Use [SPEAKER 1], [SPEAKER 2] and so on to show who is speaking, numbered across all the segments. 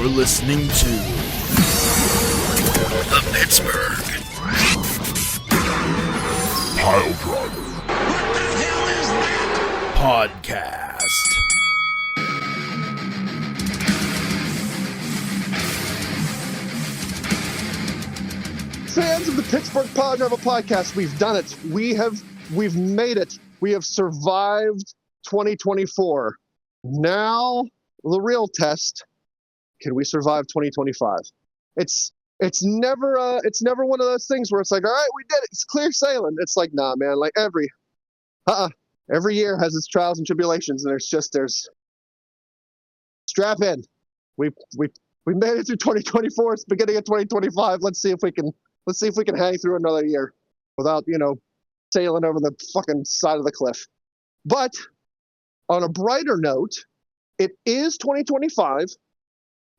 [SPEAKER 1] listening to the Pittsburgh Piledriver.
[SPEAKER 2] What the hell is that?
[SPEAKER 1] Podcast.
[SPEAKER 3] Fans of the Pittsburgh Piledriver Podcast, we've done it. We've made it. We have survived 2024. Now, the real test: can we survive 2025? It's never one of those things where it's like, all right, we did it. It's clear sailing. It's like, nah, man. Like every year has its trials and tribulations, and there's strap in. We made it through 2024. It's the beginning of 2025. Let's see if we can hang through another year without, sailing over the fucking side of the cliff. But on a brighter note, it is 2025.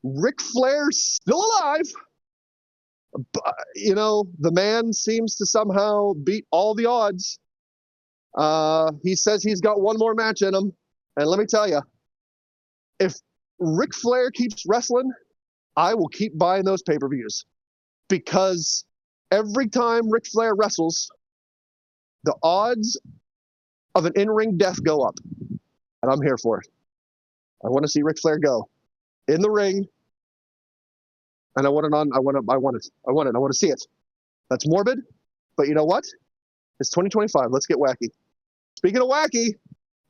[SPEAKER 3] Ric Flair's still alive. But, the man seems to somehow beat all the odds. He says he's got one more match in him. And let me tell you, if Ric Flair keeps wrestling, I will keep buying those pay-per-views. Because every time Ric Flair wrestles, the odds of an in-ring death go up. And I'm here for it. I want to see Ric Flair go in the ring. And I want to see it. That's morbid. But you know what? It's 2025. Let's get wacky. Speaking of wacky,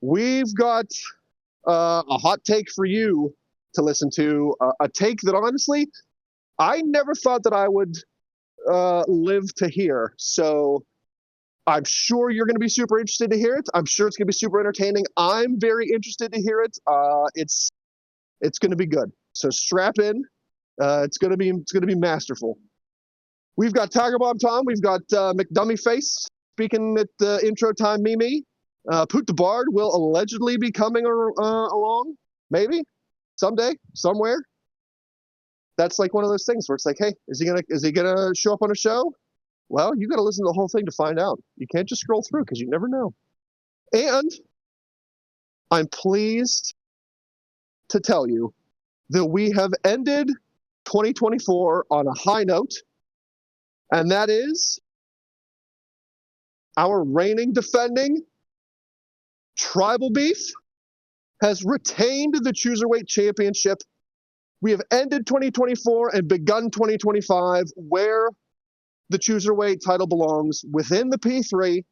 [SPEAKER 3] we've got a hot take for you to listen to. A take that honestly, I never thought that I would live to hear. So I'm sure you're going to be super interested to hear it. I'm sure it's going to be super entertaining. I'm very interested to hear it. It's going to be good. So strap in. It's going to be masterful. We've got Tiger Bomb Tom. We've got McDummy Face speaking at intro time. Mimi. Poot the Bard will allegedly be coming along. Maybe someday, somewhere. That's like one of those things where it's like, hey, is he gonna show up on a show? Well, you got to listen to the whole thing to find out. You can't just scroll through because you never know. And I'm pleased to tell you that we have ended 2024 on a high note, and that is our reigning, defending Tribal Beef has retained the Cruiserweight Championship. We have ended 2024 and begun 2025 where the Cruiserweight title belongs, within the P3.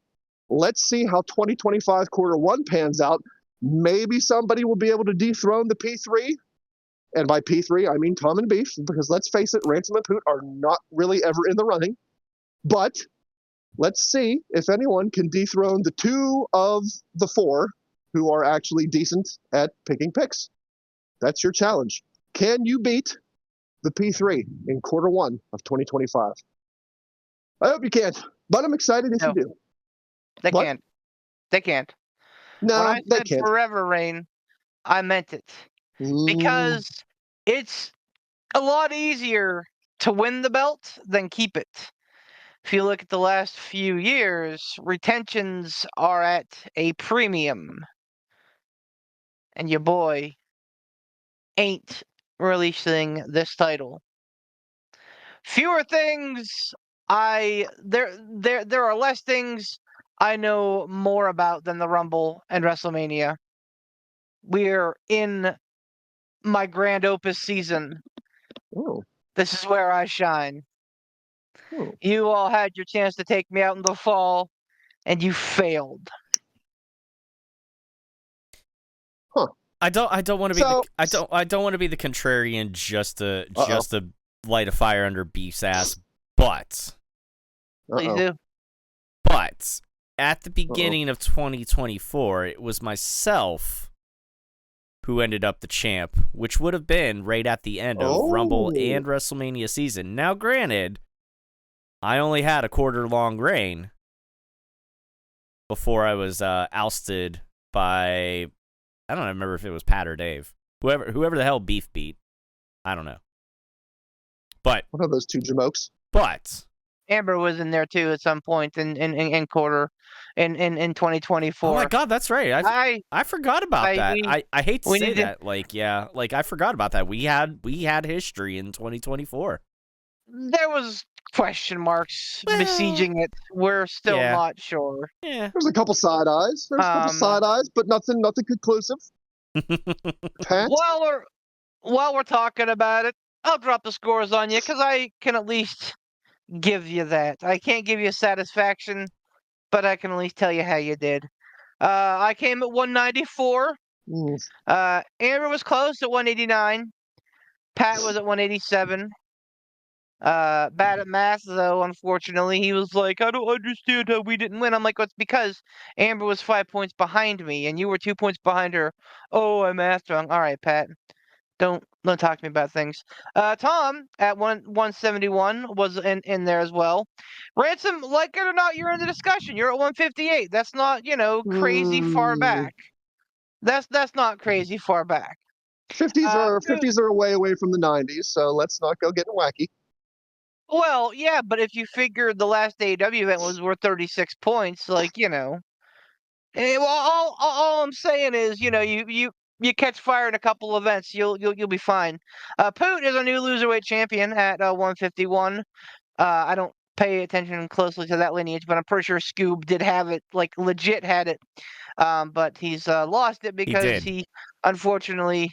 [SPEAKER 3] Let's see how 2025 quarter one pans out. Maybe somebody will be able to dethrone the P3. And by P3, I mean Tom and Beef, because let's face it, Ransom and Poot are not really ever in the running. But let's see if anyone can dethrone the two of the four who are actually decent at picking picks. That's your challenge. Can you beat the P3 in quarter one of 2025? I hope you can, but I'm excited if you do.
[SPEAKER 4] They
[SPEAKER 3] What?
[SPEAKER 4] can't. They can't.
[SPEAKER 3] No,
[SPEAKER 4] When I
[SPEAKER 3] they
[SPEAKER 4] said
[SPEAKER 3] can't.
[SPEAKER 4] forever reign, I meant it. Because it's a lot easier to win the belt than keep it. If you look at the last few years, retentions are at a premium. And your boy ain't releasing this title. Fewer things there are less things I know more about than the Rumble and WrestleMania. We're in my grand opus season.
[SPEAKER 3] Oh.
[SPEAKER 4] This is where I shine.
[SPEAKER 3] Oh.
[SPEAKER 4] You all had your chance to take me out in the fall, and you failed.
[SPEAKER 5] I don't want to be
[SPEAKER 3] So-
[SPEAKER 5] I don't want to be the contrarian just to light a fire under Beef's ass, but
[SPEAKER 4] Please
[SPEAKER 3] Uh-oh.
[SPEAKER 4] do.
[SPEAKER 5] But at the beginning of 2024, it was myself who ended up the champ, which would have been right at the end of Rumble and WrestleMania season. Now, granted, I only had a quarter-long reign before I was ousted by, I don't remember if it was Pat or Dave. Whoever the hell Beef beat. I don't know. But
[SPEAKER 3] What are those two jamokes?
[SPEAKER 5] But
[SPEAKER 4] Amber was in there too at some point in quarter in 2024.
[SPEAKER 5] Oh my God, that's right. I forgot about that. I hate to
[SPEAKER 4] we
[SPEAKER 5] say
[SPEAKER 4] need to-
[SPEAKER 5] that. Like I forgot about that. We had history in 2024.
[SPEAKER 4] There was question marks
[SPEAKER 5] Well,
[SPEAKER 4] besieging it. We're still
[SPEAKER 5] yeah.
[SPEAKER 4] not sure.
[SPEAKER 5] Yeah.
[SPEAKER 3] There's a couple side eyes. But nothing conclusive. Pat?
[SPEAKER 4] While we're talking about it, I'll drop the scores on you because I can at least give you that. I can't give you satisfaction, but I can at least tell you how you did. I came at 194. Amber was close at 189. Pat was at 187. Bad at math, though, unfortunately. He was like, I don't understand how we didn't win. I'm like, well, it's because Amber was 5 points behind me, and you were 2 points behind her. Oh, I mathed wrong. All right, Pat. Don't talk to me about things. Tom at 171 was in there as well. Ransom, like it or not, you're in the discussion. You're at 158. That's not crazy far back. That's not crazy far back.
[SPEAKER 3] 50s are way away from the 90s, so let's not go getting wacky.
[SPEAKER 4] Well, yeah, but if you figure the last AEW event was worth 36 points, well, all I'm saying is, you catch fire in a couple events, you'll be fine. Poot is a new loserweight champion at 151. I don't pay attention closely to that lineage, but I'm pretty sure Scoob did have it, like legit had it. But he's lost it because he unfortunately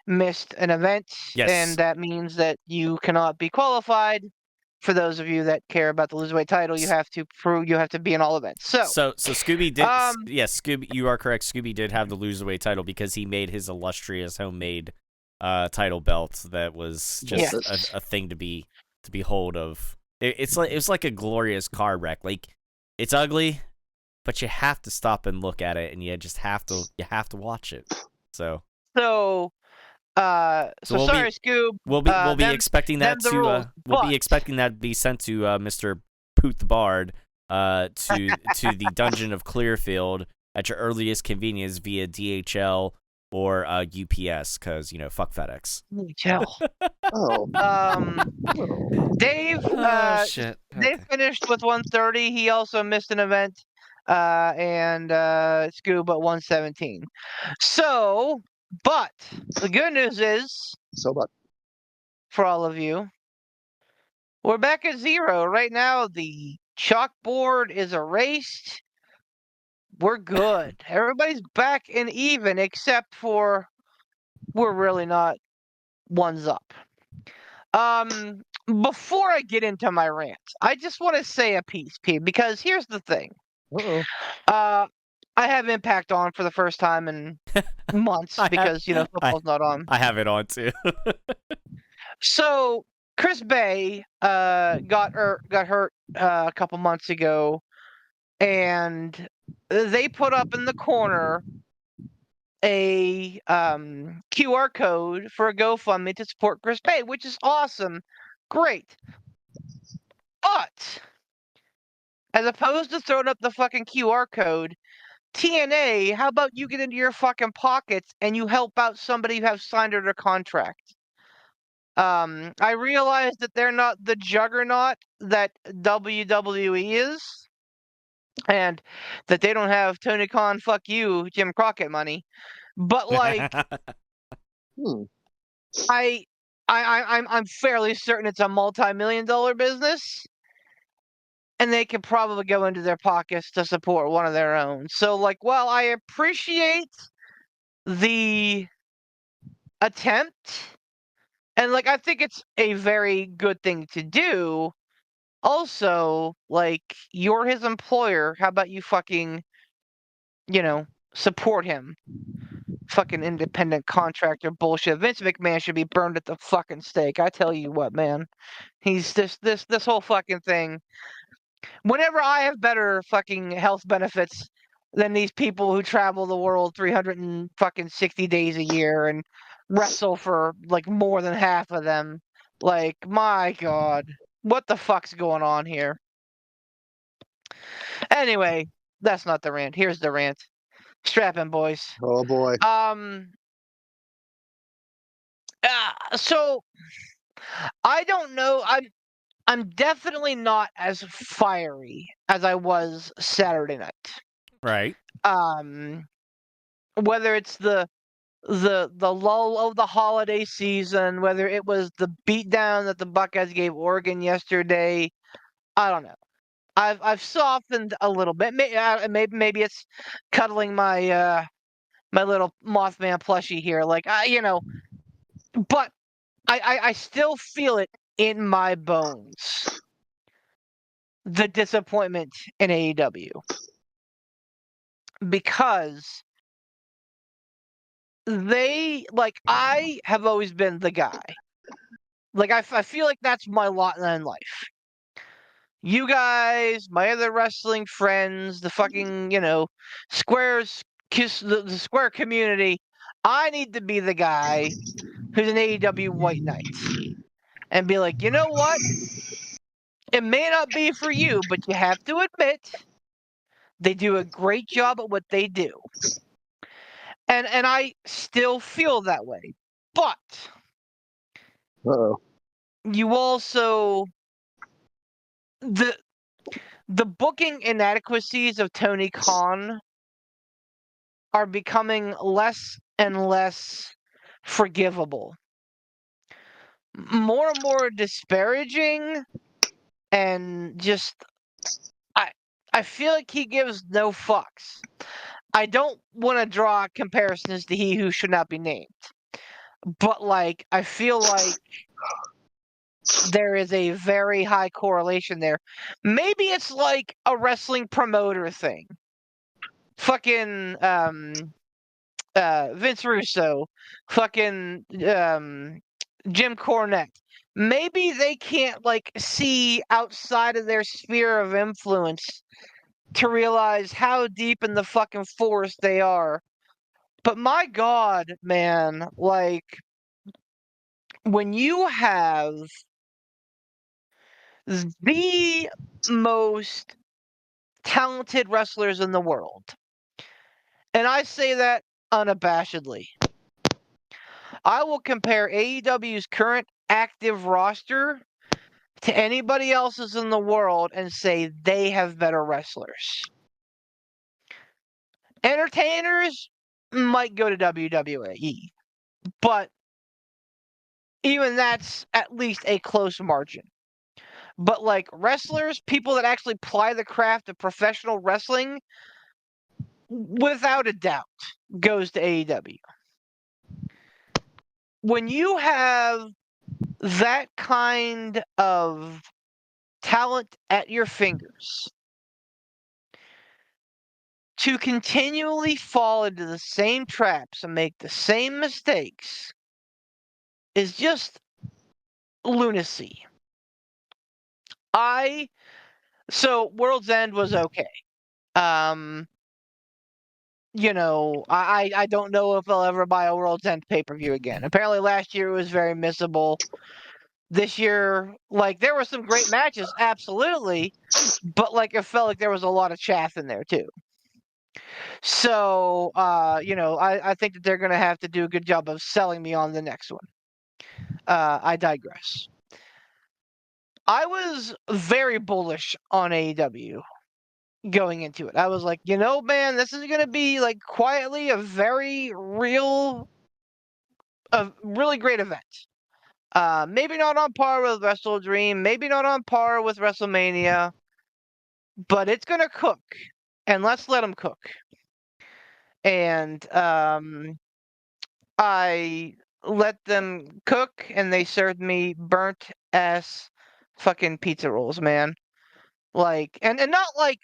[SPEAKER 4] missed an event,
[SPEAKER 5] Yes.
[SPEAKER 4] and that means that you cannot be qualified. For those of you that care about the loserweight title, you have to be in all events. So
[SPEAKER 5] Scooby did. Yes, Scooby, you are correct. Scooby did have the loserweight title because he made his illustrious homemade title belt that was just a thing to behold of. It was like a glorious car wreck. Like, it's ugly, but you have to stop and look at it, and you just have to watch it. So
[SPEAKER 4] sorry, Scoob.
[SPEAKER 5] We'll be expecting that to be sent to Mr. Poot the Bard to the Dungeon of Clearfield at your earliest convenience via DHL or UPS, because fuck FedEx.
[SPEAKER 4] DHL. Dave.
[SPEAKER 5] Shit.
[SPEAKER 4] Dave finished with 130. He also missed an event. And Scoob at 117. But the good news is, for all of you, we're back at 0. Right now, the chalkboard is erased. We're good. Everybody's back and even, except for we're really not ones up. Before I get into my rant, I just want to say a piece, Pete, because here's the thing. I have Impact on for the first time in months because football's not on.
[SPEAKER 5] I have it on too.
[SPEAKER 4] So Chris Bay got hurt a couple months ago, and they put up in the corner a QR code for a GoFundMe to support Chris Bay, which is awesome, great. But as opposed to throwing up the fucking QR code, TNA, how about you get into your fucking pockets and you help out somebody who has signed under contract? I realize that they're not the juggernaut that WWE is, and that they don't have Tony Khan, fuck you, Jim Crockett money. But I'm fairly certain it's a multi-million-dollar business. And they could probably go into their pockets to support one of their own. So, while I appreciate the attempt, and, I think it's a very good thing to do, also, you're his employer. How about you fucking, support him? Fucking independent contractor bullshit. Vince McMahon should be burned at the fucking stake. I tell you what, man. He's this whole fucking thing. Whenever I have better fucking health benefits than these people who travel the world 360 days a year and wrestle for more than half of them, my God, what the fuck's going on here? Anyway, that's not the rant. Here's the rant. Strap in, boys.
[SPEAKER 3] Oh boy.
[SPEAKER 4] So I don't know. I'm definitely not as fiery as I was Saturday night.
[SPEAKER 5] Right.
[SPEAKER 4] Whether it's the lull of the holiday season, whether it was the beatdown that the Buckeyes gave Oregon yesterday, I don't know. I've softened a little bit. Maybe it's cuddling my my little Mothman plushie here, like but I still feel it in my bones. The disappointment in AEW, because I have always been the guy. Like I feel like that's my lot in life. You guys, my other wrestling friends, the fucking squares kiss the square community. I need to be the guy who's an AEW White Knight and be like, you know what? It may not be for you, but you have to admit they do a great job at what they do. And I still feel that way. But
[SPEAKER 3] Uh-oh.
[SPEAKER 4] you also the booking inadequacies of Tony Khan are becoming less and less forgivable. More and more disparaging, and just I I feel like he gives no fucks. I don't want to draw comparisons to He Who Should Not Be Named, but like I feel like there is a very high correlation there. Maybe it's like a wrestling promoter thing. Fucking Vince Russo, fucking Jim Cornette. Maybe they can't like see outside of their sphere of influence to realize how deep in the fucking forest they are. But my God, man, like when you have the most talented wrestlers in the world, and I say that unabashedly, I will compare AEW's current active roster to anybody else's in the world and say they have better wrestlers. Entertainers might go to WWE, but even that's at least a close margin. But like wrestlers, people that actually ply the craft of professional wrestling, without a doubt, goes to AEW. When you have that kind of talent at your fingers, to continually fall into the same traps and make the same mistakes is just lunacy. So World's End was okay. Um, I don't know if I'll ever buy a World's End pay-per-view again. Apparently last year it was very missable. This year, like there were some great matches, absolutely, but like it felt like there was a lot of chaff in there too. So, I think that they're going to have to do a good job of selling me on the next one. I digress. I was very bullish on AEW going into it. I was like, man, this is going to be like quietly a really great event. Maybe not on par with Wrestle Dream, maybe not on par with WrestleMania, but it's going to cook, and let's let them cook. And I let them cook, and they served me burnt ass fucking pizza rolls, man. Like, and not like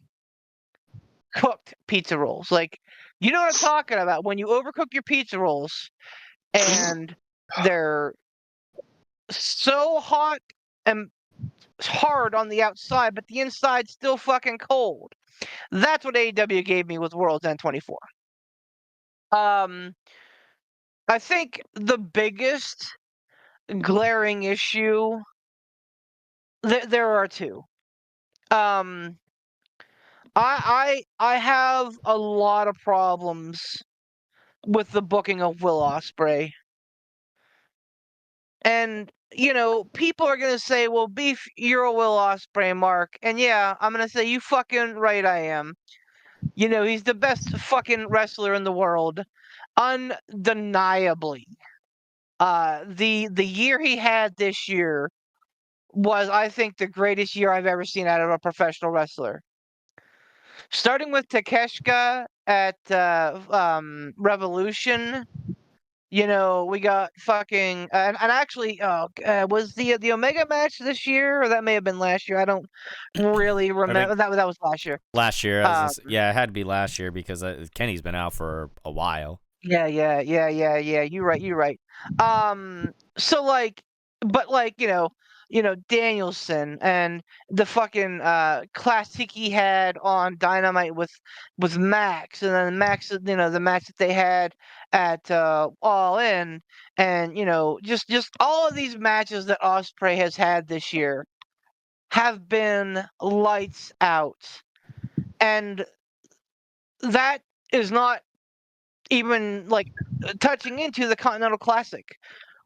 [SPEAKER 4] cooked pizza rolls. Like, you know what I'm talking about when you overcook your pizza rolls and they're so hot and hard on the outside, but the inside's still fucking cold. That's what AEW gave me with World's End 24. I think the biggest glaring issue, there are two. I have a lot of problems with the booking of Will Ospreay. And, people are going to say, well, Beef, you're a Will Ospreay, Mark. And yeah, I'm going to say, you fucking right I am. He's the best fucking wrestler in the world. Undeniably. The year he had this year was, I think, the greatest year I've ever seen out of a professional wrestler. Starting with Takeshita at Revolution, we got fucking and actually, was the Omega match this year, or that may have been last year? I don't really remember. That was last year.
[SPEAKER 5] Last year, it had to be last year because Kenny's been out for a while.
[SPEAKER 4] Yeah. You're right. So but Danielson and the fucking classic he had on Dynamite with Max, and then Max, the match that they had at All In, and just all of these matches that Ospreay has had this year have been lights out, and that is not even touching into the Continental Classic,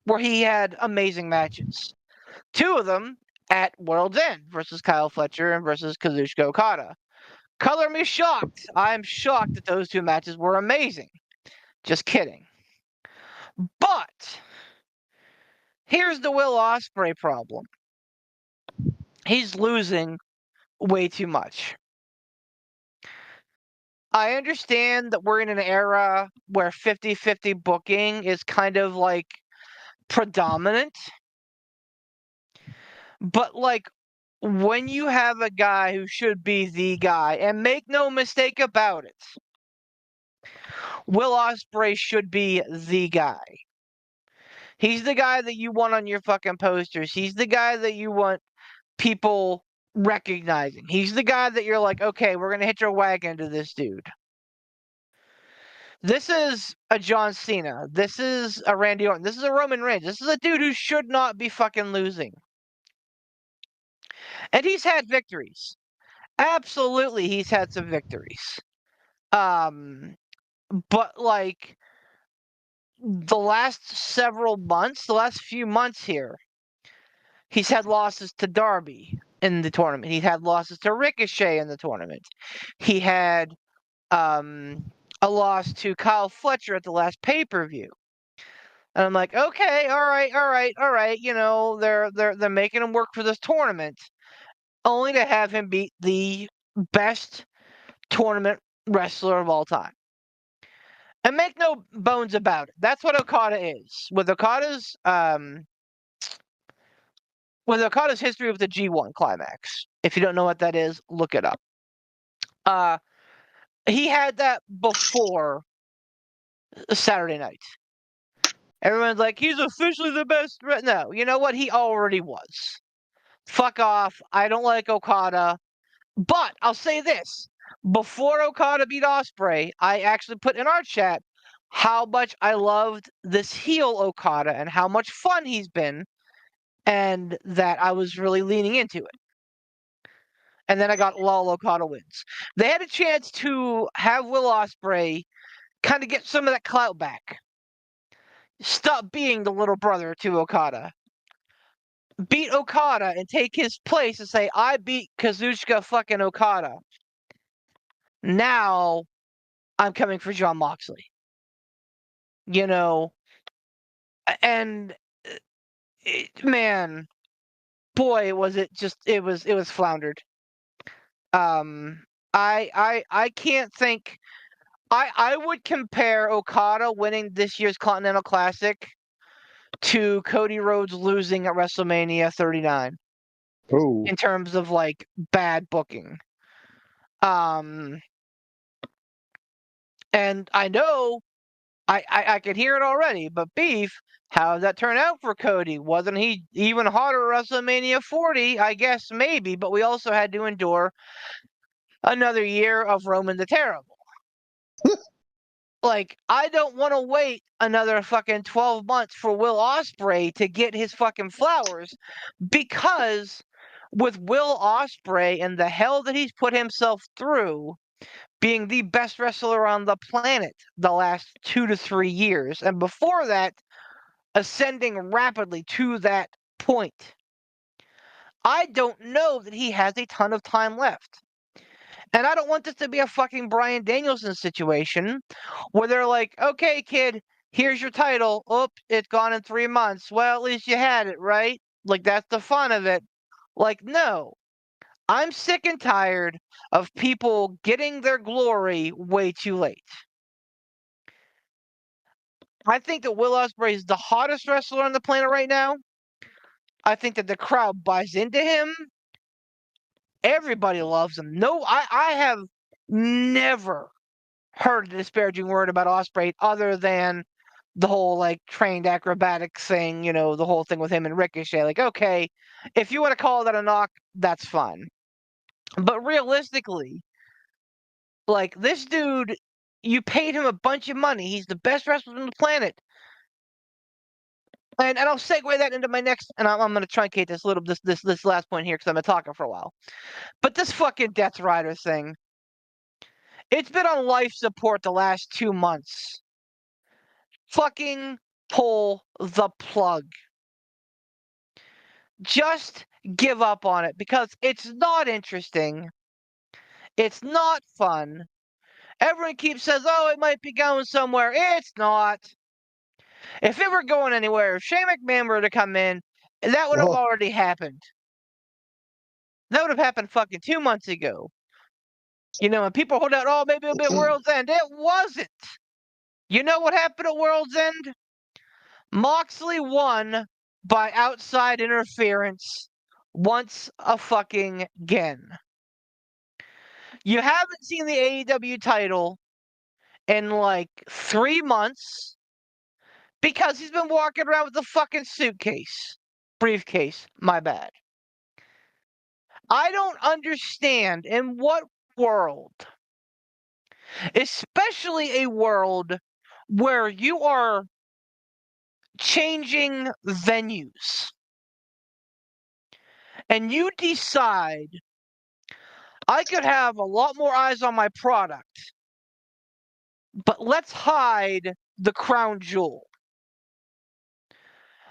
[SPEAKER 4] where he had amazing matches. Two of them at World's End versus Kyle Fletcher and versus Kazuchika Okada. Color me shocked. I'm shocked that those two matches were amazing. Just kidding. But here's the Will Ospreay problem. He's losing way too much. I understand that we're in an era where 50-50 booking is kind of predominant. But when you have a guy who should be the guy, and make no mistake about it, Will Ospreay should be the guy. He's the guy that you want on your fucking posters. He's the guy that you want people recognizing. He's the guy that you're like, okay, we're gonna hitch our wagon to this dude. This is a John Cena. This is a Randy Orton. This is a Roman Reigns. This is a dude who should not be fucking losing. And he's had victories. Absolutely, he's had some victories. But the last several months, the last few months here, he's had losses to Darby in the tournament. He had losses to Ricochet in the tournament. He had a loss to Kyle Fletcher at the last pay-per-view. And I'm like, okay, all right. They're making him work for this tournament, only to have him beat the best tournament wrestler of all time. And make no bones about it. That's what Okada is. With Okada's history with the G1 climax. If you don't know what that is, look it up. He had that before Saturday night. Everyone's like, he's officially the best. No, you know what? He already was. Fuck off. I don't like Okada. But I'll say this. Before Okada beat Ospreay, I actually put in our chat how much I loved this heel Okada and how much fun he's been, and that I was really leaning into it. And then I got lol, Okada wins. They had a chance to have Will Ospreay kind of get some of that clout back. Stop being the little brother to Okada. Beat Okada and take his place and say, I beat Kazuchika fucking Okada. Now I'm coming for Jon Moxley. And man, boy, was it just it was floundered. I can't think. I would compare Okada winning this year's Continental Classic to Cody Rhodes losing at WrestleMania 39.
[SPEAKER 3] Oh.
[SPEAKER 4] In terms of bad booking. And I know I could hear it already, but Beef, how did that turn out for Cody? Wasn't he even hotter at WrestleMania 40? I guess maybe, but we also had to endure another year of Roman the Terrible. I don't want to wait another fucking 12 months for Will Ospreay to get his fucking flowers, because with Will Ospreay and the hell that he's put himself through, being the best wrestler on the planet the last 2 to 3 years, and before that, ascending rapidly to that point. I don't know that he has a ton of time left. And I don't want this to be a fucking Bryan Danielson situation where they're like, okay, kid, here's your title. Oops, it's gone in 3 months. Well, at least you had it, right? Like, that's the fun of it. Like, no. I'm sick and tired of people getting their glory way too late. I think that Will Ospreay is the hottest wrestler on the planet right now. I think that the crowd buys into him. Everybody loves him. No, I have never heard a disparaging word about Ospreay other than the whole like trained acrobatic thing, the whole thing with him and Ricochet. Like, okay, if you want to call that a knock, that's fine. But realistically, like this dude, you paid him a bunch of money. He's the best wrestler on the planet. And I'll segue that into my next, and I'm going to truncate this last point here because I've been talking for a while. But this fucking Death Rider thing, it's been on life support the last 2 months. Fucking pull the plug. Just give up on it because it's not interesting. It's not fun. Everyone keeps says, oh, it might be going somewhere. It's not. If it were going anywhere, if Shane McMahon were to come in, that would have
[SPEAKER 3] Oh.
[SPEAKER 4] already happened. That would have happened fucking 2 months ago. And people hold out, oh, maybe it'll be at World's End. It wasn't. You know what happened at World's End? Moxley won by outside interference once a fucking again. You haven't seen the AEW title in like 3 months because he's been walking around with a fucking briefcase, my bad. I don't understand in what world, especially a world where you are changing venues and you decide I could have a lot more eyes on my product, but let's hide the crown jewel.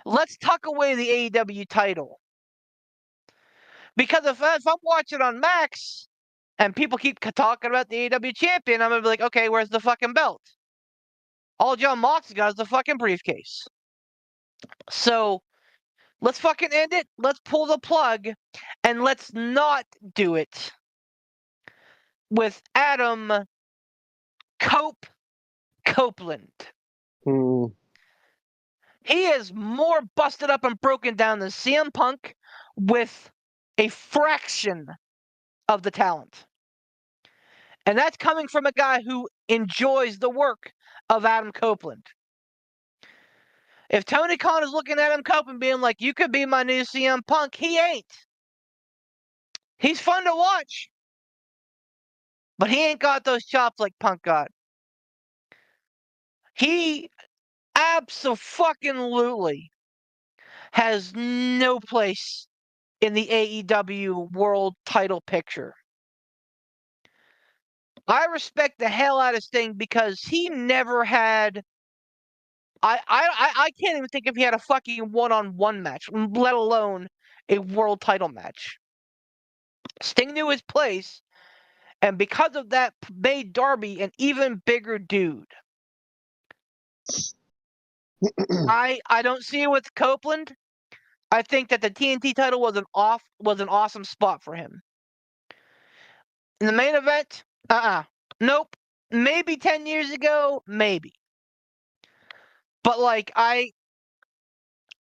[SPEAKER 4] Let's tuck away the AEW title. Because if I'm watching on Max and people keep talking about the AEW champion, I'm going to be like, okay, where's the fucking belt? All John Moxley got is the fucking briefcase. So let's fucking end it. Let's pull the plug. And let's not do it with Adam Copeland.
[SPEAKER 3] Hmm.
[SPEAKER 4] He is more busted up and broken down than CM Punk with a fraction of the talent. And that's coming from a guy who enjoys the work of Adam Copeland. If Tony Khan is looking at Adam Copeland being like, you could be my new CM Punk, he ain't. He's fun to watch. But he ain't got those chops like Punk got. He absolutely has no place in the AEW world title picture. I respect the hell out of Sting because he never had. I can't even think if he had a fucking one-on-one match, let alone a world title match. Sting knew his place, and because of that, made Darby an even bigger dude. I don't see it with Copeland. I think that the TNT title was an awesome spot for him. In the main event, nope. Maybe 10 years ago, maybe. But like I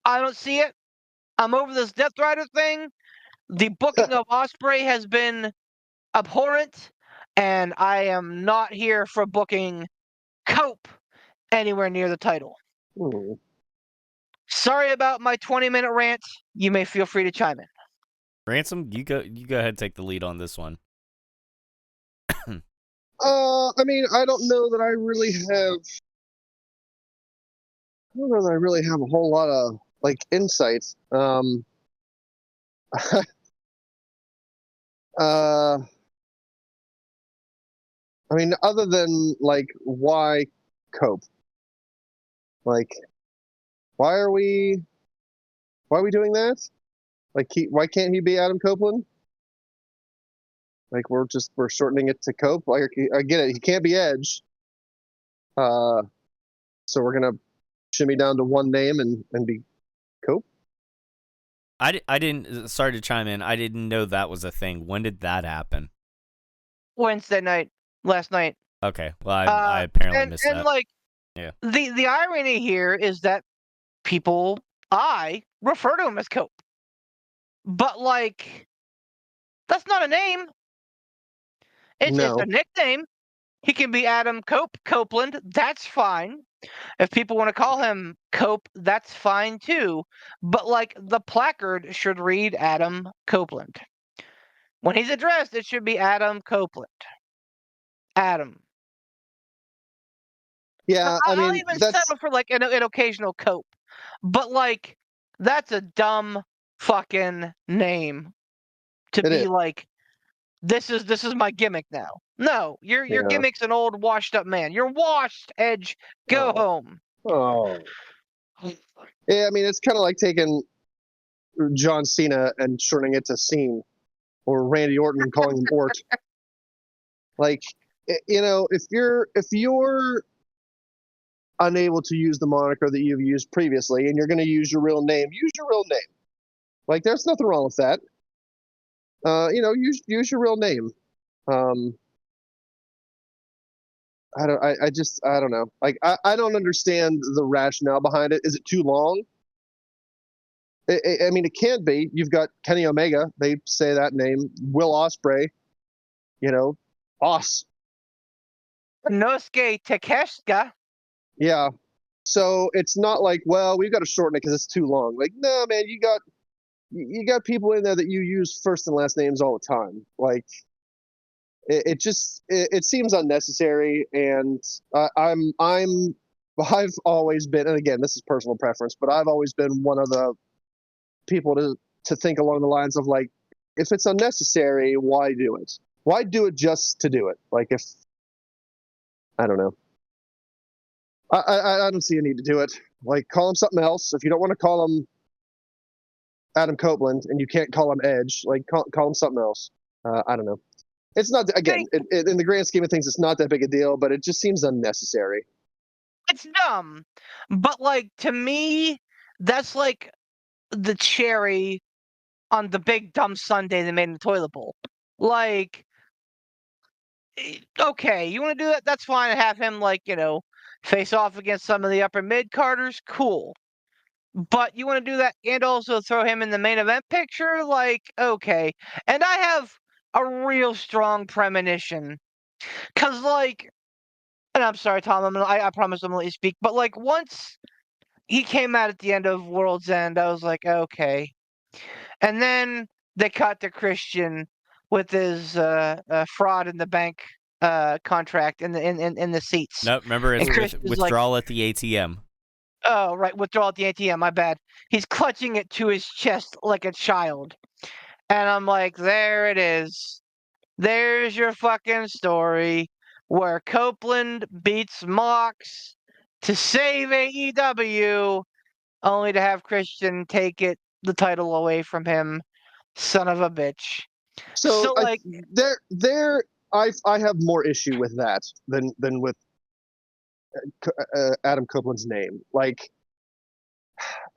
[SPEAKER 4] don't see it. I'm over this Death Rider thing. The booking of Ospreay has been abhorrent, and I am not here for booking Cope anywhere near the title.
[SPEAKER 3] Hmm.
[SPEAKER 4] Sorry about my 20-minute rant. You may feel free to chime in.
[SPEAKER 5] Ransom, you go ahead and take the lead on this one.
[SPEAKER 3] I mean, I don't know that I really have. I don't know that I really have a whole lot of like insights. I mean, other than like why Cope, like Why are we doing that? Like, why can't he be Adam Copeland? Like, we're shortening it to Cope. Like, I get it. He can't be Edge. So we're gonna shimmy down to one name and be Cope.
[SPEAKER 5] I didn't. Sorry to chime in. I didn't know that was a thing. When did that happen?
[SPEAKER 4] Wednesday night, last night.
[SPEAKER 5] Okay. Well, I apparently missed that.
[SPEAKER 4] And like,
[SPEAKER 5] Yeah.
[SPEAKER 4] the irony here is that I refer to him as Cope, but like, that's not a name. It's
[SPEAKER 3] No.
[SPEAKER 4] a nickname. He can be Adam Copeland. That's fine. If people want to call him Cope, that's fine too. But like, the placard should read Adam Copeland. When he's addressed, it should be Adam Copeland. Adam.
[SPEAKER 3] Yeah, I
[SPEAKER 4] I'll
[SPEAKER 3] mean,
[SPEAKER 4] even
[SPEAKER 3] that's
[SPEAKER 4] settle for like an occasional Cope. But like, that's a dumb fucking name to
[SPEAKER 3] It
[SPEAKER 4] be
[SPEAKER 3] is.
[SPEAKER 4] like, this is my gimmick now. No, your
[SPEAKER 3] Yeah.
[SPEAKER 4] gimmick's an old washed up man. You're washed, Edge. Go
[SPEAKER 3] Oh.
[SPEAKER 4] home.
[SPEAKER 3] Oh. Yeah, I mean, it's kind of like taking John Cena and shortening it to Scene, or Randy Orton and calling him Ort. Like, if you're unable to use the moniker that you've used previously and you're going to use your real name, use your real name. Like, there's nothing wrong with that. Use your real name. I don't know. Like, I don't understand the rationale behind it. Is it too long? I mean, it can't be. You've got Kenny Omega. They say that name. Will Ospreay. Os.
[SPEAKER 4] Nosuke Takeshita.
[SPEAKER 3] Yeah. So it's not like, well, we've got to shorten it because it's too long. Like, no, man, you got people in there that you use first and last names all the time. Like, it seems unnecessary, and I've always been, and again, this is personal preference, but I've always been one of the people to think along the lines of, like, if it's unnecessary, why do it? Why do it just to do it? Like, I don't know. I don't see a need to do it. Like, call him something else. If you don't want to call him Adam Copeland and you can't call him Edge, like, call him something else. I don't know. It's not, again, in the grand scheme of things, it's not that big a deal, but it just seems unnecessary.
[SPEAKER 4] It's dumb. But like, to me, that's like the cherry on the big dumb sundae they made in the toilet bowl. Like, okay, you want to do that? That's fine. And have him, like, face off against some of the upper mid carders. Cool. But you want to do that and also throw him in the main event picture? Like, okay. And I have a real strong premonition. Because, like, and I'm sorry, Tom, I promise I'm going to let you speak. But, like, once he came out at the end of World's End, I was like, okay. And then they cut to Christian with his fraud in the bank contract in the seats.
[SPEAKER 5] No, remember, it's withdrawal
[SPEAKER 4] like,
[SPEAKER 5] at the ATM.
[SPEAKER 4] Oh, right, withdrawal at the ATM, my bad. He's clutching it to his chest like a child. And I'm like, there it is. There's your fucking story where Copeland beats Mox to save AEW, only to have Christian take the title away from him. Son of a bitch.
[SPEAKER 3] So
[SPEAKER 4] like,
[SPEAKER 3] I have more issue with that than with Adam Copeland's name. Like,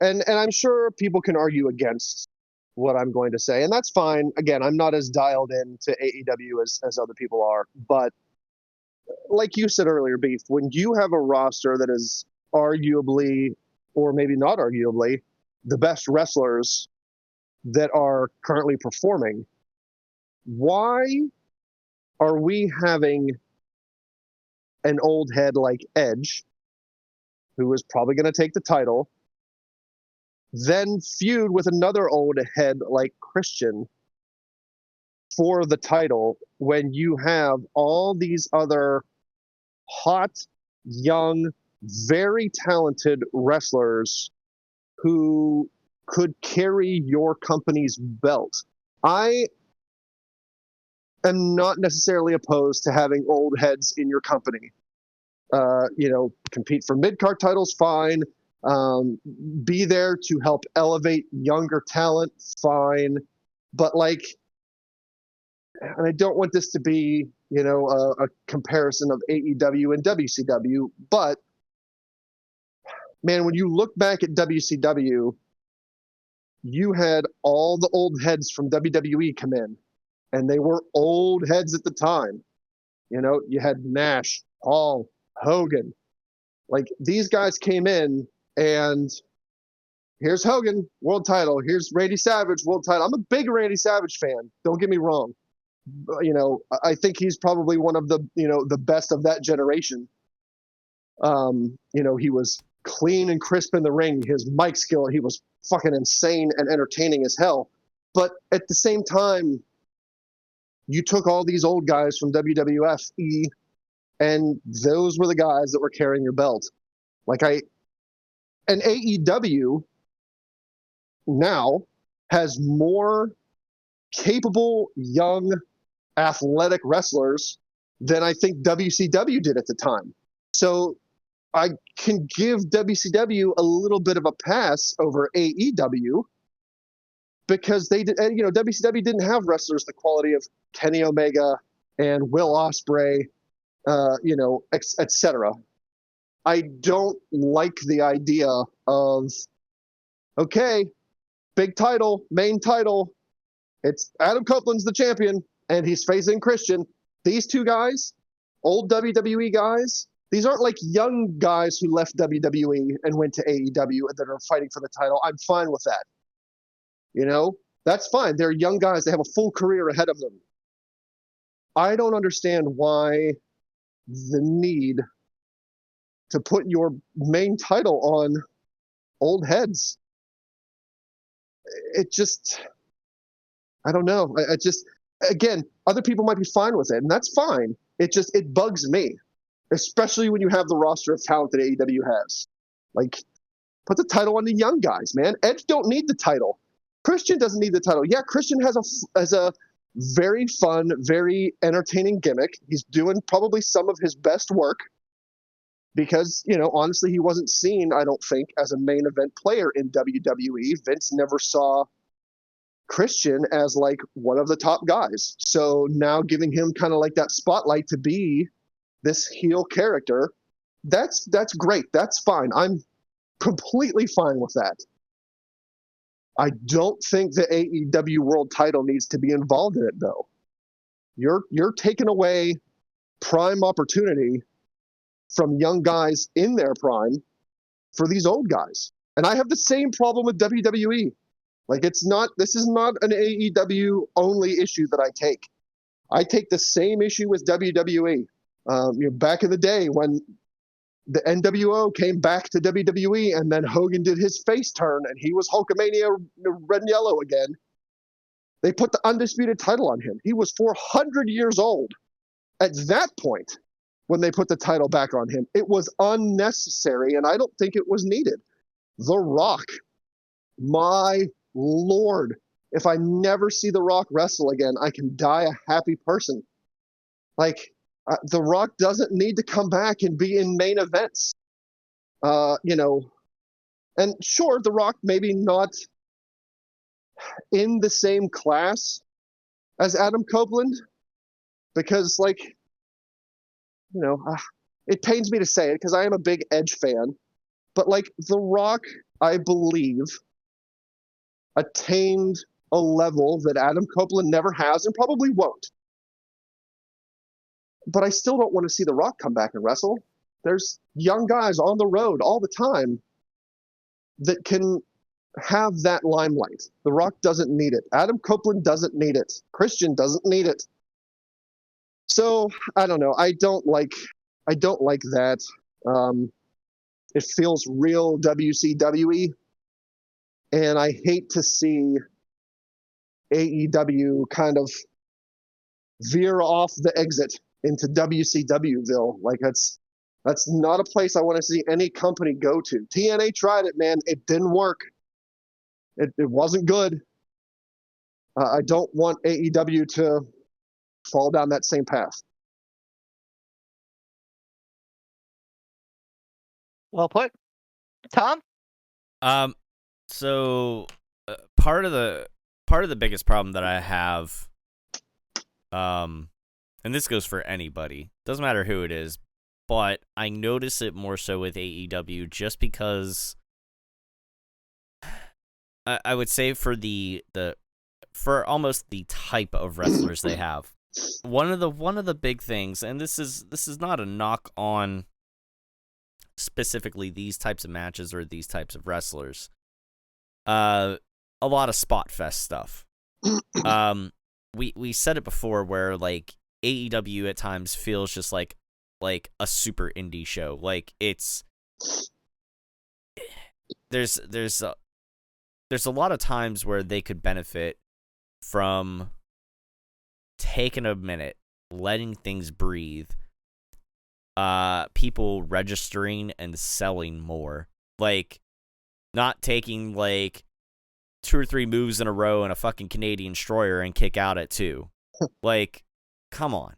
[SPEAKER 3] and I'm sure people can argue against what I'm going to say, and that's fine. Again, I'm not as dialed in to AEW as other people are, but like you said earlier, Beef, when you have a roster that is arguably, or maybe not arguably, the best wrestlers that are currently performing, why are we having an old head like Edge, who is probably going to take the title, then feud with another old head like Christian for the title when you have all these other hot, young, very talented wrestlers who could carry your company's belt? I am not necessarily opposed to having old heads in your company. Compete for mid-card titles, fine. Be there to help elevate younger talent, fine. But like, and I don't want this to be, a comparison of AEW and WCW, but man, when you look back at WCW, you had all the old heads from WWE come in, and they were old heads at the time. You had Nash, Hall, Hogan. Like, these guys came in, and here's Hogan, world title. Here's Randy Savage, world title. I'm a big Randy Savage fan. Don't get me wrong. I think he's probably one of the, the best of that generation. He was clean and crisp in the ring. His mic skill, he was fucking insane and entertaining as hell. But at the same time, you took all these old guys from WWF, and those were the guys that were carrying your belt. And AEW now has more capable, young, athletic wrestlers than I think WCW did at the time. So I can give WCW a little bit of a pass over AEW because they did, WCW didn't have wrestlers the quality of Kenny Omega and Will Ospreay, etc. I don't like the idea of, okay, big title, main title, it's Adam Copeland's the champion, and he's facing Christian. These two guys, old WWE guys, these aren't like young guys who left WWE and went to AEW and that are fighting for the title. I'm fine with that. That's fine. They're young guys. They have a full career ahead of them. I don't understand why the need to put your main title on old heads. It just, I don't know. Again, other people might be fine with it, and that's fine. It bugs me, especially when you have the roster of talent that AEW has. Like, put the title on the young guys, man. Edge don't need the title. Christian doesn't need the title. Yeah, Christian has a very fun, very entertaining gimmick. He's doing probably some of his best work because, honestly, he wasn't seen, I don't think, as a main event player in WWE. Vince never saw Christian as like one of the top guys. So now giving him kind of like that spotlight to be this heel character, that's great. That's fine. I'm completely fine with that. I don't think the AEW world title needs to be involved in it though. You're taking away prime opportunity from young guys in their prime for these old guys. And I have the same problem with WWE. Like, this is not an AEW only issue that I take. I take the same issue with WWE. Back in the day when the NWO came back to WWE and then Hogan did his face turn and he was Hulkamania red and yellow again. They put the undisputed title on him. He was 400 years old at that point when they put the title back on him. It was unnecessary, and I don't think it was needed. The Rock, my Lord, if I never see The Rock wrestle again, I can die a happy person. Like, The Rock doesn't need to come back and be in main events. And sure, The Rock maybe not in the same class as Adam Copeland, because, like, it pains me to say it because I am a big Edge fan, but, like, The Rock, I believe, attained a level that Adam Copeland never has and probably won't. But I still don't want to see The Rock come back and wrestle. There's young guys on the road all the time that can have that limelight. The Rock doesn't need it. Adam Copeland doesn't need it. Christian doesn't need it. So I don't know. I don't like that. It feels real WCW, and I hate to see AEW kind of veer off the exit into WCWville. Like, that's not a place I want to see any company go to. TNA tried it, man. It didn't work. It wasn't good. I don't want AEW to fall down that same path.
[SPEAKER 4] Well put. Tom?
[SPEAKER 5] So part of the biggest problem that I have, and this goes for anybody, doesn't matter who it is, but I notice it more so with AEW just because I would say for for almost the type of wrestlers they have. One of the big things, and this is not a knock on specifically these types of matches or these types of wrestlers. A lot of spot fest stuff. We said it before where like AEW at times feels just like a super indie show. Like there's a lot of times where they could benefit from taking a minute, letting things breathe, people registering and selling more. Like, not taking, like, 2 or 3 moves in a row and a fucking Canadian destroyer and kick out at 2. Like, come on.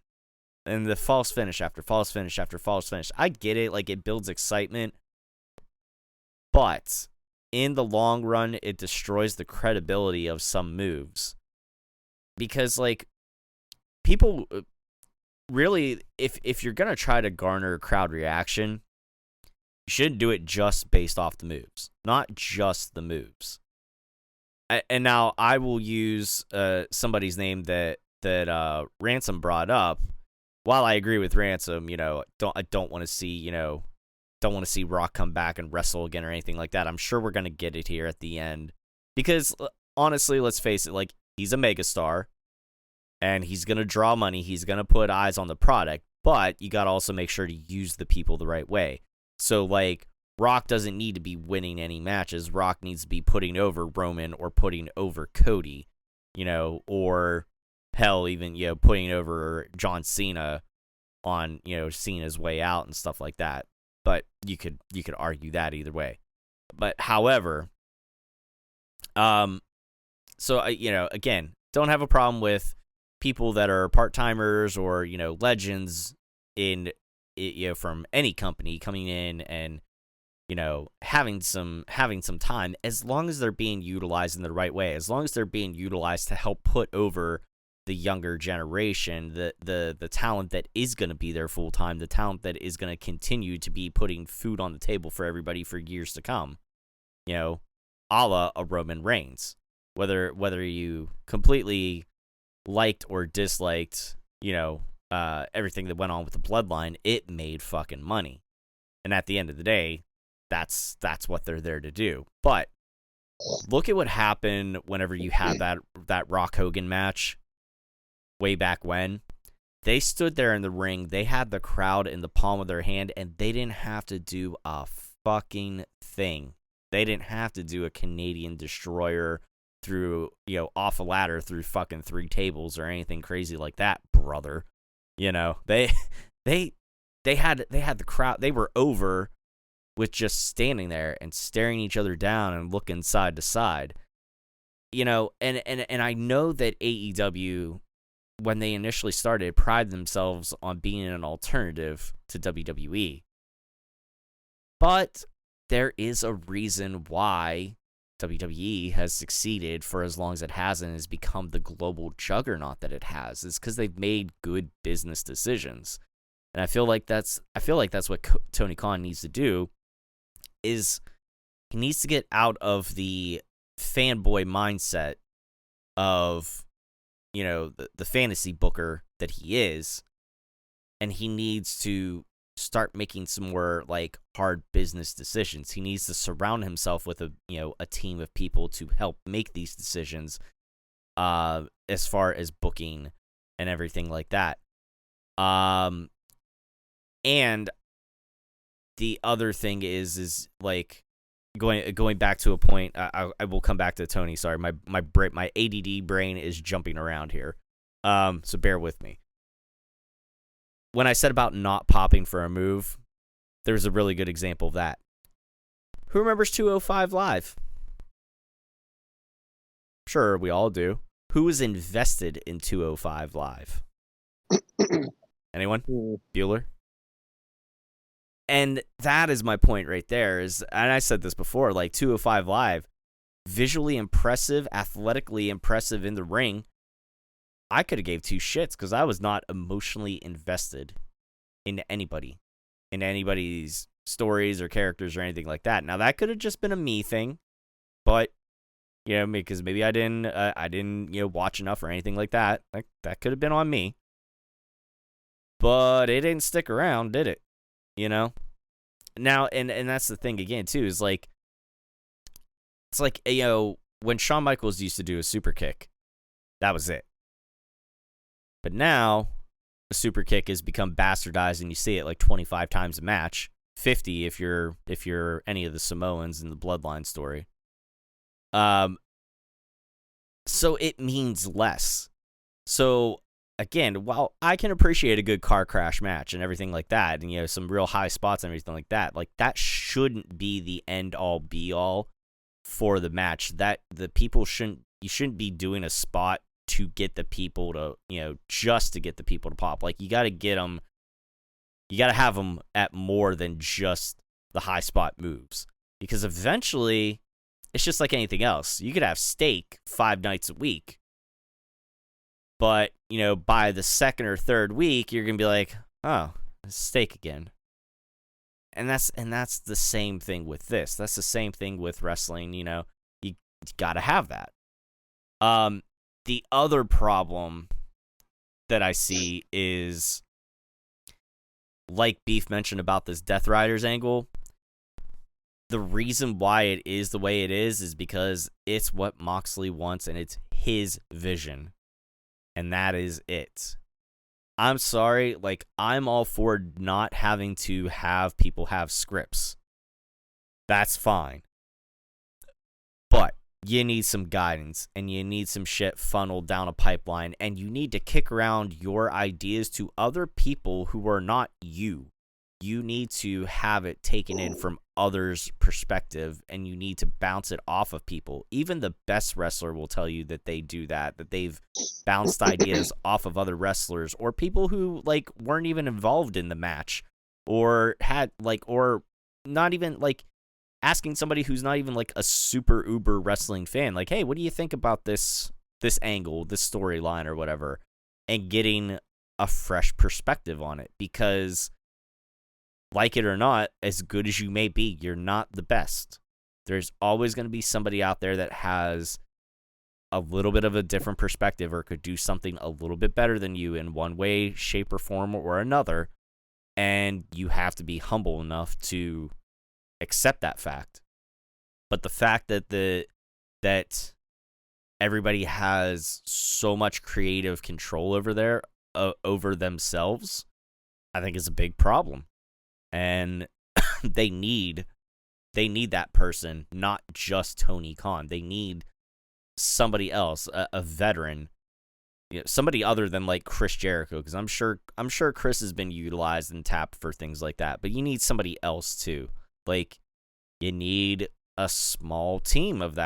[SPEAKER 5] And the false finish after false finish after false finish. I get it, like, it builds excitement. But in the long run, it destroys the credibility of some moves. Because, like, people really, if you're going to try to garner crowd reaction, you shouldn't do it just based off the moves. Not just the moves. And now I will use somebody's name that Ransom brought up. While I agree with Ransom, I don't want to see, don't want to see Rock come back and wrestle again or anything like that. I'm sure we're going to get it here at the end. Because, honestly, let's face it, like, he's a megastar. And he's going to draw money. He's going to put eyes on the product. But you got to also make sure to use the people the right way. So, like, Rock doesn't need to be winning any matches. Rock needs to be putting over Roman or putting over Cody, or hell, even, putting over John Cena on, Cena's way out and stuff like that. But you could argue that either way. But however, so again, don't have a problem with people that are part-timers or, legends in from any company coming in and, having some time, as long as they're being utilized in the right way, as long as they're being utilized to help put over the younger generation, the talent that is going to be there full time, the talent that is going to continue to be putting food on the table for everybody for years to come, a la a Roman Reigns, whether you completely liked or disliked, everything that went on with the bloodline, it made fucking money. And at the end of the day, that's what they're there to do. But look at what happened whenever you had that Rock Hogan match way back when. They stood there in the ring, they had the crowd in the palm of their hand, and they didn't have to do a fucking thing. They didn't have to do a Canadian destroyer through, off a ladder through fucking 3 tables or anything crazy like that, brother. They had the crowd. They were over with just standing there and staring each other down and looking side to side. And I know that AEW, when they initially started, prided themselves on being an alternative to WWE. But there is a reason why WWE has succeeded for as long as it has and has become the global juggernaut that it has. It's because they've made good business decisions. And I feel like that's what Tony Khan needs to do, is he needs to get out of the fanboy mindset of, the fantasy booker that he is, and he needs to start making some more, like, hard business decisions. He needs to surround himself with a team of people to help make these decisions, as far as booking and everything like that. And the other thing is like, going back to a point. I will come back to Tony. Sorry, my ADD brain is jumping around here. So bear with me. When I said about not popping for a move, there's a really good example of that. Who remembers 205 Live? Sure, we all do. Who was invested in 205 Live? Anyone? Bueller? And that is my point right there. And I said this before, like 205 Live, visually impressive, athletically impressive in the ring. I could have gave two shits because I was not emotionally invested in anybody's stories or characters or anything like that. Now that could have just been a me thing, but because maybe I didn't watch enough or anything like that. Like that could have been on me. But it didn't stick around, did it? Now, and that's the thing again too, is like, it's like, when Shawn Michaels used to do a super kick, that was it. But now a super kick has become bastardized, and you see it like 25 times a match, 50 if you're any of the Samoans in the Bloodline story. So it means less. So again, while I can appreciate a good car crash match and everything like that, and some real high spots and everything like that shouldn't be the end all be all for the match. That the people you shouldn't be doing a spot to get the people to, just to get the people to pop. Like you got to get them, you got to have them at more than just the high spot moves, because eventually it's just like anything else. You could have steak 5 nights a week, but, by the second or third week, you're going to be like, oh, steak again. And that's the same thing with this. That's the same thing with wrestling, you got to have that. The other problem that I see is, like Beef mentioned about this Death Riders angle, the reason why it is the way it is because it's what Moxley wants and it's his vision. And that is it. I'm sorry, like, I'm all for not having to have people have scripts. That's fine. But you need some guidance, and you need some shit funneled down a pipeline, and you need to kick around your ideas to other people who are not you. You need to have it taken in from others' perspective, and you need to bounce it off of people. Even the best wrestler will tell you that they do that they've bounced ideas off of other wrestlers or people who, like, weren't even involved in the match, or had, like, or not even, like, asking somebody who's not even, like, a super uber wrestling fan, like, hey, what do you think about this angle, this storyline or whatever, and getting a fresh perspective on it. Because, like it or not, as good as you may be, you're not the best. There's always going to be somebody out there that has a little bit of a different perspective or could do something a little bit better than you in one way, shape, or form or another, and you have to be humble enough to accept that fact. But the fact that everybody has so much creative control over themselves, I think is a big problem. And they need that person, not just Tony Khan. They need somebody else, a veteran, somebody other than like Chris Jericho, because I'm sure Chris has been utilized and tapped for things like that. But you need somebody else too. Like, you need a small team of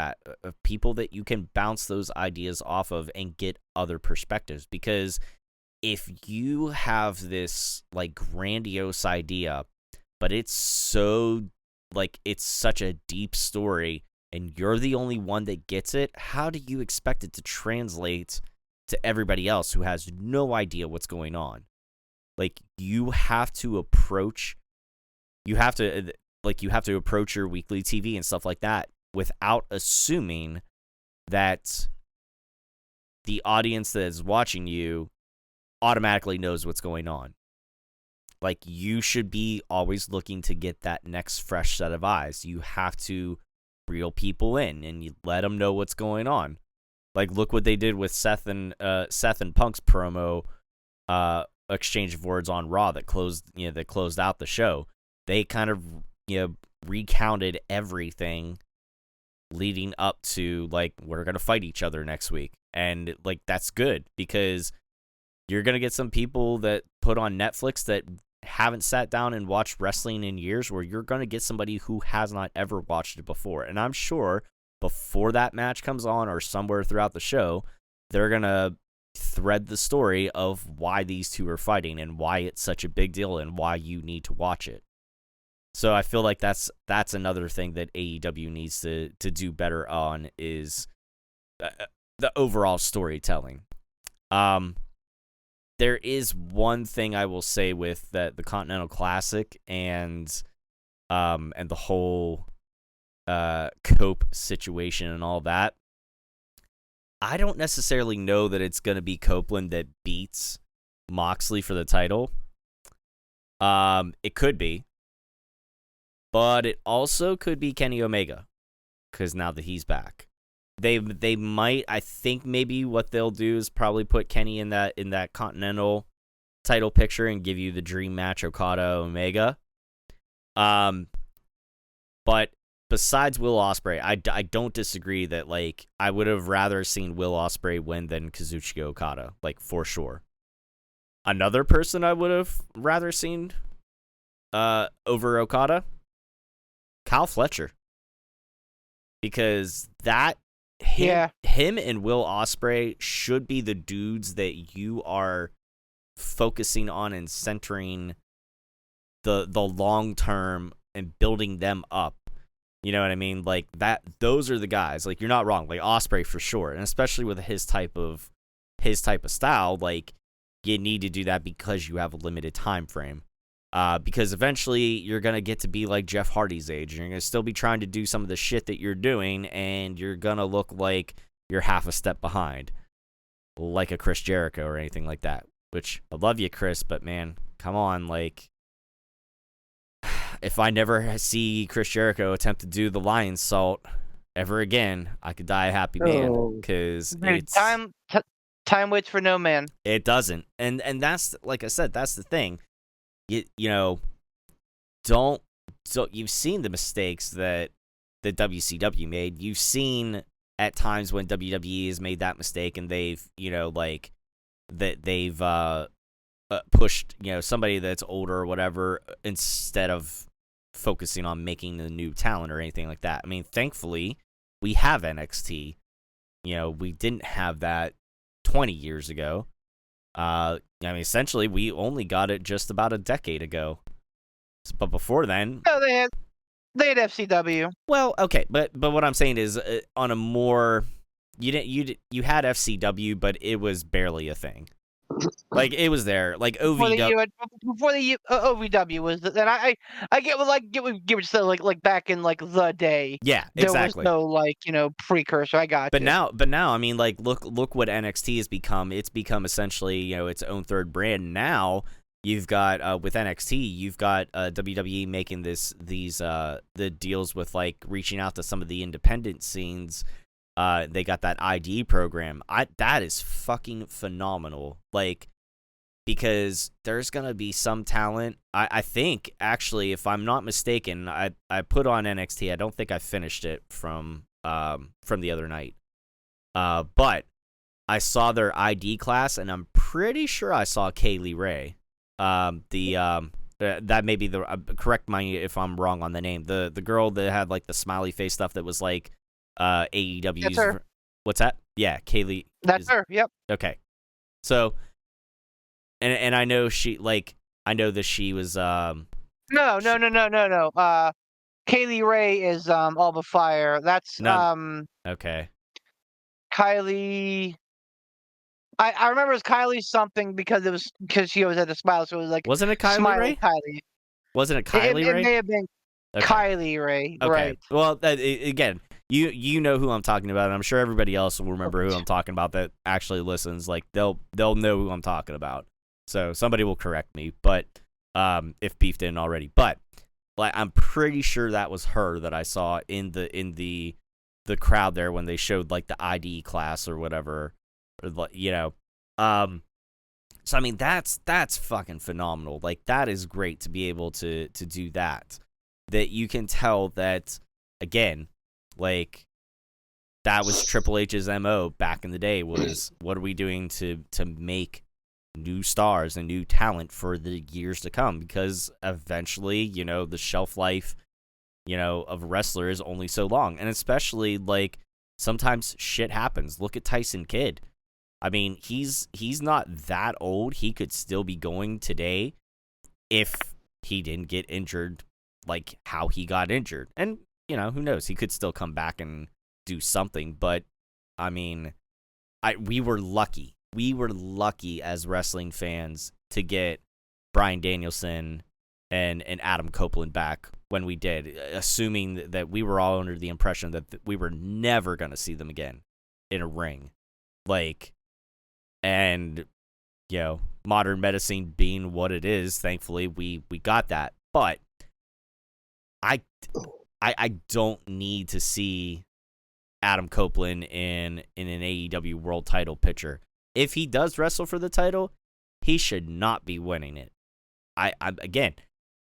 [SPEAKER 5] people that you can bounce those ideas off of and get other perspectives. Because if you have this like grandiose idea, but it's so like it's such a deep story and you're the only one that gets it, how do you expect it to translate to everybody else who has no idea what's going on? Like, you have to approach your weekly TV and stuff like that without assuming that the audience that is watching you automatically knows what's going on. Like, you should be always looking to get that next fresh set of eyes. You have to reel people in and you let them know what's going on. Like, look what they did with Seth and Punk's promo exchange of words on Raw that closed out the show. They kind of recounted everything leading up to, like, we're gonna fight each other next week, and like, that's good because you're gonna get some people that put on Netflix that haven't sat down and watched wrestling in years, where you're gonna get somebody who has not ever watched it before. And I'm sure before that match comes on or somewhere throughout the show, they're gonna thread the story of why these two are fighting and why it's such a big deal and why you need to watch it. So I feel like that's another thing that AEW needs to do better on is the overall storytelling. There is one thing I will say with the Continental Classic and the whole Cope situation and all that. I don't necessarily know that it's going to be Copeland that beats Moxley for the title. It could be. But it also could be Kenny Omega, because now that he's back. They might, I think maybe what they'll do is probably put Kenny in that Continental title picture and give you the dream match Okada-Omega. But besides Will Ospreay, I don't disagree that, like, I would have rather seen Will Ospreay win than Kazuchika Okada, like, for sure. Another person I would have rather seen over Okada, Kyle Fletcher. Because him and Will Ospreay should be the dudes that you are focusing on and centering the long term and building them up. You know what I mean? Like that, those are the guys. Like, you're not wrong. Like Ospreay for sure, and especially with his type of style, like you need to do that because you have a limited time frame. Because eventually you're gonna get to be like Jeff Hardy's age. You're gonna still be trying to do some of the shit that you're doing, and you're gonna look like you're half a step behind, like a Chris Jericho or anything like that. Which I love you, Chris, but man, come on, like. If I never see Chris Jericho attempt to do the lion salt ever again, I could die a happy man, because it's
[SPEAKER 4] time waits for no man.
[SPEAKER 5] It doesn't, and that's, like I said, that's the thing. You know, don't you've seen the mistakes that the WCW made. You've seen at times when WWE has made that mistake, and they've pushed somebody that's older or whatever instead of focusing on making the new talent or anything like that. I mean, thankfully, we have NXT. We didn't have that 20 years ago. I mean, essentially, we only got it just about a decade ago. But before then...
[SPEAKER 4] No, they had FCW.
[SPEAKER 5] Well, okay, but what I'm saying is, on a more... You had FCW, but it was barely a thing. Like, it was there. Like, OVW...
[SPEAKER 4] Before the OVW was... Then I get what you said, like back in, like, the day.
[SPEAKER 5] Yeah, exactly.
[SPEAKER 4] There was no, precursor. I got
[SPEAKER 5] But
[SPEAKER 4] you.
[SPEAKER 5] now, I mean, like, look what NXT has become. It's become essentially, its own third brand. Now, you've got, with NXT, you've got WWE making the deals with, like, reaching out to some of the independent scenes. They got that ID program. That is fucking phenomenal. Like, because there's gonna be some talent. I think, actually, if I'm not mistaken, I put on NXT. I don't think I finished it from the other night. But I saw their ID class, and I'm pretty sure I saw Kaylee Ray. That may be correct me if I'm wrong on the name. The girl that had, like, the smiley face stuff that was like AEW's.
[SPEAKER 4] That's her.
[SPEAKER 5] What's that? Yeah, Kaylee.
[SPEAKER 4] That's her. Yep.
[SPEAKER 5] Okay. So, and I know that she was
[SPEAKER 4] No. Kaylee Ray is Alba Fire. That's
[SPEAKER 5] okay.
[SPEAKER 4] Kylie. I remember it was Kylie something because she was at the smile, so it was like,
[SPEAKER 5] wasn't it Kylie
[SPEAKER 4] Smiley
[SPEAKER 5] Ray?
[SPEAKER 4] Kylie.
[SPEAKER 5] Wasn't it Kylie Ray?
[SPEAKER 4] It may have been Kylie Ray.
[SPEAKER 5] Okay.
[SPEAKER 4] Right.
[SPEAKER 5] Well, again, you know who I'm talking about, and I'm sure everybody else will remember who I'm talking about that actually listens. Like, they'll know who I'm talking about. So somebody will correct me, but if Beef didn't already. But like, I'm pretty sure that was her that I saw in the crowd there when they showed, like, the ID class or whatever, or, So I mean, that's fucking phenomenal. Like, that is great to be able to do that. That you can tell that, again, like, that was Triple H's MO back in the day, was what are we doing to make new stars and new talent for the years to come, because eventually, the shelf life, of a wrestler is only so long. And especially, like, sometimes shit happens. Look at Tyson Kidd. I mean, he's not that old. He could still be going today if he didn't get injured like how he got injured. And, who knows? He could still come back and do something. But, I mean, we were lucky. We were lucky as wrestling fans to get Bryan Danielson and Adam Copeland back when we did, assuming that we were all under the impression that we were never going to see them again in a ring. And, modern medicine being what it is, thankfully, we got that. But I don't need to see Adam Copeland in an AEW world title picture. If he does wrestle for the title, he should not be winning it. Again,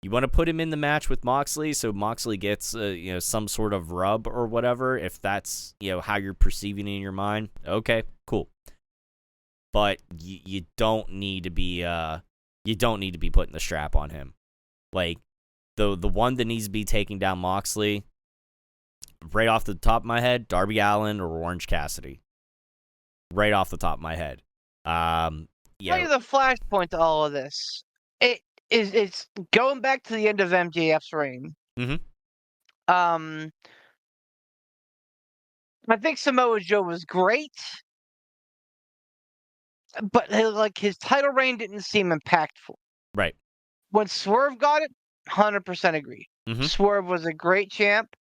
[SPEAKER 5] you want to put him in the match with Moxley so Moxley gets some sort of rub or whatever, if that's how you're perceiving it in your mind. Okay, cool. But you don't need to be putting the strap on him. Like the one that needs to be taking down Moxley, right off the top of my head, Darby Allin or Orange Cassidy. Right off the top of my head.
[SPEAKER 4] Tell you the flashpoint to all of this. It's going back to the end of MJF's reign.
[SPEAKER 5] Mm-hmm.
[SPEAKER 4] I think Samoa Joe was great, but his title reign didn't seem impactful.
[SPEAKER 5] Right.
[SPEAKER 4] When Swerve got it, 100% agree.
[SPEAKER 5] Mm-hmm.
[SPEAKER 4] Swerve was a great champ.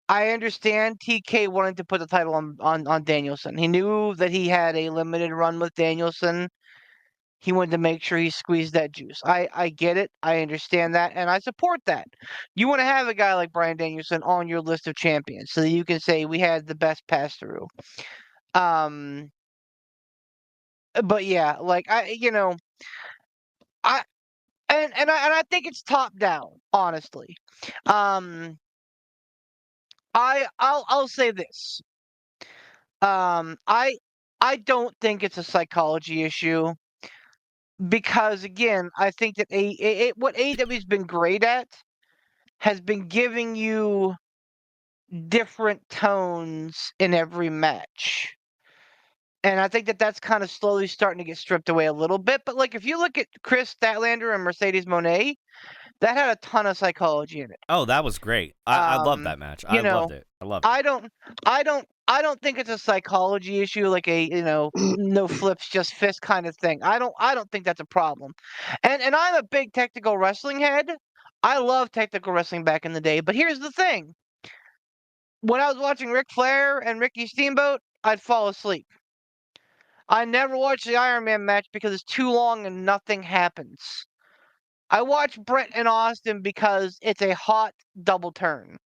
[SPEAKER 4] I understand TK wanted to put the title on Danielson. He knew that he had a limited run with Danielson. He wanted to make sure he squeezed that juice. I get it. I understand that, and I support that. You want to have a guy like Bryan Danielson on your list of champions so that you can say we had the best pass through. But yeah, I think it's top down, honestly. I'll say this. I don't think it's a psychology issue. Because again, I think that what AEW's been great at has been giving you different tones in every match. And I think that that's kind of slowly starting to get stripped away a little bit. But if you look at Chris Statlander and Mercedes Moné, that had a ton of psychology in it.
[SPEAKER 5] Oh, that was great. I loved that match. I loved it.
[SPEAKER 4] I don't think it's a psychology issue, like a no flips, just fist kind of thing. I don't think that's a problem. And I'm a big technical wrestling head. I love technical wrestling back in the day. But here's the thing: when I was watching Ric Flair and Ricky Steamboat, I'd fall asleep. I never watched the Iron Man match because it's too long and nothing happens. I watch Brett and Austin because it's a hot double turn.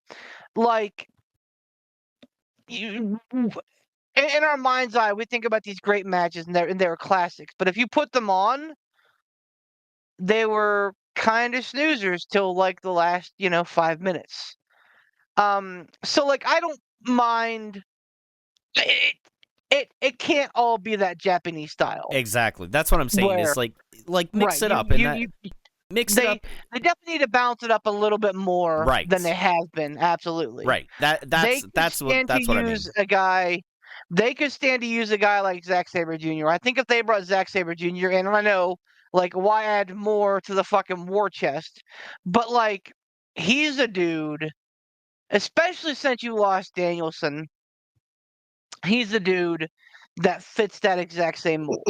[SPEAKER 4] In our mind's eye, we think about these great matches and they're classics. But if you put them on, they were kind of snoozers till the last 5 minutes. So I don't mind. It can't all be that Japanese style.
[SPEAKER 5] Exactly. That's what I'm saying. It's mix it up. Mix it up.
[SPEAKER 4] They definitely need to balance it up a little bit more than they have been. Absolutely.
[SPEAKER 5] Right. That's what I mean.
[SPEAKER 4] They could stand to use a guy like Zack Sabre Jr. I think if they brought Zack Sabre Jr. in, and I know, why add more to the fucking war chest? But he's a dude, especially since you lost Danielson. He's a dude that fits that exact same mold.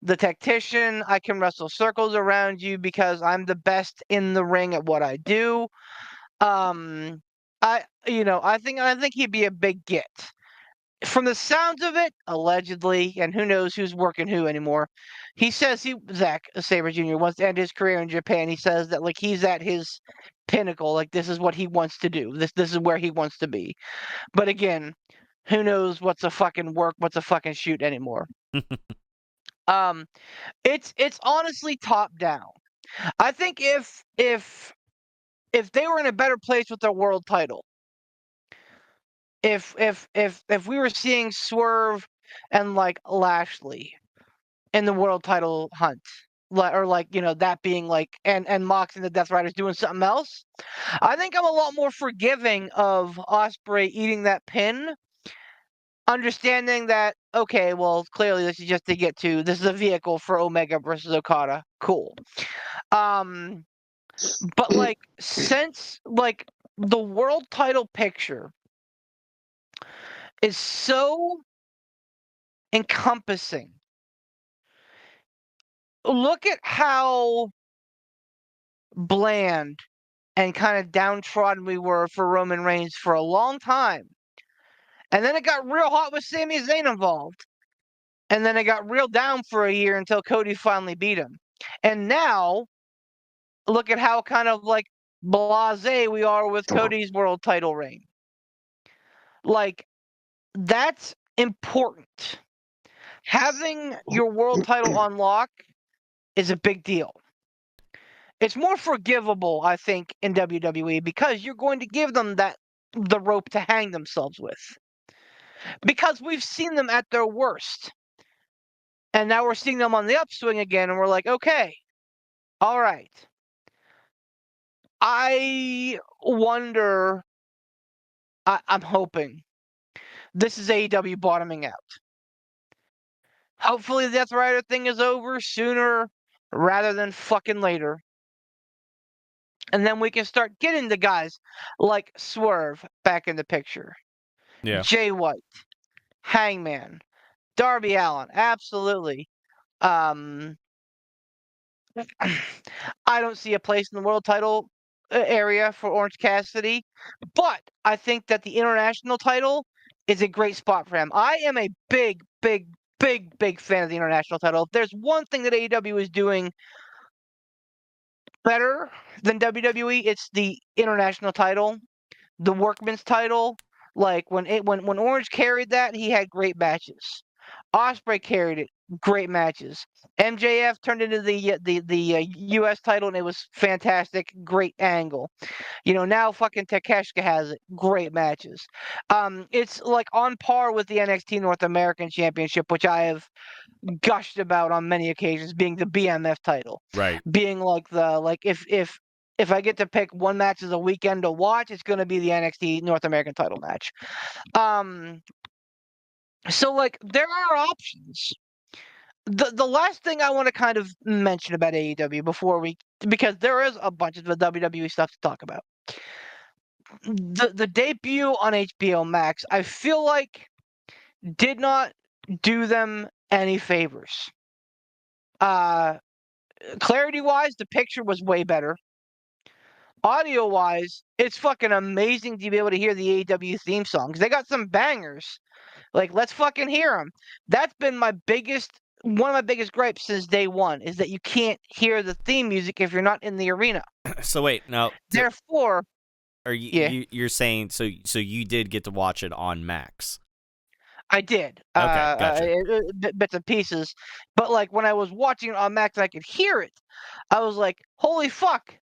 [SPEAKER 4] The tactician, I can wrestle circles around you because I'm the best in the ring at what I do. I think he'd be a big get. From the sounds of it, allegedly, and who knows who's working who anymore. He says Zack Sabre Jr. wants to end his career in Japan. He says that he's at his pinnacle. This is what he wants to do. This is where he wants to be. But again, who knows what's a fucking work, what's a fucking shoot anymore. It's honestly top down. I think if they were in a better place with their world title, if we were seeing Swerve and Lashley in the world title hunt, that being and Mox and the Death Riders doing something else, I think I'm a lot more forgiving of Ospreay eating that pin. Understanding that, okay, well, clearly this is a vehicle for Omega versus Okada. Cool. But like since like the world title picture is so encompassing. Look at how bland and kind of downtrodden we were for Roman Reigns for a long time. And then it got real hot with Sami Zayn involved. And then it got real down for a year until Cody finally beat him. And now, look at how kind of like blasé we are with Cody's world title reign. Like, that's important. Having your world title on lock is a big deal. It's more forgivable, I think, in WWE because you're going to give them the rope to hang themselves with. Because we've seen them at their worst. And now we're seeing them on the upswing again, and we're like, okay, all right. I wonder, I'm hoping this is AEW bottoming out. Hopefully the Death Rider thing is over sooner rather than fucking later. And then we can start getting the guys like Swerve back in the picture.
[SPEAKER 5] Yeah.
[SPEAKER 4] Jay White, Hangman, Darby Allin, absolutely. I don't see a place in the world title area for Orange Cassidy, but I think that the international title is a great spot for him. I am a big, big, big, big fan of the international title. If there's one thing that AEW is doing better than WWE, it's the international title, the workman's title. Like when Orange carried that, he had great matches. Osprey carried it, great matches. MJF turned into the U.S. title, and it was fantastic, great angle. Now fucking Takeshita has it, great matches. It's like on par with the NXT North American Championship, which I have gushed about on many occasions, being the BMF title,
[SPEAKER 5] Right.
[SPEAKER 4] being like if I get to pick one match as a weekend to watch, it's going to be the NXT North American title match. So like there are options. The last thing I want to kind of mention about AEW because there is a bunch of the WWE stuff to talk about. The debut on HBO Max, I feel like did not do them any favors. Clarity wise, the picture was way better. Audio wise, it's fucking amazing to be able to hear the AEW theme songs. They got some bangers. Like, let's fucking hear them. That's been one of my biggest gripes since day one is that you can't hear the theme music if you're not in the arena.
[SPEAKER 5] So wait, now
[SPEAKER 4] Therefore,
[SPEAKER 5] are
[SPEAKER 4] yeah.
[SPEAKER 5] you're saying so you did get to watch it on Max?
[SPEAKER 4] I did.
[SPEAKER 5] Okay, gotcha.
[SPEAKER 4] Bits and pieces. But like when I was watching it on Max and I could hear it, I was like, holy fuck,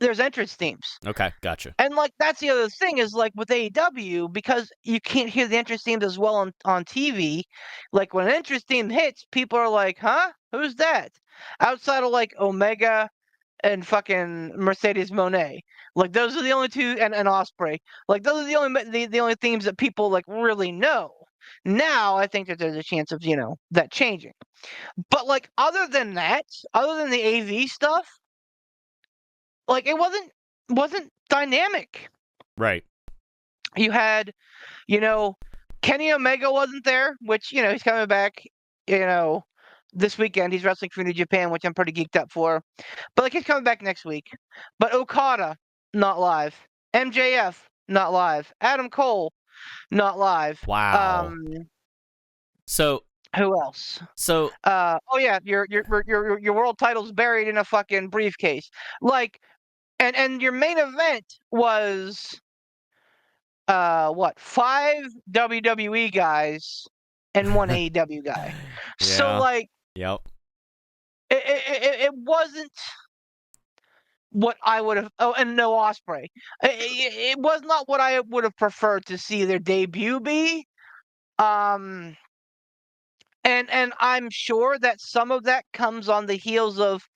[SPEAKER 4] there's entrance themes.
[SPEAKER 5] Okay, gotcha.
[SPEAKER 4] And like that's the other thing is like with AEW, because you can't hear the entrance themes as well on TV, like when an entrance theme hits, people are like, huh? Who's that? Outside of like Omega and fucking Mercedes Moné. Like those are the only two and Osprey. Like those are the only themes that people like really know. Now I think that there's a chance of, that changing. But like other than that, other than the AV stuff, like it wasn't dynamic.
[SPEAKER 5] Right.
[SPEAKER 4] You had, Kenny Omega wasn't there, which, he's coming back, this weekend. He's wrestling for New Japan, which I'm pretty geeked up for. But like he's coming back next week. But Okada, not live. MJF, not live. Adam Cole, not live.
[SPEAKER 5] Wow. So
[SPEAKER 4] Who else?
[SPEAKER 5] So
[SPEAKER 4] oh yeah, your world title's buried in a fucking briefcase. Like, and your main event was what, 5 WWE guys and 1 AEW guy. So
[SPEAKER 5] yeah.
[SPEAKER 4] like,
[SPEAKER 5] Yep.
[SPEAKER 4] it wasn't what I would have. Oh, and no Osprey. It was not what I would have preferred to see their debut be. And I'm sure that some of that comes on the heels of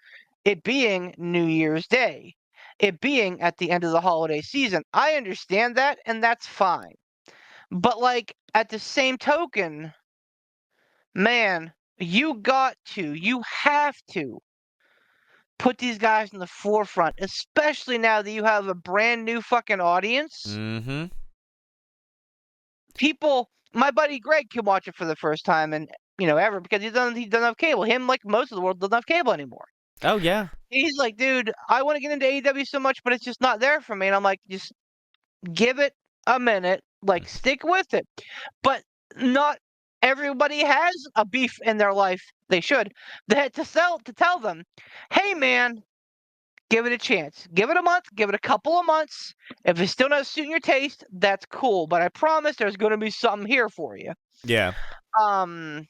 [SPEAKER 4] it being New Year's Day, it being at the end of the holiday season. I understand that, and that's fine. But like at the same token, man, you have to put these guys in the forefront, especially now that you have a brand new fucking audience.
[SPEAKER 5] Mm-hmm.
[SPEAKER 4] People, my buddy Greg can watch it for the first time and ever because he doesn't have cable. Him, like most of the world, doesn't have cable anymore.
[SPEAKER 5] Oh yeah.
[SPEAKER 4] He's like, dude, I want to get into AEW so much, but it's just not there for me. And I'm like, just give it a minute, like stick with it. But not everybody has a beef in their life. They should. They had to tell them, hey man, give it a chance. Give it a month. Give it a couple of months. If it's still not suiting your taste, that's cool. But I promise there's going to be something here for you.
[SPEAKER 5] Yeah.
[SPEAKER 4] Not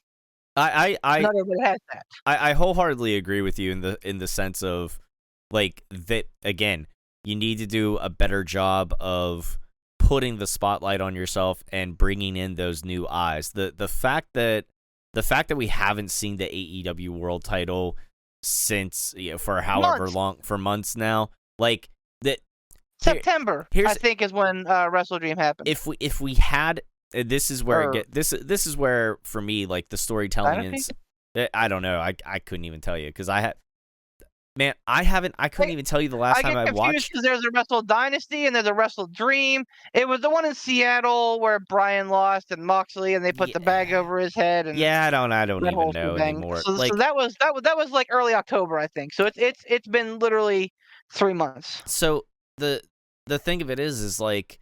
[SPEAKER 5] I
[SPEAKER 4] everybody has that.
[SPEAKER 5] I wholeheartedly agree with you in the sense of like that again, you need to do a better job of putting the spotlight on yourself and bringing in those new eyes. The fact that we haven't seen the AEW World Title since for however long, for months now, like that.
[SPEAKER 4] September, I think, is when Wrestle Dream happened.
[SPEAKER 5] If we had, this is where this is where for me, like the storytelling is. I don't know. I couldn't even tell you because I couldn't even tell you the last time I watched. I get confused
[SPEAKER 4] because there's a Wrestle Dynasty and there's a Wrestle Dream. It was the one in Seattle where Brian lost and Moxley and they put the bag over his head. And
[SPEAKER 5] I don't even know anymore.
[SPEAKER 4] So that was like early October, I think. So it's been literally 3 months.
[SPEAKER 5] So the thing of it is like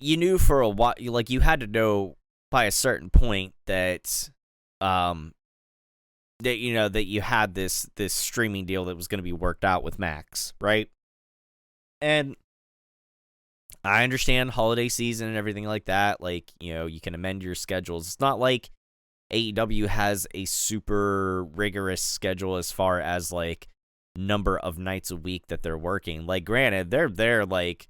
[SPEAKER 5] you knew for a while, like you had to know by a certain point that that you had this streaming deal that was going to be worked out with Max, right? And I understand holiday season and everything like that. Like, you can amend your schedules. It's not like AEW has a super rigorous schedule as far as like number of nights a week that they're working. Like, granted, they're there like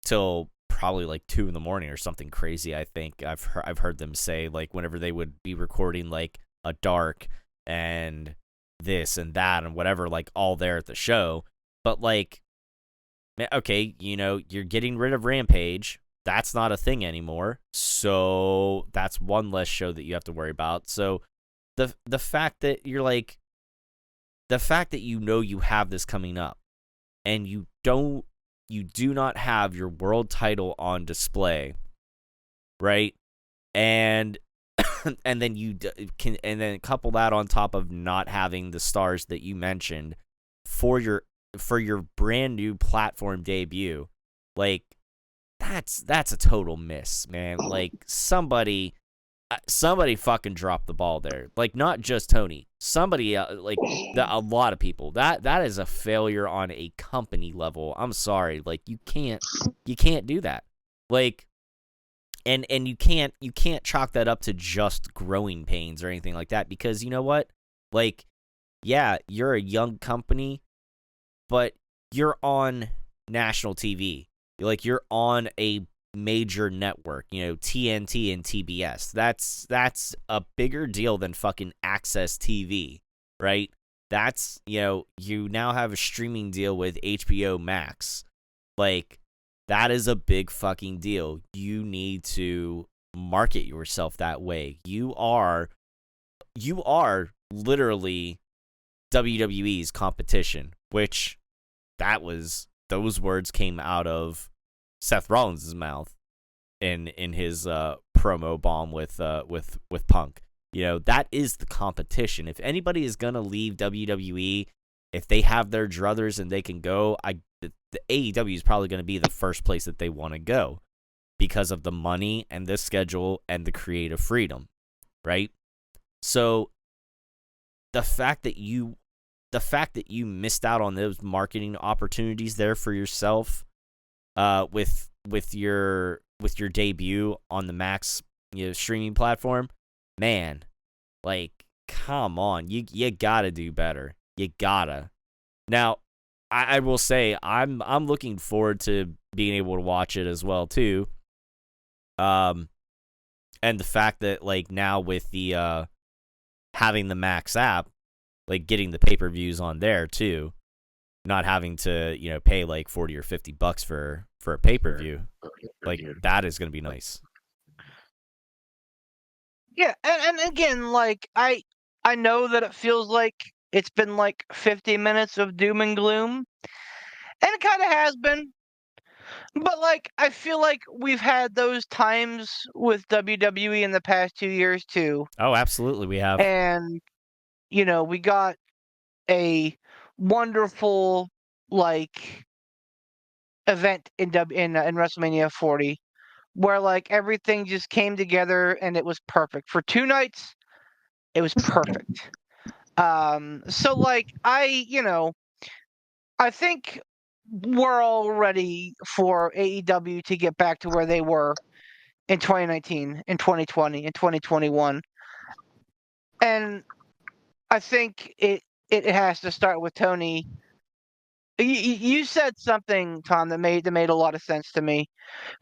[SPEAKER 5] till probably like 2 a.m. or something crazy. I think I've heard them say like whenever they would be recording like a dark and this and that and whatever, like all there at the show. But like, okay, you're getting rid of Rampage. That's not a thing anymore. So that's one less show that you have to worry about. So the fact that you're like, the fact that you have this coming up and you do not have your world title on display, right? And and then you can, and then couple that on top of not having the stars that you mentioned for your brand new platform debut, like that's a total miss, man. Like somebody fucking dropped the ball there. Like not just Tony, somebody like a lot of people. That is a failure on a company level. I'm sorry, like you can't do that. Like. And you can't chalk that up to just growing pains or anything like that, because you know what? Like, yeah, you're a young company, but you're on national TV. Like, you're on a major network, TNT and TBS. That's a bigger deal than fucking Access TV, right? That's, you now have a streaming deal with HBO Max. Like, that is a big fucking deal. You need to market yourself that way. You are literally WWE's competition, which those words came out of Seth Rollins' mouth in his promo bomb with Punk. That is the competition. If anybody is gonna leave WWE, if they have their druthers and they can go, the AEW is probably going to be the first place that they want to go because of the money and the schedule and the creative freedom, right? So the fact that you missed out on those marketing opportunities there for yourself, with your debut on the Max streaming platform, man, like come on, you gotta do better. You gotta. Now, I will say I'm looking forward to being able to watch it as well too. And the fact that like now with the having the Max app, like getting the pay-per-views on there too, not having to pay like $40 or $50 for a pay-per-view, like that is gonna be nice.
[SPEAKER 4] Yeah, and again, like I know that it feels like it's been like 50 minutes of doom and gloom. And it kind of has been. But like I feel like we've had those times with WWE in the past 2 years too.
[SPEAKER 5] Oh, absolutely, we have.
[SPEAKER 4] And we got a wonderful like event in WrestleMania 40 where like everything just came together and it was perfect. For 2 nights, it was perfect. So like I think we're all ready for AEW to get back to where they were in 2019, in 2020, in 2021. And I think it has to start with Tony. You said something, Tom, that made a lot of sense to me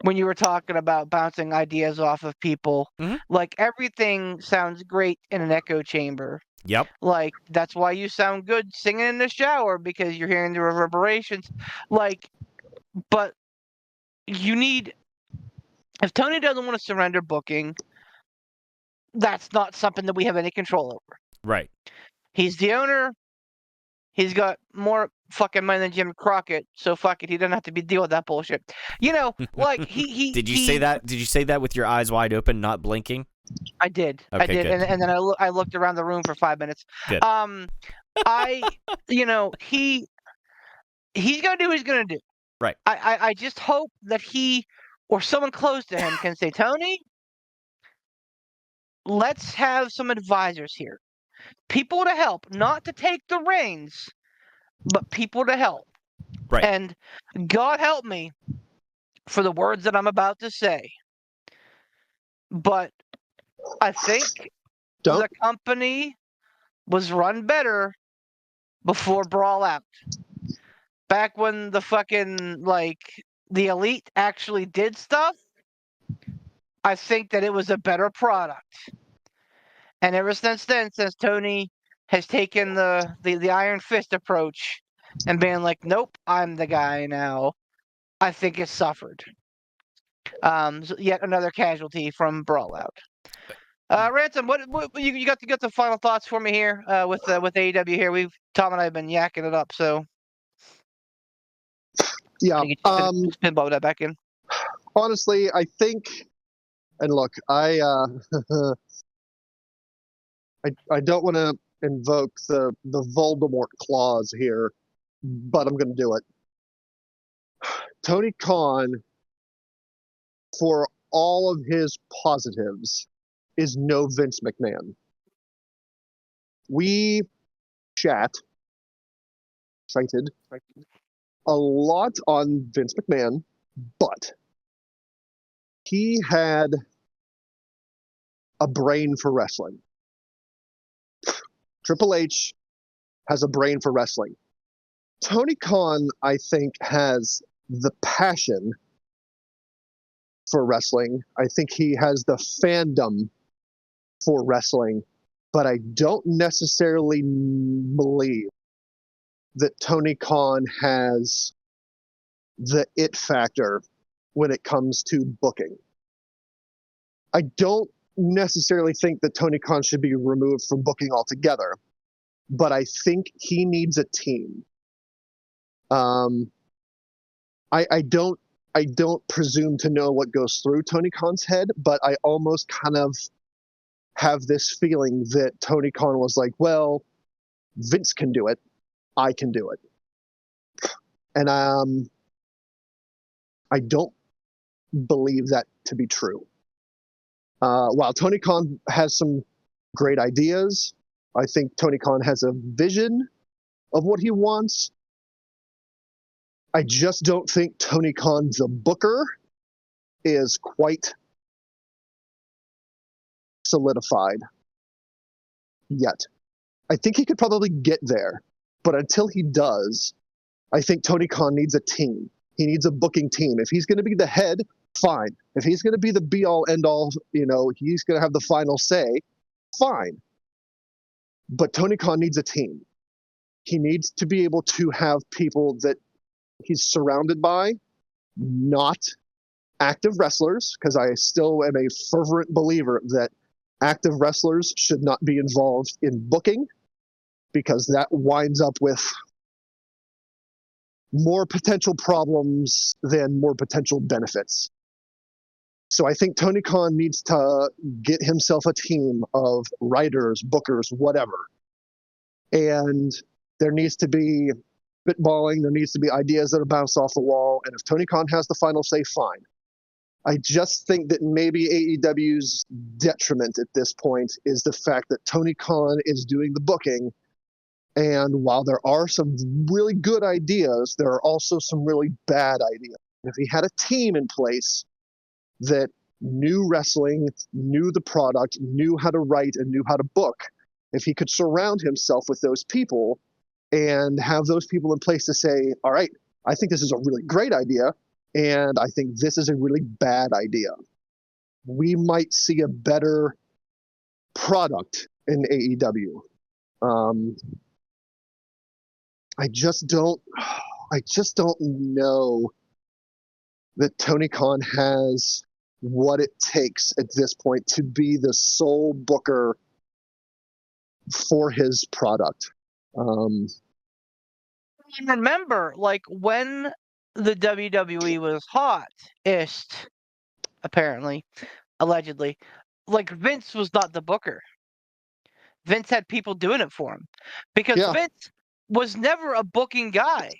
[SPEAKER 4] when you were talking about bouncing ideas off of people.
[SPEAKER 5] Mhm.
[SPEAKER 4] Like everything sounds great in an echo chamber.
[SPEAKER 5] Yep.
[SPEAKER 4] Like that's why you sound good singing in the shower because you're hearing the reverberations. Like, but you need if Tony doesn't want to surrender booking, that's not something that we have any control over.
[SPEAKER 5] Right.
[SPEAKER 4] He's the owner. He's got more fucking money than Jim Crockett, so fuck it. He doesn't have to deal with that bullshit. Like he.
[SPEAKER 5] Did you say that? Did you say that with your eyes wide open, not blinking?
[SPEAKER 4] I did.
[SPEAKER 5] Okay,
[SPEAKER 4] I did,
[SPEAKER 5] good.
[SPEAKER 4] and then I looked around the room for 5 minutes.
[SPEAKER 5] Good.
[SPEAKER 4] I he's gonna do what he's gonna do.
[SPEAKER 5] Right.
[SPEAKER 4] I just hope that he or someone close to him can say, Tony, let's have some advisors here. People to help, not to take the reins, but people to help.
[SPEAKER 5] Right.
[SPEAKER 4] And God help me for the words that I'm about to say. But I think the company was run better before Brawl Out. Back when the fucking, the Elite actually did stuff, I think that it was a better product. And ever since then, since Tony has taken the Iron Fist approach and being like, nope, I'm the guy now, I think it's suffered. So yet another casualty from Brawl Out. Ransom, what you got to get the final thoughts for me here with AEW here? Tom and I have been yakking it up, so
[SPEAKER 3] Yeah.
[SPEAKER 4] pinball that back in.
[SPEAKER 3] Honestly, I think, and look, I don't want to invoke the Voldemort clause here, but I'm going to do it. Tony Khan, for all of his positives, is no Vince McMahon. We cited a lot on Vince McMahon, but he had a brain for wrestling. Triple H has a brain for wrestling. Tony Khan, I think, has the passion for wrestling. I think he has the fandom for wrestling, but I don't necessarily believe that Tony Khan has the it factor when it comes to booking. I don't necessarily think that Tony Khan should be removed from booking altogether, but I think he needs a team. I don't presume to know what goes through Tony Khan's head, but I almost kind of have this feeling that Tony Khan was like, well, Vince can do it, I can do it. And I don't believe that to be true. While Tony Khan has some great ideas, I think Tony Khan has a vision of what he wants. I just don't think Tony Khan, the booker, is quite solidified yet. I think he could probably get there, but until he does, I think Tony Khan needs a team. He needs a booking team. If he's going to be the head, fine. If he's going to be the be-all, end-all, he's going to have the final say, fine. But Tony Khan needs a team. He needs to be able to have people that he's surrounded by, not active wrestlers, because I still am a fervent believer that active wrestlers should not be involved in booking. because that winds up with more potential problems than more potential benefits. So I think Tony Khan needs to get himself a team of writers, bookers, whatever. And there needs to be spitballing. There needs to be ideas that are bounced off the wall. And if Tony Khan has the final say, fine. I just think that maybe AEW's detriment at this point is the fact that Tony Khan is doing the booking. And while there are some really good ideas, there are also some really bad ideas. If he had a team in place that knew wrestling, knew the product, knew how to write, and knew how to book, if he could surround himself with those people and have those people in place to say, all right, I think this is a really great idea, and I think this is a really bad idea, we might see a better product in AEW. I just don't know that Tony Khan has what it takes at this point to be the sole booker for his product.
[SPEAKER 4] Remember, like when the WWE was hot-ish, apparently, allegedly, like Vince was not the booker. Vince had people doing it for him because Vince was never a booking guy.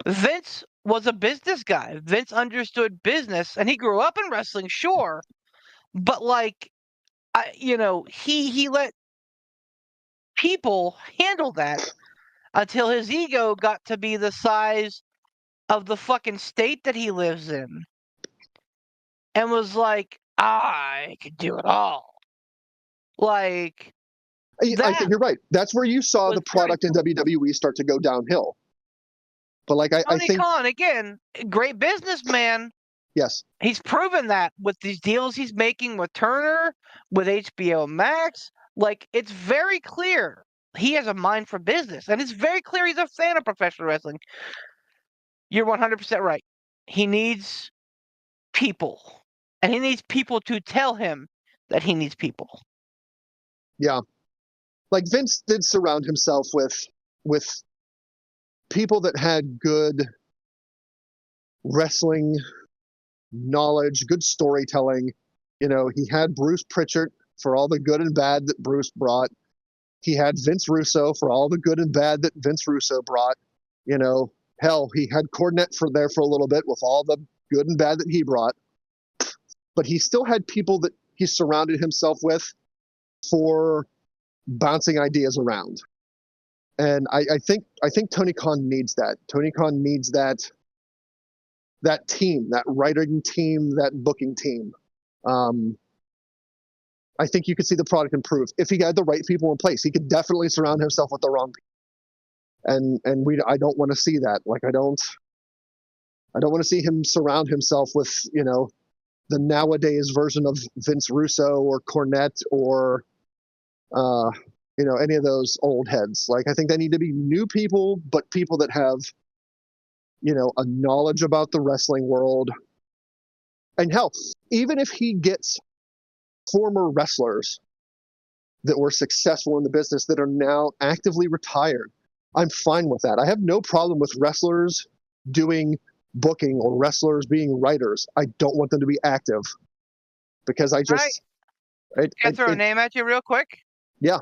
[SPEAKER 4] Vince was a business guy. Vince understood business, and he grew up in wrestling, sure, but like, he let people handle that until his ego got to be the size of the fucking state that he lives in, and was like, I can do it all. Like,
[SPEAKER 3] I think you're right. That's where you saw the product in WWE start to go downhill. But like, I
[SPEAKER 4] Tony
[SPEAKER 3] think
[SPEAKER 4] Khan, again, great businessman.
[SPEAKER 3] Yes.
[SPEAKER 4] He's proven that with these deals he's making with Turner, with HBO Max. Like, it's very clear he has a mind for business, and it's very clear he's a fan of professional wrestling. You're 100% right. He needs people, and he needs people to tell him that he needs people.
[SPEAKER 3] Yeah. Like Vince did surround himself with people that had good wrestling knowledge, good storytelling. You know, he had Bruce Pritchard for all the good and bad that Bruce brought. He had Vince Russo for all the good and bad that Vince Russo brought. You know, hell, he had Cornette for a little bit with all the good and bad that he brought. But he still had people that he surrounded himself with for bouncing ideas around. And I think Tony Khan needs that. Tony Khan needs that team, that writing team, that booking team. I think you could see the product improve if he had the right people in place. He could definitely surround himself with the wrong people, and I don't want to see that. Like I don't want to see him surround himself with the nowadays version of Vince Russo or Cornette or any of those old heads. Like I think they need to be new people, but people that have a knowledge about the wrestling world. And hell, even if he gets former wrestlers that were successful in the business that are now actively retired, I'm fine with that. I have no problem with wrestlers doing booking or wrestlers being writers. I don't want them to be active because I just...
[SPEAKER 4] Can I throw a name at you real quick?
[SPEAKER 3] Yeah.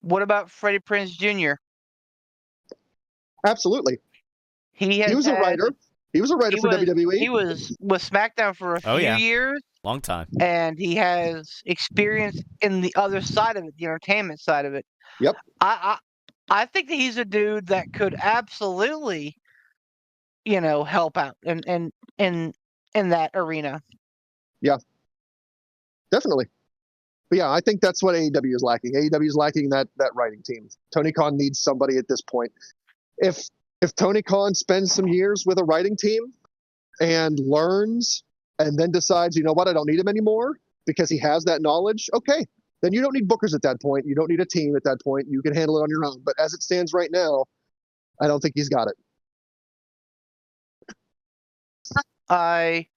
[SPEAKER 4] What about Freddie Prinze Jr.?
[SPEAKER 3] Absolutely. He was a writer. He was a writer for WWE.
[SPEAKER 4] He was with SmackDown for a few years.
[SPEAKER 5] Long time.
[SPEAKER 4] And he has experience in the other side of it, the entertainment side of it.
[SPEAKER 3] Yep.
[SPEAKER 4] I think that he's a dude that could absolutely, help out in that arena.
[SPEAKER 3] Yeah. Definitely. But yeah, I think that's what AEW is lacking. AEW is lacking that writing team. Tony Khan needs somebody at this point. If Tony Khan spends some years with a writing team and learns and then decides, you know what, I don't need him anymore because he has that knowledge, okay, then you don't need bookers at that point. You don't need a team at that point. You can handle it on your own. But as it stands right now, I don't think he's got it.
[SPEAKER 4] I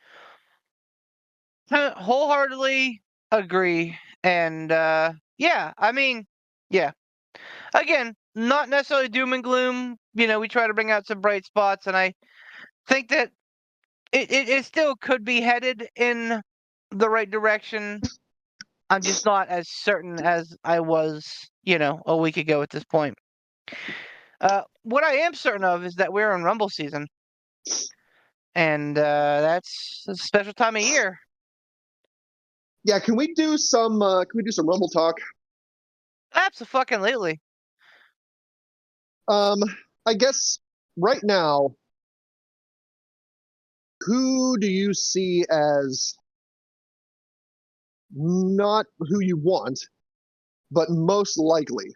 [SPEAKER 4] wholeheartedly agree. And yeah. Again, not necessarily doom and gloom. We try to bring out some bright spots, and I think that it still could be headed in the right direction. I'm just not as certain as I was, a week ago at this point. What I am certain of is that we're in Rumble season, and that's a special time of year.
[SPEAKER 3] Yeah, can we do some Rumble talk?
[SPEAKER 4] Absolutely.
[SPEAKER 3] I guess right now, who do you see as not who you want, but most likely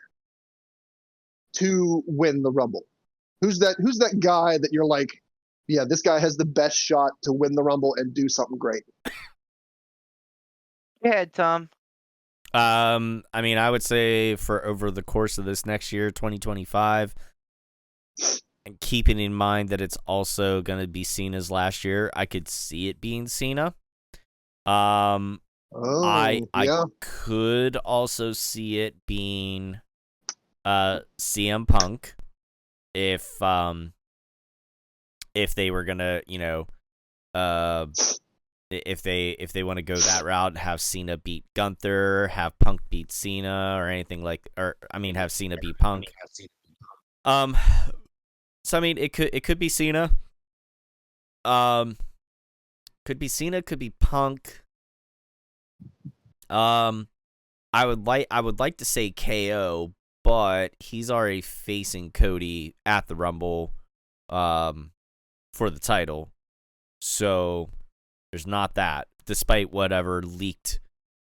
[SPEAKER 3] to win the Rumble? Who's that guy that you're like, yeah, this guy has the best shot to win the Rumble and do something great?
[SPEAKER 4] Go ahead, Tom.
[SPEAKER 5] I mean, I would say for over the course of this next year, 2025, and keeping in mind that it's also going to be Cena's last year, I could see it being Cena. I could also see it being CM Punk if they were gonna, if they want to go that route and have Cena beat Gunther, have Punk beat Cena, or anything like, have Cena beat Punk. So I mean, it could be Cena. Could be Cena, could be Punk. I would like to say KO, but he's already facing Cody at the Rumble, for the title. So there's not that, despite whatever leaked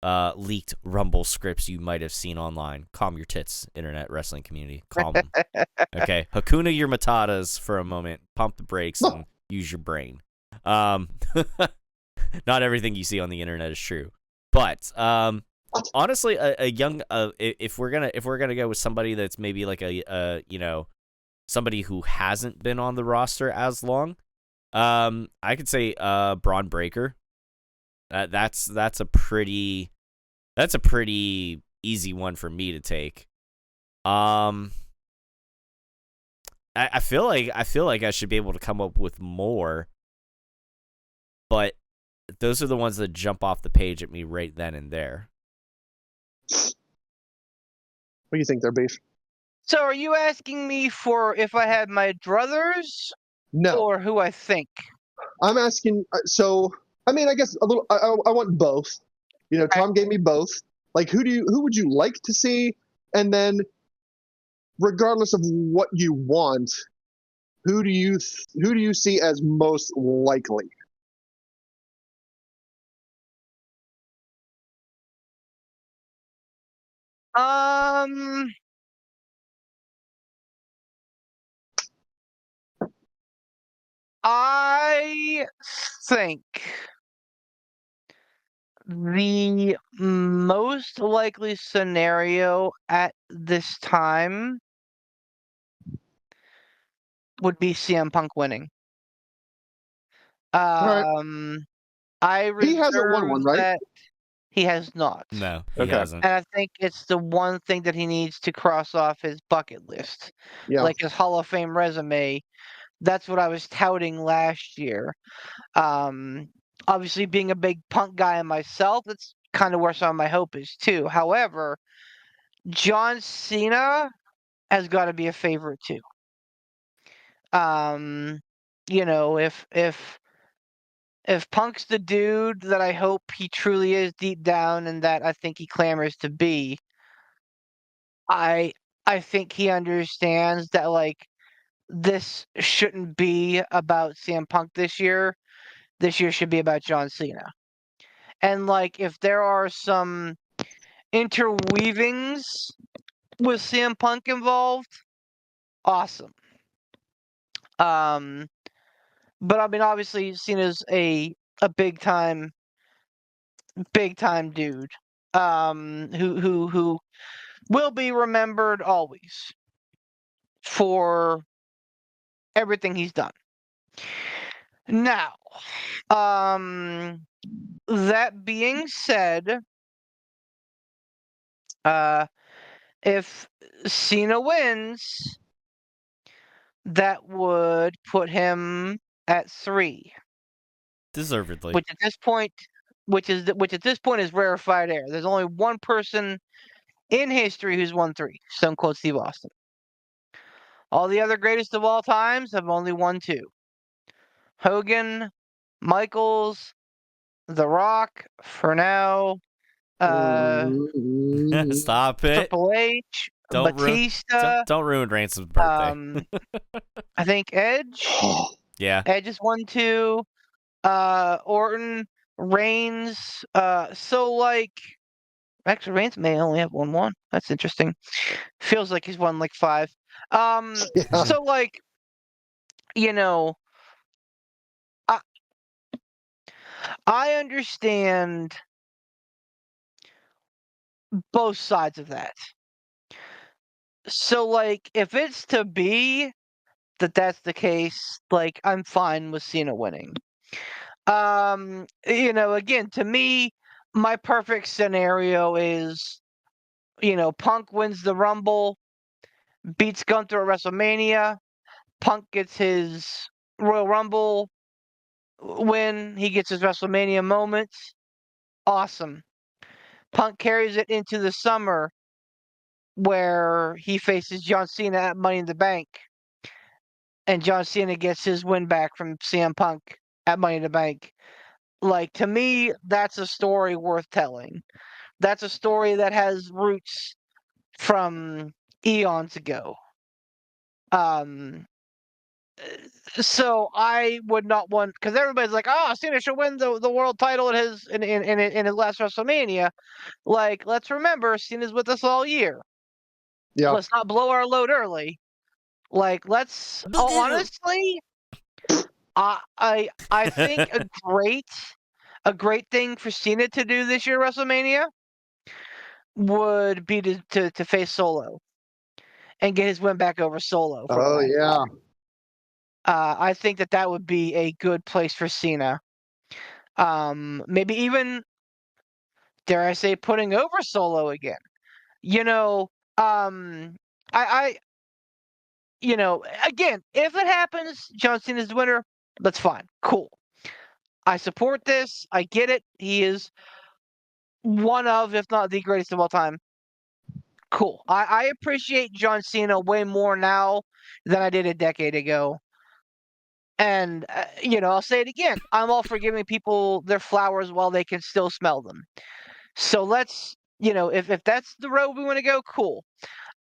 [SPEAKER 5] Rumble scripts you might have seen online. Calm your tits, internet wrestling community. Calm them. Okay, Hakuna your Matatas for a moment. Pump the brakes and use your brain. Not everything you see on the internet is true, but honestly, a young if we're gonna go with somebody that's maybe like somebody who hasn't been on the roster as long, I could say Braun Breaker. That's a pretty easy one for me to take. I feel like I should be able to come up with more, but those are the ones that jump off the page at me right then and there.
[SPEAKER 3] What do you think there, Beef?
[SPEAKER 4] So are you asking me for if I had my druthers?
[SPEAKER 3] No.
[SPEAKER 4] Or who I think?
[SPEAKER 3] I'm asking, so, I mean, I guess a little, I want both. Tom gave me both. Like, who would you like to see? And then, regardless of what you want, who do you see as most likely?
[SPEAKER 4] I think the most likely scenario at this time would be CM Punk winning.
[SPEAKER 3] Right.
[SPEAKER 4] I
[SPEAKER 3] He hasn't won
[SPEAKER 4] reserve
[SPEAKER 3] one, right?
[SPEAKER 4] that he has not.
[SPEAKER 5] No, he
[SPEAKER 3] Okay.
[SPEAKER 5] hasn't.
[SPEAKER 4] And I think it's the one thing that he needs to cross off his bucket list.
[SPEAKER 3] Yeah.
[SPEAKER 4] Like his Hall of Fame resume. That's what I was touting last year. Obviously, being a big Punk guy myself, that's kind of where some of my hope is too. However, John Cena has got to be a favorite too. If Punk's the dude that I hope he truly is deep down and that I think he clamors to be, I think he understands that like this shouldn't be about CM Punk this year. This year should be about John Cena. And like if there are some interweavings with CM Punk involved, awesome. But I mean obviously Cena's a big time dude. Who will be remembered always for everything he's done. Now, that being said, If Cena wins, that would put him at 3,
[SPEAKER 5] Deservedly.
[SPEAKER 4] which at this point, is rarefied air. There's only one person in history who's won 3, Stone Cold Steve Austin. All the other greatest of all times have only won 2. Hogan, Michaels, The Rock, for now,
[SPEAKER 5] Stop it.
[SPEAKER 4] Triple H,
[SPEAKER 5] Don't
[SPEAKER 4] Batista,
[SPEAKER 5] don't ruin Ransom's birthday.
[SPEAKER 4] I think Edge.
[SPEAKER 5] Yeah.
[SPEAKER 4] Edge has won 2. Orton, Reigns. So like, actually, Reigns may only have won 1. That's interesting. Feels like he's won like 5.
[SPEAKER 3] Yeah.
[SPEAKER 4] So like, you know, I understand both sides of that. So like, if it's to be that's the case, like I'm fine with Cena winning. Again, to me, my perfect scenario is, Punk wins the Rumble, beats Gunther at WrestleMania, Punk gets his Royal Rumble win, he gets his WrestleMania moments. Awesome. Punk carries it into the summer where he faces John Cena at Money in the Bank, and John Cena gets his win back from CM Punk at Money in the Bank. Like, to me, that's a story worth telling. That's a story that has roots from eons ago. Um, so I would not want, because everybody's like, "Oh, Cena should win the world title in his last WrestleMania." Like, let's remember, Cena's with us all year.
[SPEAKER 3] Yeah.
[SPEAKER 4] Let's not blow our load early. Like, let's honestly, I think a great thing for Cena to do this year at WrestleMania would be to face Solo and get his win back over Solo for
[SPEAKER 3] Oh,
[SPEAKER 4] that.
[SPEAKER 3] yeah.
[SPEAKER 4] I think that would be a good place for Cena. Maybe even, dare I say, putting over Solo again. You know, um, I again, if it happens, John Cena's the winner. That's fine, cool. I support this. I get it. He is one of, if not the greatest of all time. Cool. I appreciate John Cena way more now than I did a decade ago. And, I'll say it again. I'm all for giving people their flowers while they can still smell them. So let's, if that's the road we want to go, cool.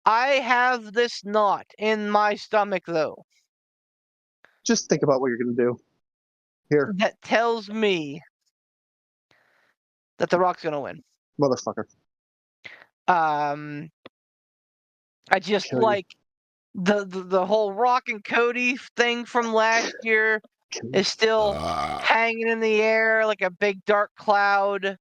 [SPEAKER 4] I have this knot in my stomach, though,
[SPEAKER 3] Just think about what you're going to do here,
[SPEAKER 4] that tells me that The Rock's going to win.
[SPEAKER 3] motherfucker.
[SPEAKER 4] I just
[SPEAKER 3] Kill you.
[SPEAKER 4] like the whole Rock and Cody thing from last year is still hanging in the air like a big dark cloud.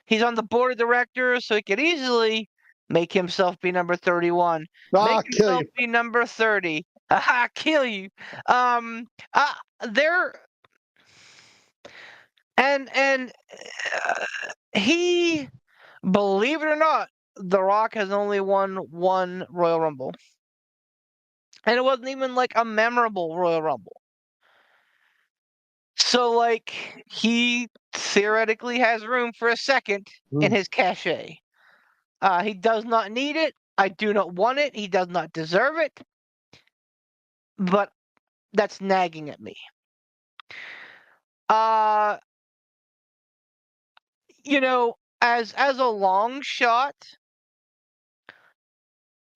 [SPEAKER 4] He's on the board of directors, so he could easily make himself be number 31. Make
[SPEAKER 3] Kill
[SPEAKER 4] himself
[SPEAKER 3] you.
[SPEAKER 4] be number 30. Aha, kill you. There and he, believe it or not, The Rock has only won 1 Royal Rumble. And it wasn't even like a memorable Royal Rumble. So, like, he theoretically has room for a second in his cachet. He does not need it. I do not want it. He does not deserve it. But that's nagging at me. Uh, as a long shot,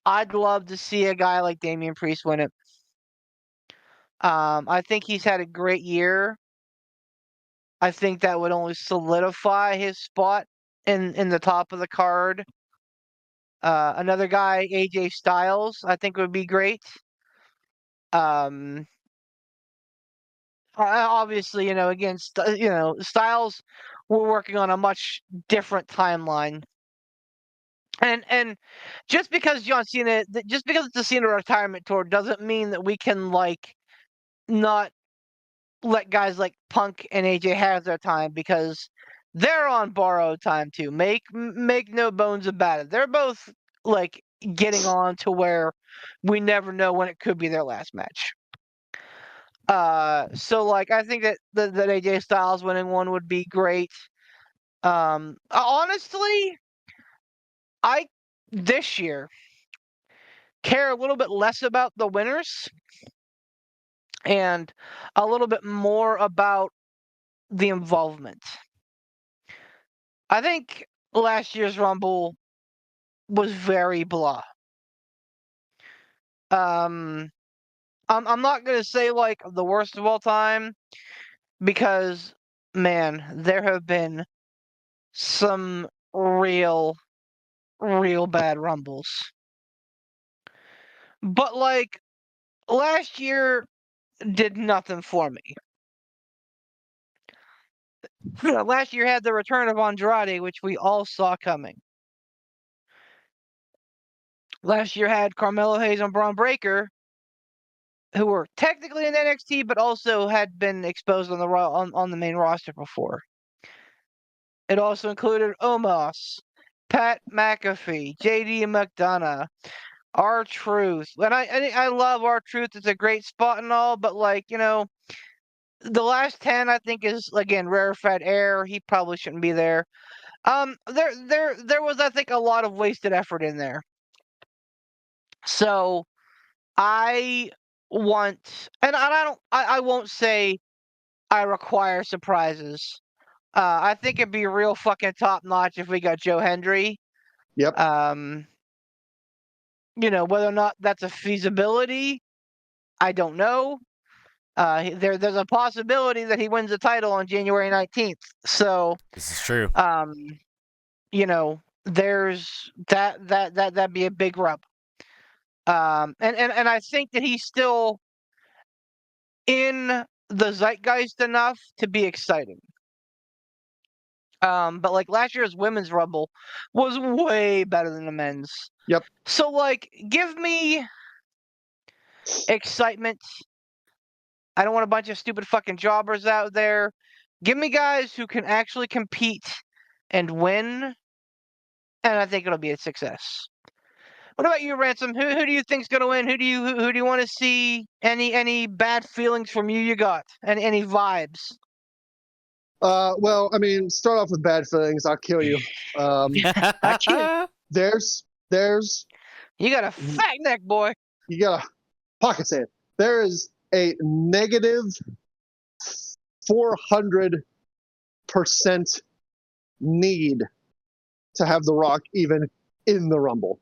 [SPEAKER 4] I'd love to see a guy like Damian Priest win it. I think he's had a great year. I think that would only solidify his spot in the top of the card. Another guy, AJ Styles, I think would be great. Obviously, again, Styles, we're working on a much different timeline. And just because it's a Cena retirement tour doesn't mean that we can not let guys like Punk and AJ have their time, because they're on borrowed time too. Make no bones about it. They're both like getting on to where we never know when it could be their last match. So like I think that AJ Styles winning one would be great. Honestly, I this year care a little bit less about the winners and a little bit more about the involvement. I think last year's Rumble was very blah. Um, I'm not gonna say like the worst of all time because man, there have been some real bad Rumbles. But like last year did nothing for me. Last year had the return of Andrade, which we all saw coming. Last year had Carmelo Hayes and Braun Breaker, who were technically in NXT, but also had been exposed on the on the main roster before. It also included Omos, Pat McAfee, JD McDonough, R-Truth. And I love R-Truth. It's a great spot and all, but like, the last 10 I think is again rarefied air. He probably shouldn't be there. There was I think a lot of wasted effort in there. So I want, and I won't say I require surprises. I think it'd be real fucking top notch if we got Joe Hendry.
[SPEAKER 3] Yep.
[SPEAKER 4] Whether or not that's a feasibility, I don't know. There's a possibility that he wins the title on January 19th. So
[SPEAKER 5] This is true.
[SPEAKER 4] there's that'd be a big rub. And I think that he's still in the zeitgeist enough to be exciting. But like last year's women's Rumble was way better than the men's.
[SPEAKER 3] Yep.
[SPEAKER 4] So like, give me excitement. I don't want a bunch of stupid fucking jobbers out there. Give me guys who can actually compete and win, and I think it'll be a success. What about you, Ransom? Who do you think's gonna win? Who do you want to see? Any bad feelings from you? You got any vibes?
[SPEAKER 3] Well, I mean, start off with bad feelings. I'll kill you.
[SPEAKER 4] I can't.
[SPEAKER 3] There's
[SPEAKER 4] You got a fat neck, boy.
[SPEAKER 3] you got a pocket sand. There is a negative 400% need to have The Rock even in the Rumble.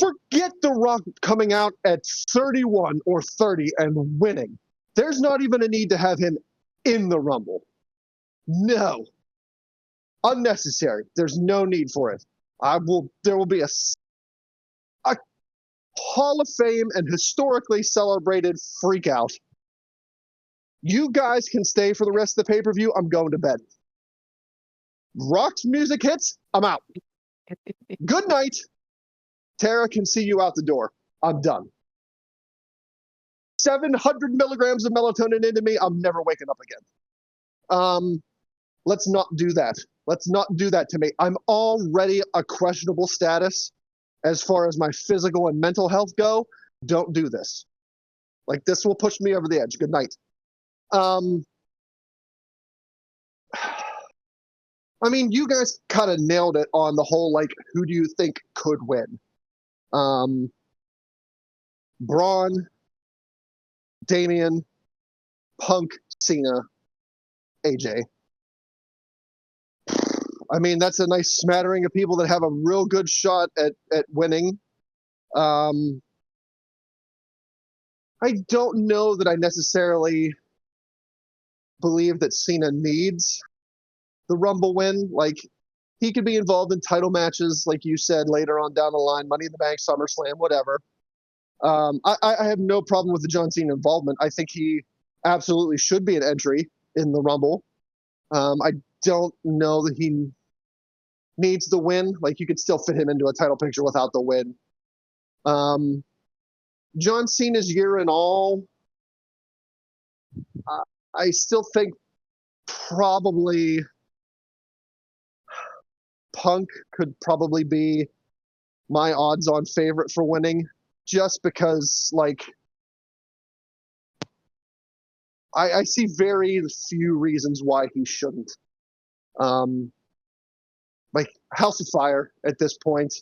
[SPEAKER 3] Forget The Rock coming out at 31 or 30 and winning. There's not even a need to have him in the Rumble. No. Unnecessary. There's no need for it. There will be a Hall of Fame and historically celebrated freak out. You guys can stay for the rest of the pay-per-view. I'm going to bed. Rock's music hits, I'm out. Good night. Tara can see you out the door. I'm done. 700 milligrams of melatonin into me. I'm never waking up again. Let's not do that. Let's not do that to me. I'm already a questionable status as far as my physical and mental health go. Don't do this. Like, this will push me over the edge. Good night. I mean, you guys kind of nailed it on the whole, like, who do you think could win? Braun, Damian, Punk, Cena, AJ. I mean, that's a nice smattering of people that have a real good shot at winning. I don't know that I necessarily believe that Cena needs the Rumble win. Like, he could be involved in title matches, like you said, later on down the line, Money in the Bank, SummerSlam, whatever. I have no problem with the John Cena involvement. I think he absolutely should be an entry in the Rumble. I don't know that he needs the win. Like, you could still fit him into a title picture without the win. John Cena's year in all, I still think probably Punk could probably be my odds-on favorite for winning, just because, like, I see very few reasons why he shouldn't. Like House of Fire at this point.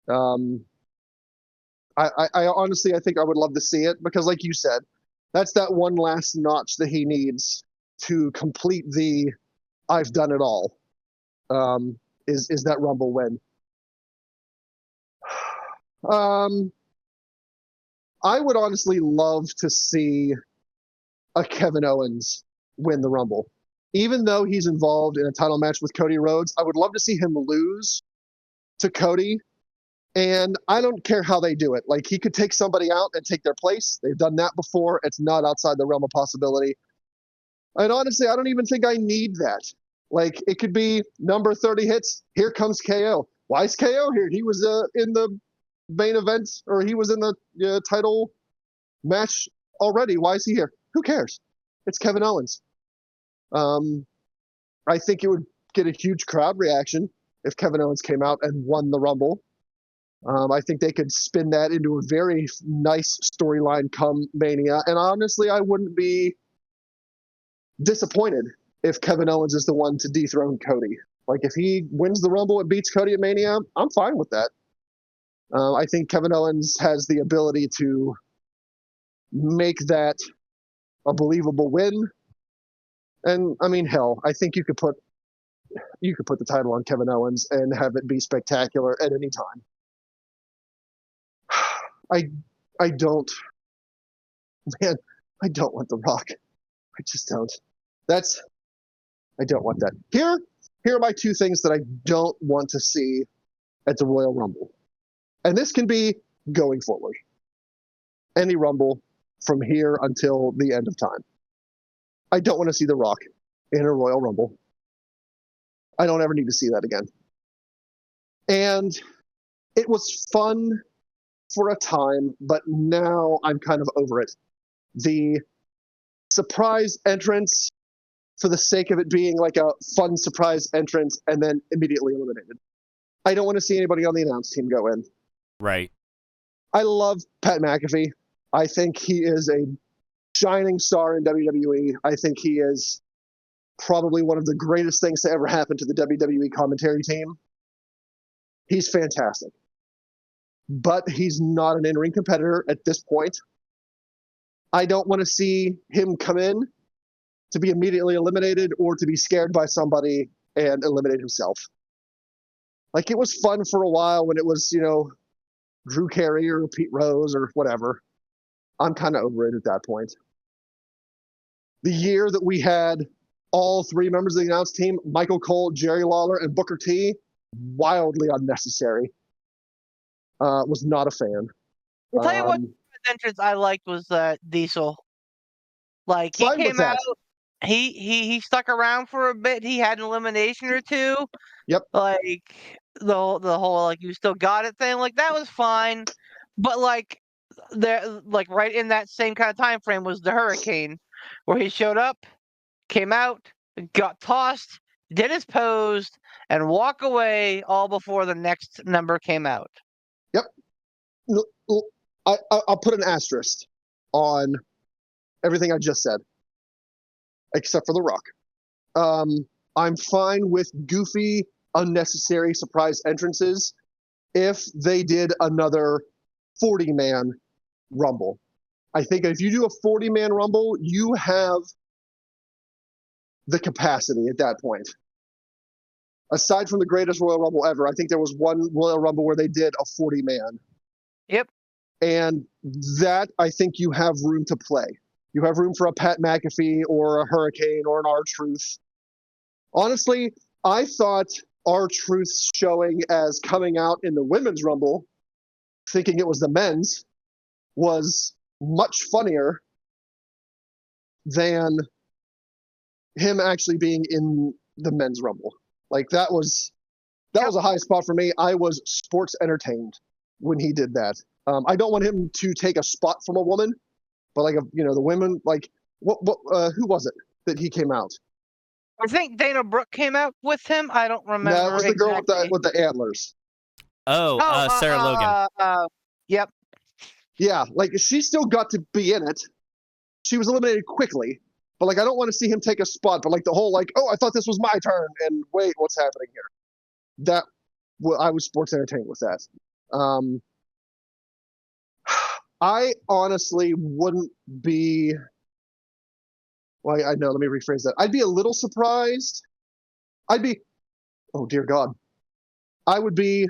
[SPEAKER 3] I honestly, I think I would love to see it because, like you said, that's that one last notch that he needs to complete the "I've done it all." Is that Rumble win? I would honestly love to see a Kevin Owens win the Rumble. Even though he's involved in a title match with Cody Rhodes, I would love to see him lose to Cody. And I don't care how they do it. Like, he could take somebody out and take their place. They've done that before. It's not outside the realm of possibility. And honestly, I don't even think I need that. Like, it could be number 30 hits. Here comes KO. Why is KO here? He was in the main event, or he was in the title match already. Why is he here? Who cares? It's Kevin Owens. I think it would get a huge crowd reaction if Kevin Owens came out and won the Rumble. I think they could spin that into a very nice storyline come Mania. And honestly, I wouldn't be disappointed if Kevin Owens is the one to dethrone Cody. Like, if he wins the Rumble and beats Cody at Mania, I'm fine with that. I think Kevin Owens has the ability to make that a believable win. And I mean, hell, I think you could put the title on Kevin Owens and have it be spectacular at any time. I don't want The Rock. I just don't. I don't want that. Here are my two things that I don't want to see at the Royal Rumble. And this can be going forward. Any Rumble from here until the end of time. I don't want to see The Rock in a Royal Rumble. I don't ever need to see that again. And it was fun for a time, but now I'm kind of over it. The surprise entrance for the sake of it being like a fun surprise entrance and then immediately eliminated. I don't want to see anybody on the announce team go in.
[SPEAKER 5] Right.
[SPEAKER 3] I love Pat McAfee. I think he is a shining star in WWE. I think he is probably one of the greatest things to ever happen to the WWE commentary team. He's fantastic. But he's not an in-ring competitor at this point. I don't want to see him come in to be immediately eliminated or to be scared by somebody and eliminate himself. Like, it was fun for a while when it was, Drew Carey or Pete Rose or whatever. I'm kind of over it at that point. The year that we had all three members of the announce team, Michael Cole, Jerry Lawler, and Booker T, wildly unnecessary. Was not a fan.
[SPEAKER 4] I'll tell you what entrance I liked was Diesel. Like, he
[SPEAKER 3] Fine with
[SPEAKER 4] came
[SPEAKER 3] that.
[SPEAKER 4] out, he stuck around for a bit. He had an elimination or two.
[SPEAKER 3] Yep.
[SPEAKER 4] Like, the whole like you still got it thing, like, that was fine. But like right in that same kind of time frame was the Hurricane, where he showed up, came out, got tossed, did his pose, and walk away all before the next number came out.
[SPEAKER 3] Yep. I'll put an asterisk on everything I just said, except for The Rock. I'm fine with goofy, unnecessary surprise entrances if they did another 40-man Rumble. I think if you do a 40-man Rumble, you have the capacity at that point. Aside from the greatest Royal Rumble ever, I think there was one Royal Rumble where they did a 40-man.
[SPEAKER 4] Yep.
[SPEAKER 3] And that, I think you have room to play. You have room for a Pat McAfee or a Hurricane or an R-Truth. Honestly, I thought R-Truth's showing as coming out in the Women's Rumble, thinking it was the men's, was much funnier than him actually being in the Men's Rumble. Like, that was a high spot for me. I was sports entertained when he did that. I don't want him to take a spot from a woman, but like, the women, like, who was it that he came out?
[SPEAKER 4] I think Dana Brooke came out with him. I don't remember.
[SPEAKER 3] No, it was the girl
[SPEAKER 4] exactly.
[SPEAKER 3] with the antlers.
[SPEAKER 5] Sarah Logan.
[SPEAKER 4] Yep.
[SPEAKER 3] Yeah, like she still got to be in it. She was eliminated quickly, but like I don't want to see him take a spot. But like the whole like, oh, I thought this was my turn, and wait, what's happening here? That I was sports entertained with that. I honestly wouldn't be. Well, I know. Let me rephrase that. I'd be a little surprised. I'd be. Oh dear God. I would be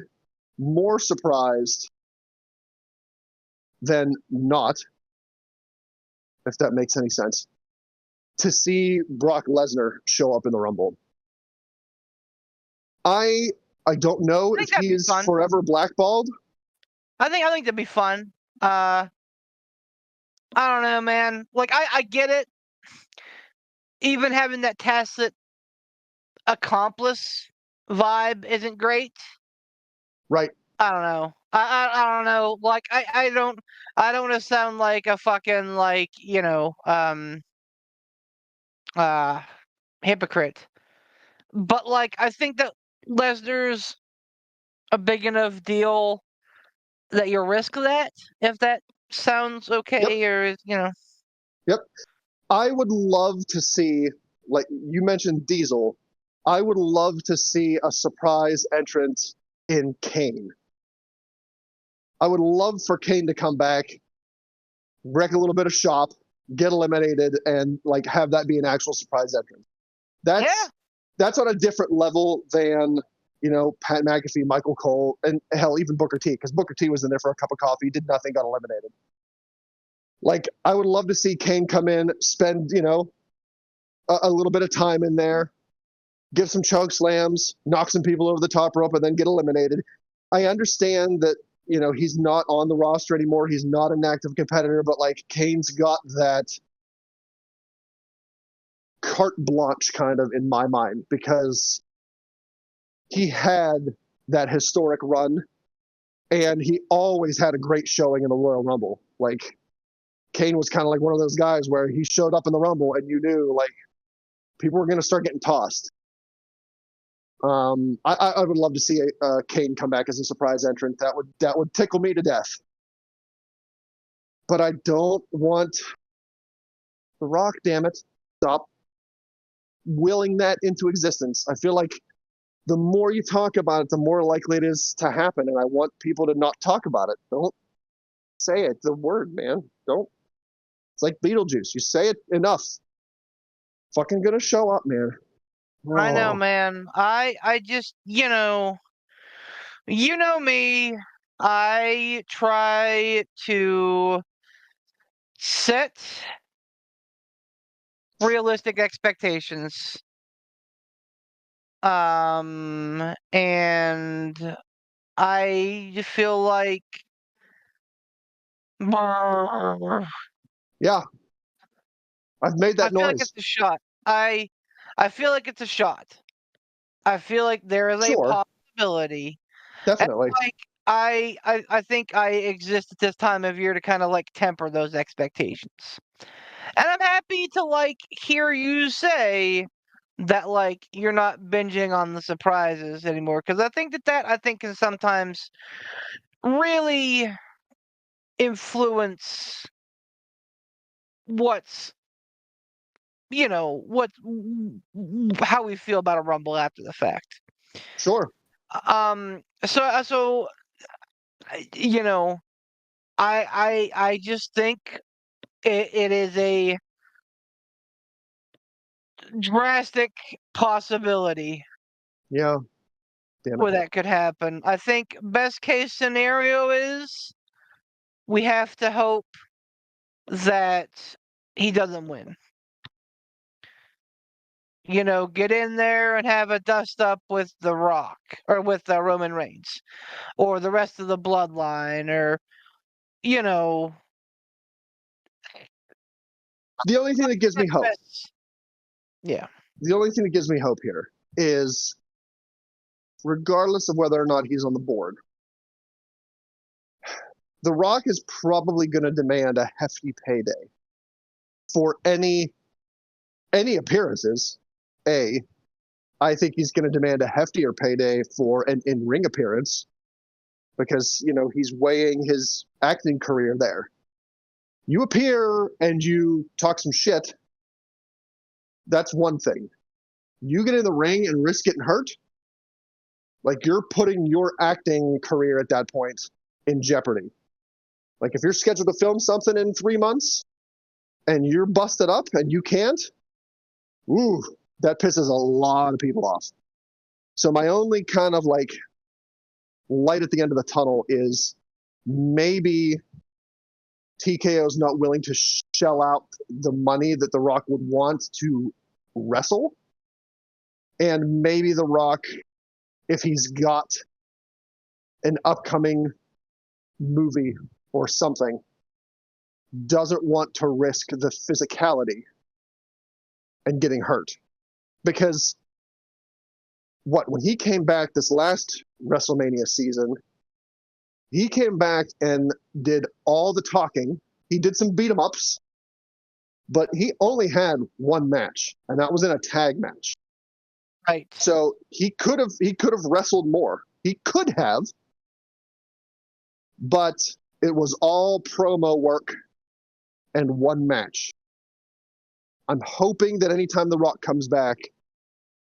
[SPEAKER 3] more surprised than not, if that makes any sense, to see Brock Lesnar show up in the Rumble. I don't know if he is forever blackballed.
[SPEAKER 4] I think that'd be fun. I don't know, man. Like I get it. Even having that tacit accomplice vibe isn't great.
[SPEAKER 3] Right.
[SPEAKER 4] I don't know. I don't know. Like I don't want to sound like a fucking like, hypocrite. But like I think that Lesnar's a big enough deal that you risk that, if that sounds okay.
[SPEAKER 3] Yep.
[SPEAKER 4] Or
[SPEAKER 3] Yep. I would love to see, like you mentioned Diesel, I would love to see a surprise entrance in Kane. I would love for Kane to come back, wreck a little bit of shop, get eliminated, and like have that be an actual surprise entrance. That's on a different level than, Pat McAfee, Michael Cole, and hell, even Booker T, because Booker T was in there for a cup of coffee, did nothing, got eliminated. Like, I would love to see Kane come in, spend, a little bit of time in there, give some choke slams, knock some people over the top rope, and then get eliminated. I understand that, he's not on the roster anymore. He's not an active competitor, but like Kane's got that carte blanche kind of in my mind, because he had that historic run and he always had a great showing in the Royal Rumble. Like, Kane was kind of like one of those guys where he showed up in the Rumble and you knew like people were going to start getting tossed. I would love to see Kane come back as a surprise entrant. That would tickle me to death. But I don't want The Rock, damn it, stop willing that into existence. I feel like the more you talk about it, the more likely it is to happen. And I want people to not talk about it. Don't say it. The word, man. Don't. It's like Beetlejuice. You say it enough. Fucking gonna show up, man.
[SPEAKER 4] I know, man. I just, you know me. I try to set realistic expectations. And I feel like
[SPEAKER 3] Yeah. I've made that
[SPEAKER 4] I feel like
[SPEAKER 3] noise.
[SPEAKER 4] it's a shot. I feel like it's a shot. I feel like there is a
[SPEAKER 3] Sure.
[SPEAKER 4] possibility.
[SPEAKER 3] Definitely.
[SPEAKER 4] And like I think I exist at this time of year to kind of like temper those expectations. And I'm happy to like hear you say that like you're not binging on the surprises anymore, because I think that can sometimes really influence what's what how we feel about a rumble after the fact.
[SPEAKER 3] Sure.
[SPEAKER 4] So you know I just think it is a drastic possibility
[SPEAKER 3] Yeah. Damn
[SPEAKER 4] where
[SPEAKER 3] it.
[SPEAKER 4] that could happen. I think best case scenario is we have to hope that he doesn't win. Get in there and have a dust up with The Rock or with Roman Reigns or the rest of the bloodline, or you know
[SPEAKER 3] The only thing that gives me hope.
[SPEAKER 4] Yeah.
[SPEAKER 3] The only thing that gives me hope here is, regardless of whether or not he's on the board, The Rock is probably going to demand a hefty payday for any appearances. I think he's going to demand a heftier payday for an in-ring appearance because, he's weighing his acting career there. You appear and you talk some shit, that's one thing. You get in the ring and risk getting hurt, like you're putting your acting career at that point in jeopardy. Like if you're scheduled to film something in 3 months and you're busted up and you can't, that pisses a lot of people off. So my only kind of like light at the end of the tunnel is maybe TKO's not willing to shell out the money that The Rock would want to wrestle. And maybe The Rock, if he's got an upcoming movie or something, doesn't want to risk the physicality and getting hurt. Because when he came back this last WrestleMania season, he came back and did all the talking. He did some beat 'em ups, but he only had one match, and that was in a tag match.
[SPEAKER 4] Right.
[SPEAKER 3] So he could have wrestled more. He could have, but it was all promo work and one match. I'm hoping that anytime The Rock comes back,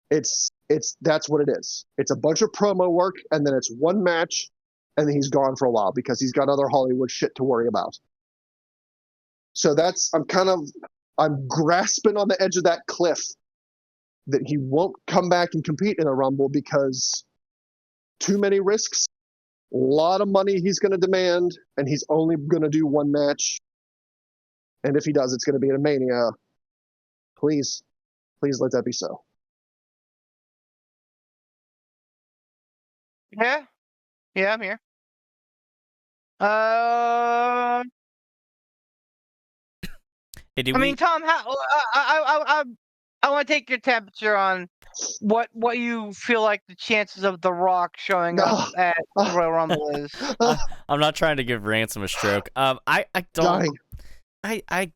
[SPEAKER 3] that's what it is. It's a bunch of promo work, and then it's one match, and then he's gone for a while because he's got other Hollywood shit to worry about. So I'm grasping on the edge of that cliff that he won't come back and compete in a Rumble because too many risks, a lot of money he's going to demand, and he's only going to do one match. And if he does, it's going to be at a Mania. Please let that be so.
[SPEAKER 4] Yeah, I'm here. I mean, Tom, I want to take your temperature on what you feel like the chances of The Rock showing up at Royal Rumble is.
[SPEAKER 5] I'm not trying to give Ransom a stroke. I don't.
[SPEAKER 3] Dying.
[SPEAKER 5] I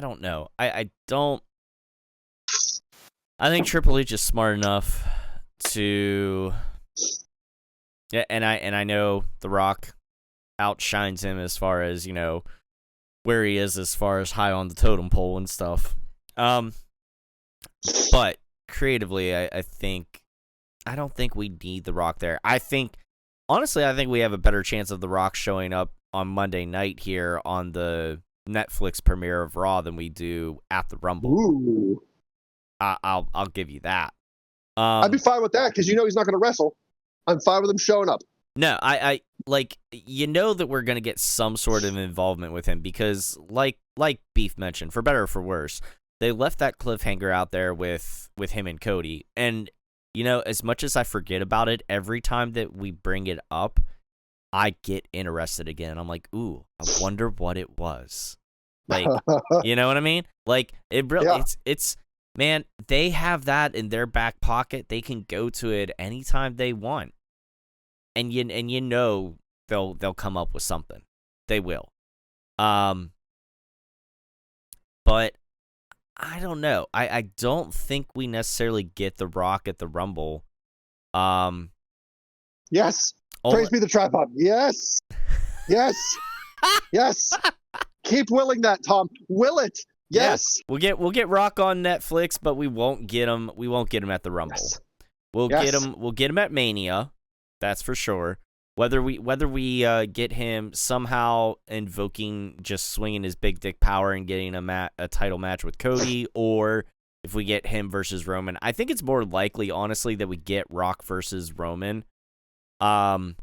[SPEAKER 5] don't know. I don't. I think Triple H is smart enough to. Yeah, and I know The Rock outshines him as far as, where he is as far as high on the totem pole and stuff. But creatively, I don't think we need The Rock there. Honestly, I think we have a better chance of The Rock showing up on Monday night here on the Netflix premiere of Raw than we do at the Rumble.
[SPEAKER 3] Ooh.
[SPEAKER 5] I'll give you that.
[SPEAKER 3] I'd be fine with that because he's not going to wrestle. I'm fine with him showing up.
[SPEAKER 5] No, I that we're going to get some sort of involvement with him because, like Beef mentioned, for better or for worse, they left that cliffhanger out there with him and Cody. And, as much as I forget about it, every time that we bring it up, I get interested again. I'm like, ooh, I wonder what it was. Like, you know what I mean? Like, it really,
[SPEAKER 3] Yeah.
[SPEAKER 5] it's man, they have that in their back pocket. They can go to it anytime they want. And they'll come up with something. They will. But I don't know. I don't think we necessarily get The Rock at the Rumble.
[SPEAKER 3] Yes. Praise be the tripod. Yes. Yes. Yes. Keep willing that, Tom. Will it. Yes.
[SPEAKER 5] Yeah. We'll get Rock on Netflix, but we won't get him at the Rumble.
[SPEAKER 3] Yes.
[SPEAKER 5] We'll
[SPEAKER 3] Yes.
[SPEAKER 5] get him at Mania. That's for sure. Whether we get him somehow invoking just swinging his big dick power and getting a title match with Cody, or if we get him versus Roman, I think it's more likely, honestly, that we get Rock versus Roman. And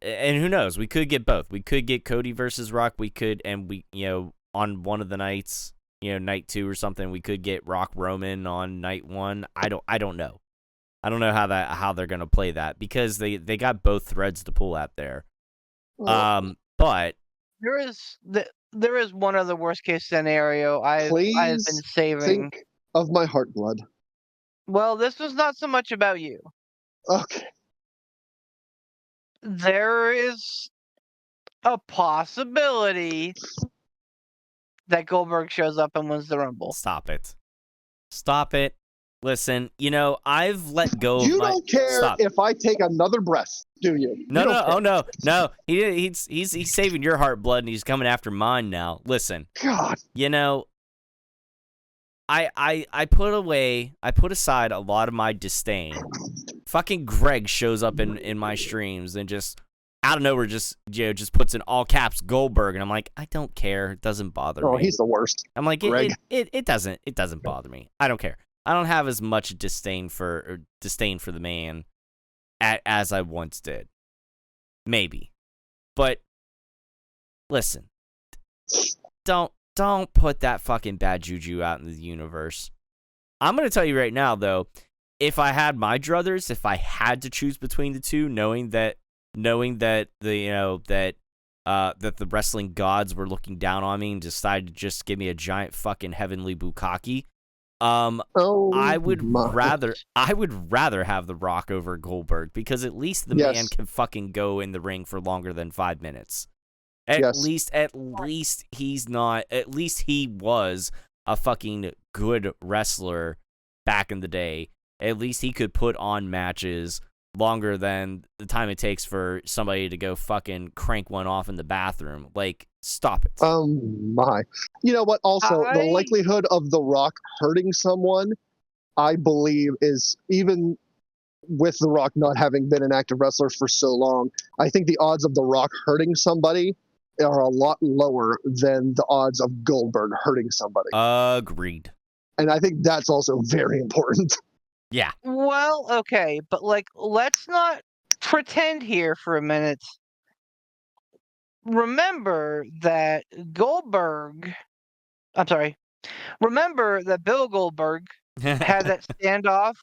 [SPEAKER 5] who knows? We could get both. We could get Cody versus Rock. We could, and on one of the nights, night 2 or something, we could get Rock Roman on night 1. I don't know. I don't know how they're gonna play that because they got both threads to pull at there. But
[SPEAKER 4] there is one other worst case scenario I've been saving.
[SPEAKER 3] Think of my heart blood.
[SPEAKER 4] Well, this was not so much about you.
[SPEAKER 3] Okay.
[SPEAKER 4] There is a possibility that Goldberg shows up and wins the Rumble.
[SPEAKER 5] stop it. Stop it. Listen, I've let go of
[SPEAKER 3] You
[SPEAKER 5] my...
[SPEAKER 3] don't care
[SPEAKER 5] Stop.
[SPEAKER 3] if I take another breath, do you?
[SPEAKER 5] No,
[SPEAKER 3] You don't
[SPEAKER 5] no,
[SPEAKER 3] care.
[SPEAKER 5] oh no. He's saving your heart blood and he's coming after mine now. Listen,
[SPEAKER 3] God.
[SPEAKER 5] I put aside a lot of my disdain. Fucking Greg shows up in my streams and just out of nowhere just puts in all caps Goldberg, and I'm like, I don't care. It doesn't bother me.
[SPEAKER 3] Oh, he's the worst.
[SPEAKER 5] I'm like,
[SPEAKER 3] Greg.
[SPEAKER 5] it doesn't bother me. I don't care. I don't have as much disdain for the man as I once did. Maybe. But listen. Don't put that fucking bad juju out in the universe. I'm going to tell you right now though, if I had my druthers, if I had to choose between the two, knowing that the wrestling gods were looking down on me and decided to just give me a giant fucking heavenly bukkake, I would rather have The Rock over Goldberg, because at least the man can fucking go in the ring for longer than 5 minutes. At least he's not. At least he was a fucking good wrestler back in the day. At least he could put on matches longer than the time it takes for somebody to go fucking crank one off in the bathroom. Like, stop it.
[SPEAKER 3] My. You know what? Also, the likelihood of The Rock hurting someone, I believe, is, even with The Rock not having been an active wrestler for so long, I think the odds of The Rock hurting somebody are a lot lower than the odds of Goldberg hurting somebody.
[SPEAKER 5] Agreed.
[SPEAKER 3] And I think that's also very important.
[SPEAKER 5] Yeah.
[SPEAKER 4] Well, okay, but let's not pretend here for a minute. Remember that Bill Goldberg had that standoff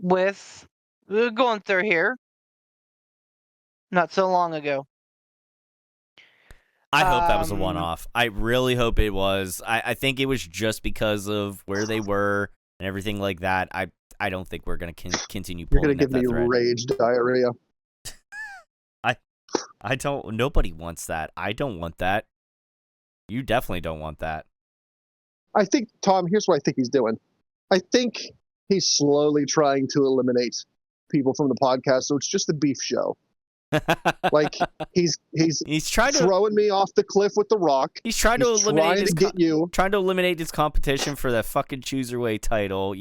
[SPEAKER 4] with Gunther here not so long ago.
[SPEAKER 5] I hope that was a one-off. I really hope it was. I think it was just because of where they were and everything like that. I don't think we're going to continue pulling
[SPEAKER 3] You're going to give me rage diarrhea.
[SPEAKER 5] I don't... Nobody wants that. I don't want that. You definitely don't want that.
[SPEAKER 3] I think, Tom, here's what I think he's doing. I think he's slowly trying to eliminate people from the podcast, so it's just a beef show. Like, he's
[SPEAKER 5] trying
[SPEAKER 3] throwing me off the cliff with The Rock.
[SPEAKER 5] He's trying to eliminate
[SPEAKER 3] trying to
[SPEAKER 5] eliminate his competition for the fucking Cruiserweight title.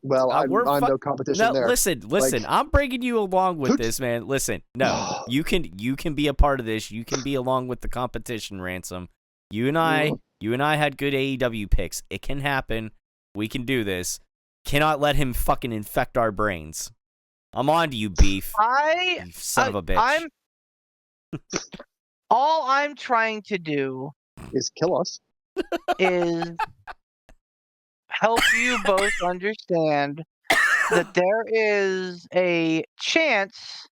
[SPEAKER 3] Well, I'm no competition there.
[SPEAKER 5] Listen. I'm bringing you along with this, man. Listen, no, you can be a part of this. You can be along with the competition, Ransom. You and I had good AEW picks. It can happen. We can do this. Cannot let him fucking infect our brains. I'm on to you, Beef. You son of a bitch.
[SPEAKER 4] All I'm trying to do
[SPEAKER 3] is kill us.
[SPEAKER 4] Is help you both understand that there is a chance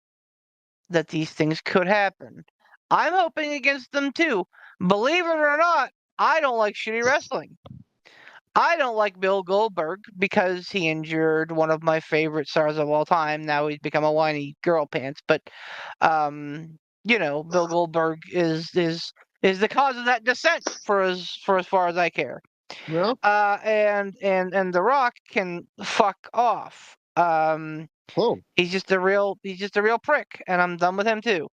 [SPEAKER 4] that these things could happen. I'm hoping against them too. Believe it or not, I don't like shitty wrestling. I don't like Bill Goldberg because he injured one of my favorite stars of all time. Now he's become a whiny girl pants. But, Bill Goldberg is the cause of that descent for as far as I care.
[SPEAKER 3] Well,
[SPEAKER 4] and The Rock can fuck off. He's just a real prick, and I'm done with him too.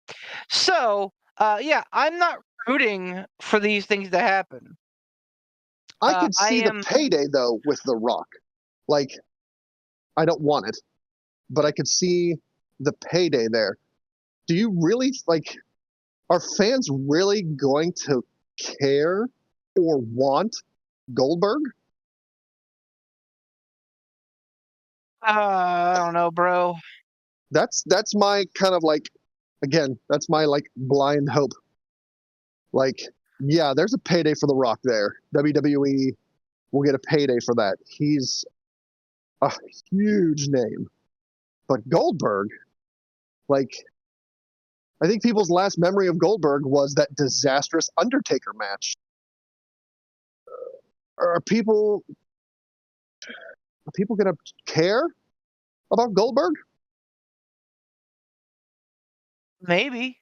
[SPEAKER 4] So, I'm not rooting for these things to happen.
[SPEAKER 3] I could see the payday, though, with The Rock. Like, I don't want it, but I could see the payday there. Do you really, are fans really going to care or want Goldberg?
[SPEAKER 4] I don't know, bro.
[SPEAKER 3] That's my kind of again, that's my blind hope. Yeah, there's a payday for The Rock there. WWE will get a payday for that. He's a huge name. But Goldberg, I think people's last memory of Goldberg was that disastrous Undertaker match. Are people going to care about Goldberg?
[SPEAKER 4] Maybe.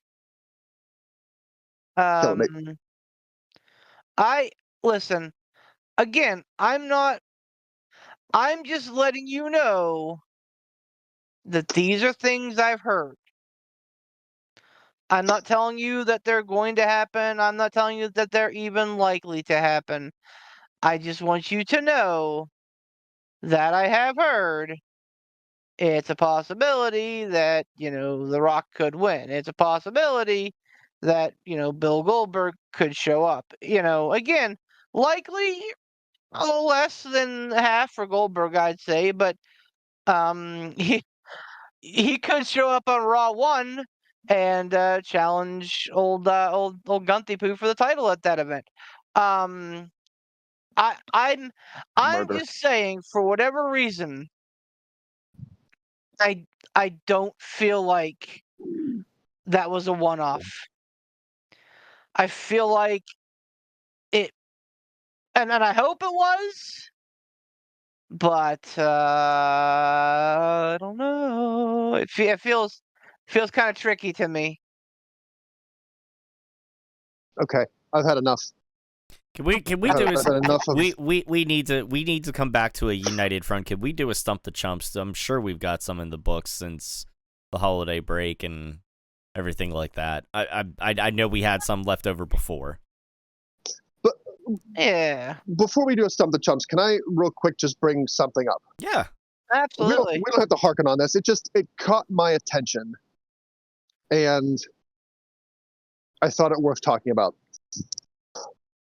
[SPEAKER 4] Listen, again, I'm not I'm just letting you know that these are things I've heard. I'm not telling you that they're going to happen. I'm not telling you that they're even likely to happen. I just want you to know that I have heard it's a possibility that, The Rock could win. It's a possibility that, Bill Goldberg could show up. Again, likely a little less than half for Goldberg, I'd say, but he could show up on Raw 1 and challenge old Gunty Poo for the title at that event. Um, I'm
[SPEAKER 3] Murder.
[SPEAKER 4] just saying, for whatever reason, I don't feel like that was a one-off. I feel like it, and I hope it was, but I don't know. It feels kind of tricky to me.
[SPEAKER 3] Okay, I've had enough.
[SPEAKER 5] Can we
[SPEAKER 3] I've
[SPEAKER 5] do
[SPEAKER 3] had enough of.
[SPEAKER 5] we need to come back to a united front. Can we do a Stump the Chumps? I'm sure we've got some in the books since the holiday break and everything like that. I know we had some left over before.
[SPEAKER 3] But
[SPEAKER 4] Yeah,
[SPEAKER 3] before we do a Stump the Chumps, can I real quick just bring something up?
[SPEAKER 5] Yeah.
[SPEAKER 4] absolutely.
[SPEAKER 3] We don't have to harken on this. It caught my attention, and I thought it worth talking about.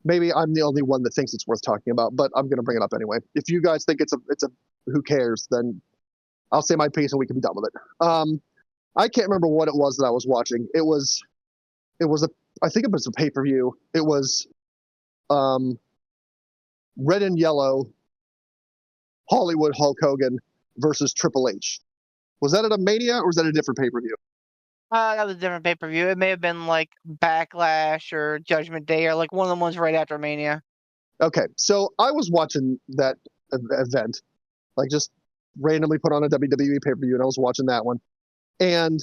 [SPEAKER 3] Maybe I'm the only one that thinks it's worth talking about, but I'm going to bring it up anyway. If you guys think it's a who cares, then I'll say my piece and we can be done with it. I can't remember what it was that I was watching. It was I think it was a pay-per-view. It was red and yellow Hollywood Hulk Hogan versus Triple H. Was that at a Mania or was that a different pay-per-view?
[SPEAKER 4] That was a different pay-per-view. It may have been like Backlash or Judgment Day or like one of the ones right after Mania.
[SPEAKER 3] Okay, so I was watching that event, like just randomly put on a WWE pay-per-view, and I was watching that one. And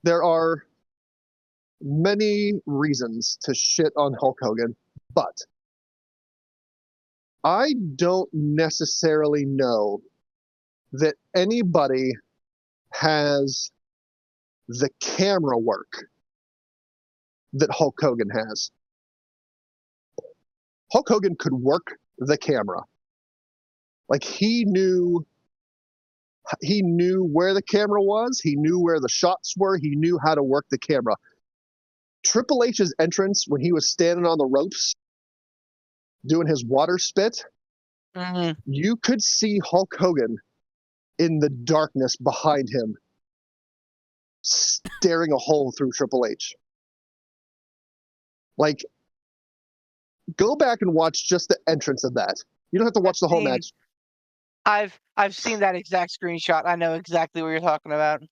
[SPEAKER 3] there are many reasons to shit on Hulk Hogan, but I don't necessarily know that anybody has the camera work that Hulk Hogan has. Hulk Hogan could work the camera. Like he knew where the camera was, he knew where the shots were, he knew how to work the camera. Triple H's entrance when he was standing on the ropes doing his water spit, you could see Hulk Hogan in the darkness behind him staring a hole through Triple H. Like, go back and watch just the entrance of that. You don't have to watch the whole match.
[SPEAKER 4] I've seen that exact screenshot. I know exactly what you're talking about.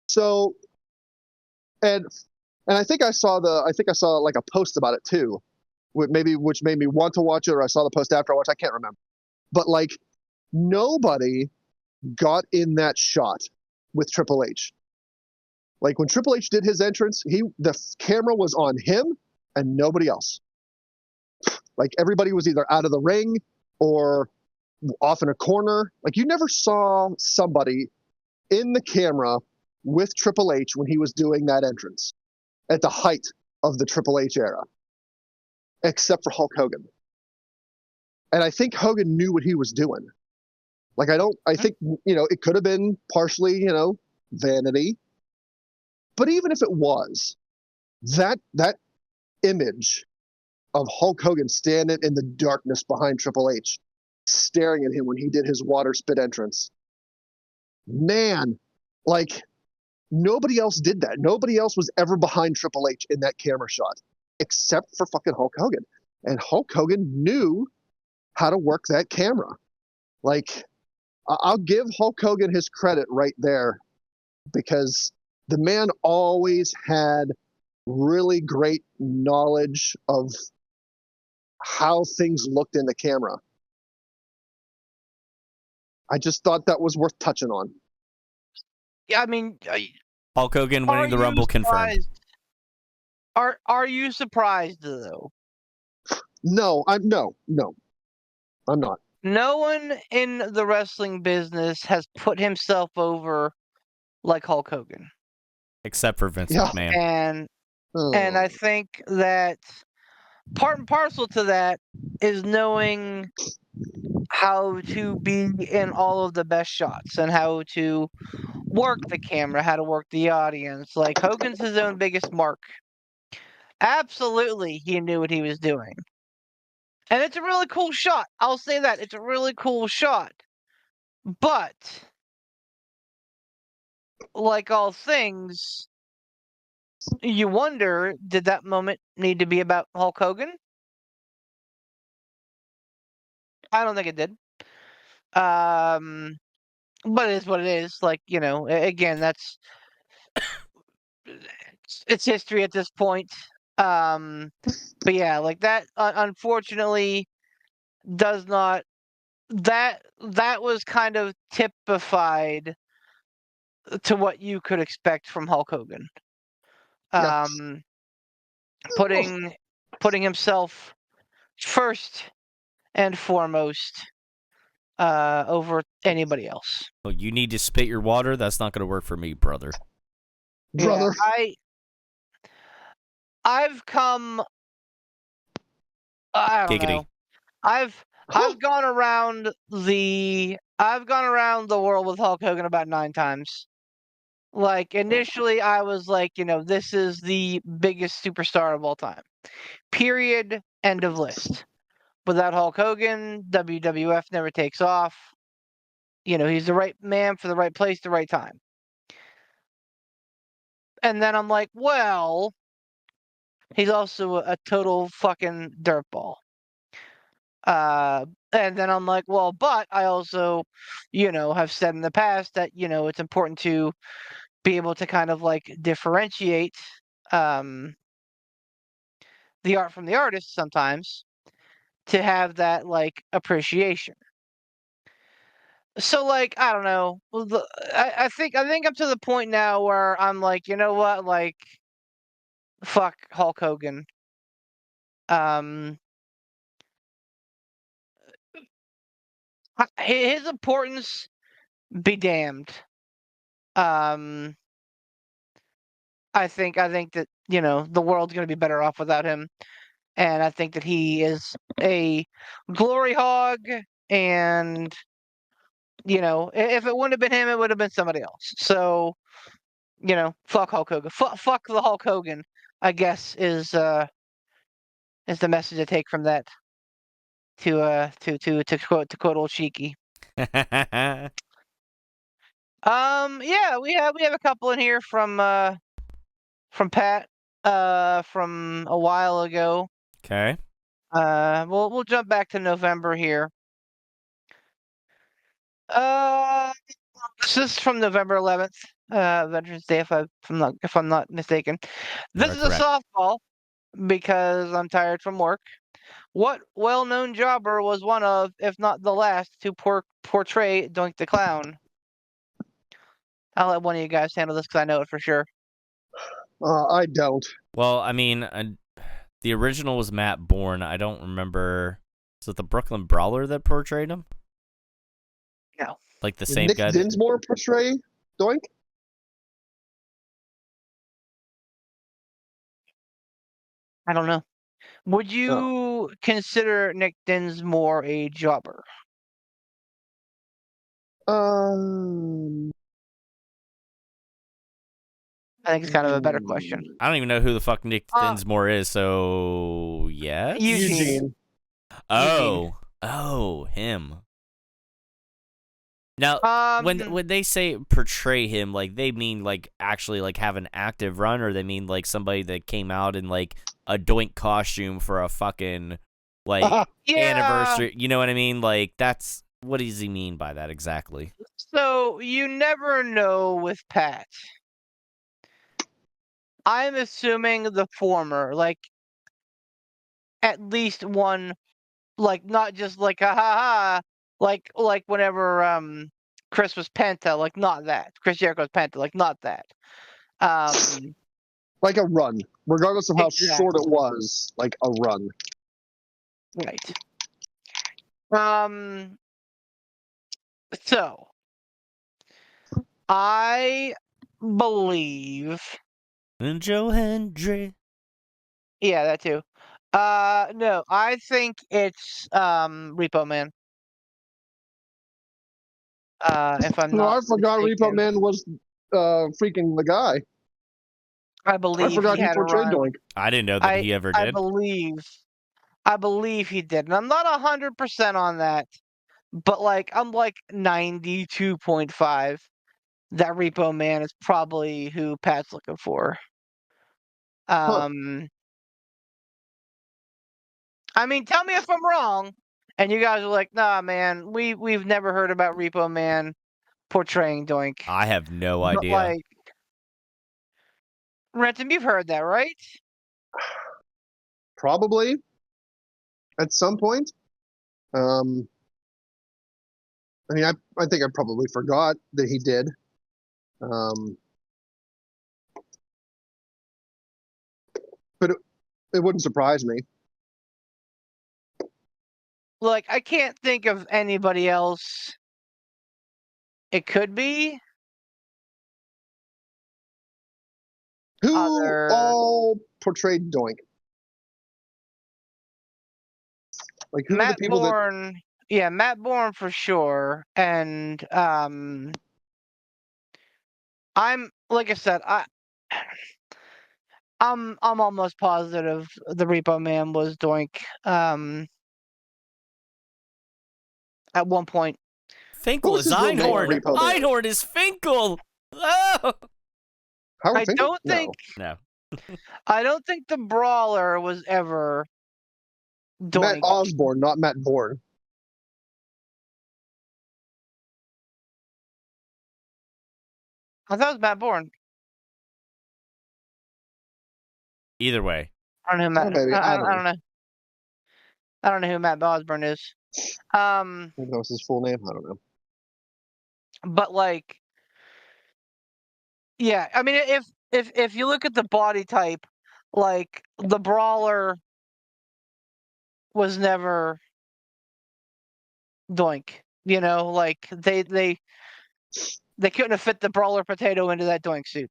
[SPEAKER 3] So, and I think I saw like a post about it too, which made me want to watch it, or I saw the post after I watched. I can't remember, but like nobody got in that shot with Triple H. Like when Triple H did his entrance, the camera was on him and nobody else. Like everybody was either out of the ring or off in a corner. Like you never saw somebody in the camera with Triple H when he was doing that entrance at the height of the Triple H era, except for Hulk Hogan. And I think Hogan knew what he was doing. Like I think, it could have been partially, vanity. But even if it was, that image of Hulk Hogan standing in the darkness behind Triple H, staring at him when he did his water spit entrance, man, like nobody else did that. Nobody else was ever behind Triple H in that camera shot, except for fucking Hulk Hogan. And Hulk Hogan knew how to work that camera. Like, I'll give Hulk Hogan his credit right there, because the man always had really great knowledge of how things looked in the camera. I just thought that was worth touching on.
[SPEAKER 4] Yeah, I mean,
[SPEAKER 5] Hulk Hogan winning the Rumble confirmed.
[SPEAKER 4] Are you surprised though?
[SPEAKER 3] No, no. I'm not.
[SPEAKER 4] No one in the wrestling business has put himself over like Hulk Hogan.
[SPEAKER 5] Except for Vince
[SPEAKER 3] Yeah.
[SPEAKER 5] McMahon.
[SPEAKER 4] And I think that part and parcel to that is knowing how to be in all of the best shots and how to work the camera, how to work the audience. Like Hogan's his own biggest mark. Absolutely, he knew what he was doing. And it's a really cool shot. I'll say that. It's a really cool shot. But, like all things, you wonder, did that moment need to be about Hulk Hogan? I don't think it did. But it is what it is. Like, again, it's history at this point. But yeah, like that, unfortunately, does not. That was kind of typified to what you could expect from Hulk Hogan.
[SPEAKER 3] Yeah.
[SPEAKER 4] Putting himself first and foremost over anybody else.
[SPEAKER 5] Oh, you need to spit your water? That's not going to work for me, brother.
[SPEAKER 3] Brother.
[SPEAKER 4] Yeah, I've come. I don't
[SPEAKER 5] Giggity.
[SPEAKER 4] know. I've gone around the world with Hulk Hogan about 9 times. Like initially I was like, this is the biggest superstar of all time. Period. End of list. Without Hulk Hogan, WWF never takes off. He's the right man for the right place, the right time. And then I'm like, well, he's also a total fucking dirtball. And then I'm like, well, but I also, have said in the past that, it's important to be able to kind of like differentiate the art from the artist sometimes to have that like appreciation. So like, I don't know. I think I'm to the point now where I'm like, you know what, like fuck Hulk Hogan. His importance be damned. Um, I think that the world's gonna be better off without him, and I think that he is a glory hog. And if it wouldn't have been him, it would have been somebody else. So fuck Hulk Hogan. Fuck the Hulk Hogan. I guess is the message I take from that. To quote old Cheeky. Yeah, we have a couple in here from Pat from a while ago.
[SPEAKER 5] Okay.
[SPEAKER 4] We'll jump back to November here. This is from November 11th, Veterans Day, if I'm not mistaken.
[SPEAKER 5] You
[SPEAKER 4] This
[SPEAKER 5] are
[SPEAKER 4] is a
[SPEAKER 5] correct.
[SPEAKER 4] softball because I'm tired from work. What well-known jobber was one of, if not the last, to portray Doink the Clown? I'll let one of you guys handle this because I know it for sure.
[SPEAKER 3] I don't.
[SPEAKER 5] Well, I mean, the original was Matt Bourne. I don't remember. Is it the Brooklyn Brawler that portrayed him?
[SPEAKER 4] No.
[SPEAKER 5] Like the
[SPEAKER 3] Did
[SPEAKER 5] same
[SPEAKER 3] Nick
[SPEAKER 5] guy.
[SPEAKER 3] Dinsmore portray Doink?
[SPEAKER 4] I don't know. Would you consider Nick Dinsmore a jobber? I think it's kind of a better question.
[SPEAKER 5] I don't even know who the fuck Nick Dinsmore is, so yes?
[SPEAKER 4] Eugene.
[SPEAKER 5] Oh, him. Now, when they say portray him, like they mean like actually like have an active run, or they mean like somebody that came out in like a Doink costume for a fucking like anniversary. You know what I mean? Like that's what does he mean by that exactly?
[SPEAKER 4] So you never know with Pat. I'm assuming the former, like at least one, like not just like ha ha ha, like whenever Chris was Penta, like not that. Chris Jericho was Penta, like not that.
[SPEAKER 3] Like a run, regardless of how
[SPEAKER 4] Exactly.
[SPEAKER 3] short it was, like a run.
[SPEAKER 4] Right. So I believe,
[SPEAKER 5] And Joe Hendry.
[SPEAKER 4] yeah, that too. No, I think it's Repo Man. If I'm
[SPEAKER 3] No,
[SPEAKER 4] not
[SPEAKER 3] I forgot Repo
[SPEAKER 4] mistaken,
[SPEAKER 3] Man was freaking the guy.
[SPEAKER 4] I
[SPEAKER 3] I
[SPEAKER 4] believe he
[SPEAKER 3] forgot he
[SPEAKER 4] had a
[SPEAKER 3] portrayed
[SPEAKER 4] run.
[SPEAKER 3] Doink.
[SPEAKER 5] I didn't know that
[SPEAKER 4] I
[SPEAKER 5] he ever
[SPEAKER 4] I
[SPEAKER 5] did.
[SPEAKER 4] believe I believe he did, and I'm not 100% on that, but like I'm like 92.5 that Repo Man is probably who Pat's looking for.
[SPEAKER 3] Huh.
[SPEAKER 4] Um, I mean, tell me if I'm wrong. And you guys are like, nah, man, we've never heard about Repo Man portraying Doink.
[SPEAKER 5] I have no
[SPEAKER 4] But
[SPEAKER 5] idea.
[SPEAKER 4] like, Renton, you've heard that, right?
[SPEAKER 3] Probably at some point. Um, I mean, I think I probably forgot that he did. But it wouldn't surprise me.
[SPEAKER 4] Like, I can't think of anybody else. It could be
[SPEAKER 3] Who
[SPEAKER 4] other
[SPEAKER 3] all portrayed Doink? Like, who are the
[SPEAKER 4] Matt
[SPEAKER 3] people that?
[SPEAKER 4] Bourne. Yeah, Matt Bourne for sure. And I'm like I said, I'm almost positive the Repo Man was Doink. At one point.
[SPEAKER 5] Finkel
[SPEAKER 3] What's
[SPEAKER 5] is
[SPEAKER 3] his real name?
[SPEAKER 5] Einhorn.
[SPEAKER 3] Repo Man.
[SPEAKER 5] Einhorn is Finkel. Oh!
[SPEAKER 3] Howard
[SPEAKER 4] I
[SPEAKER 3] Finkel?
[SPEAKER 4] don't
[SPEAKER 3] No.
[SPEAKER 4] think
[SPEAKER 5] No.
[SPEAKER 4] I don't think the brawler was ever
[SPEAKER 3] Matt
[SPEAKER 4] Doink.
[SPEAKER 3] Osborne, not Matt Bourne.
[SPEAKER 4] I thought it was Matt Bourne.
[SPEAKER 5] Either way.
[SPEAKER 4] I don't know who
[SPEAKER 3] Oh, baby, I don't
[SPEAKER 4] I
[SPEAKER 3] know.
[SPEAKER 4] don't know. I don't know who Matt Osborne is.
[SPEAKER 3] Maybe that was his full name. I don't know.
[SPEAKER 4] But like, yeah. I mean, if you look at the body type, like the brawler was never Doink. You know, like they couldn't have fit the brawler potato into that Doink suit.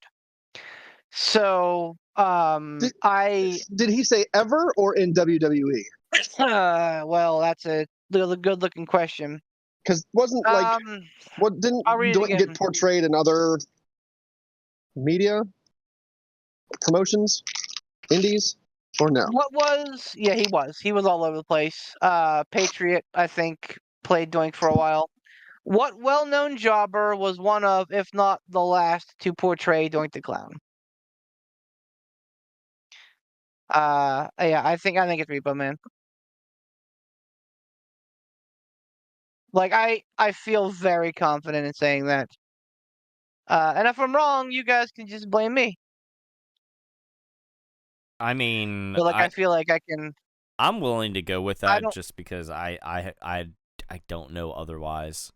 [SPEAKER 4] So,
[SPEAKER 3] Did,
[SPEAKER 4] I
[SPEAKER 3] did he say ever or in WWE?
[SPEAKER 4] well, that's a good looking question.
[SPEAKER 3] Because wasn't like
[SPEAKER 4] Um,
[SPEAKER 3] what didn't
[SPEAKER 4] I'll read it
[SPEAKER 3] Doink get
[SPEAKER 4] again.
[SPEAKER 3] portrayed in other media promotions, indies, or no?
[SPEAKER 4] What was? Yeah, he was. He was all over the place. Patriot, I think, played Doink for a while. What well-known jobber was one of, if not the last, to portray Doink the Clown? Yeah, I think it's Repo Man. Like I feel very confident in saying that. And if I'm wrong, you guys can just blame me.
[SPEAKER 5] I mean,
[SPEAKER 4] But like I feel like I can.
[SPEAKER 5] I'm willing to go with
[SPEAKER 4] I
[SPEAKER 5] that
[SPEAKER 4] don't.
[SPEAKER 5] just because I don't know otherwise.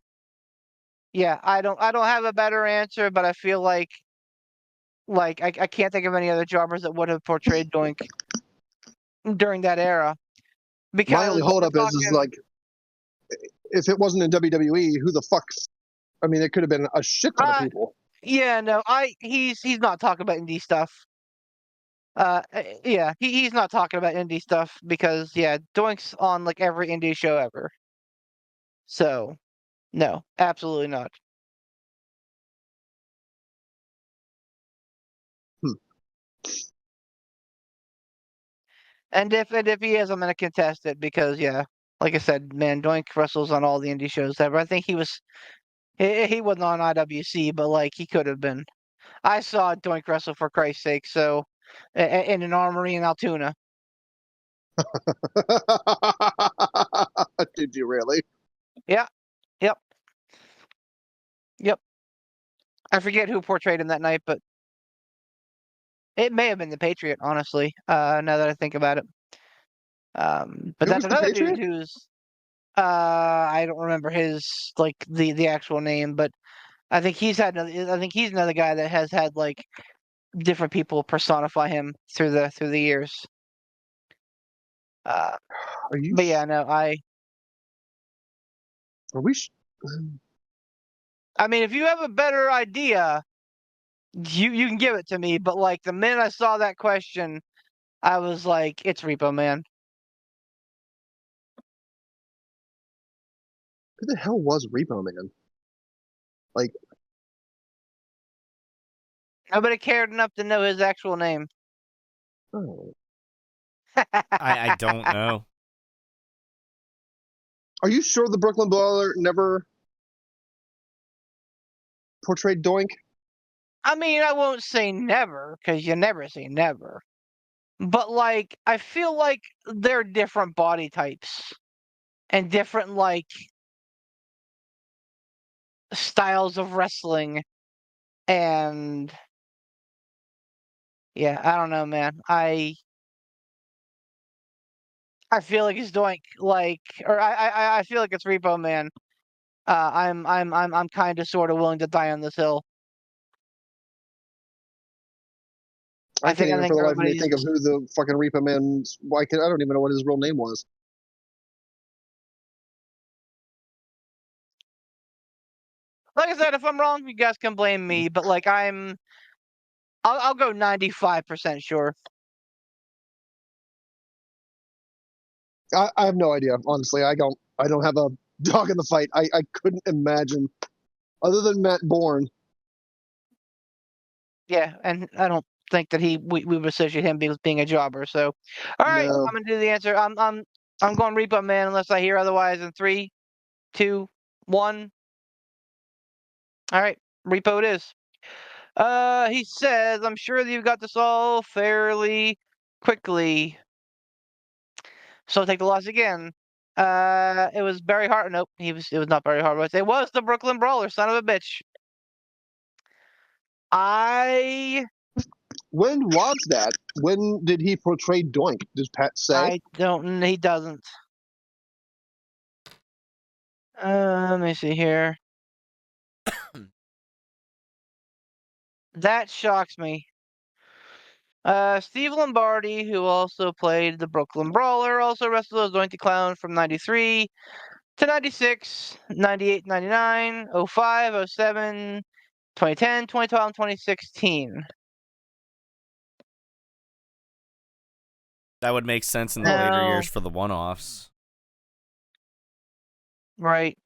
[SPEAKER 4] Yeah, I don't have a better answer, but I feel like I can't think of any other jobbers that would have portrayed Doink during that era.
[SPEAKER 3] My only
[SPEAKER 4] Because we're
[SPEAKER 3] holdup is
[SPEAKER 4] talking,
[SPEAKER 3] like if it wasn't in WWE, who the fuck? I mean, it could have been a shit ton of people.
[SPEAKER 4] yeah, no, he's not talking about indie stuff. Yeah, he's not talking about indie stuff because yeah, Doink's on like every indie show ever. So no, absolutely not.
[SPEAKER 3] Hmm.
[SPEAKER 4] And if he is, I'm gonna contest it because yeah, like I said, man, Doink wrestles on all the indie shows ever. I think he wasn't on IWC, but like he could have been. I saw Doink wrestle for Christ's sake, so in an armory in Altoona.
[SPEAKER 3] Did you really?
[SPEAKER 4] Yeah, yep, yep. I forget who portrayed him that night, but it may have been the Patriot, honestly. Now that I think about it. But
[SPEAKER 3] Who
[SPEAKER 4] that's
[SPEAKER 3] was the
[SPEAKER 4] another dude
[SPEAKER 3] Patriot?
[SPEAKER 4] who's I don't remember his like the actual name, but I think he's another guy that has had like different people personify him through the years. Uh,
[SPEAKER 3] Are you?
[SPEAKER 4] but yeah, no,
[SPEAKER 3] Are we?
[SPEAKER 4] I mean, if you have a better idea, you can give it to me. But like the minute I saw that question, I was like, it's Repo Man.
[SPEAKER 3] Who the hell was Repo Man? Like,
[SPEAKER 4] Nobody cared enough to know his actual name.
[SPEAKER 3] oh.
[SPEAKER 5] I don't know.
[SPEAKER 3] Are you sure the Brooklyn Brawler never portrayed Doink?
[SPEAKER 4] I mean, I won't say never, because you never say never. But, like, I feel like they're different body types and different, like, styles of wrestling. And, yeah, I don't know, man. I feel like it's Doink, like, or I feel like it's Repo Man. I'm kind of sort of willing to die on this hill.
[SPEAKER 3] I can't even
[SPEAKER 4] I
[SPEAKER 3] for
[SPEAKER 4] think
[SPEAKER 3] the life of me
[SPEAKER 4] everybody's
[SPEAKER 3] think of who the fucking Repo Man's. I don't even know what his real name was.
[SPEAKER 4] like I said, if I'm wrong, you guys can blame me. But like I'll go 95% sure.
[SPEAKER 3] I have no idea, honestly. I don't have a dog in the fight. I couldn't imagine, other than Matt Bourne.
[SPEAKER 4] Yeah, and I don't think that we would associate him being a jobber. So, all right,
[SPEAKER 3] No.
[SPEAKER 4] I'm gonna do the answer. I'm going Repo Man unless I hear otherwise. In 3, 2, 1. All right, Repo it is. He says, I'm sure that you got this all fairly quickly. So I'll take the loss again. It was Barry Hart. Nope, it was not Barry Hart. It was the Brooklyn Brawler, son of a bitch.
[SPEAKER 3] When was that? When did he portray Doink? Does Pat say?
[SPEAKER 4] I don't. He doesn't. Let me see here. That shocks me. Steve Lombardi, who also played the Brooklyn Brawler, also wrestled as Doink the Clown from 93 to 96, 98, 99, 05, 07, 2010, 2012, and 2016.
[SPEAKER 5] That would make sense in the later
[SPEAKER 4] Now,
[SPEAKER 5] years for the one-offs.
[SPEAKER 4] right.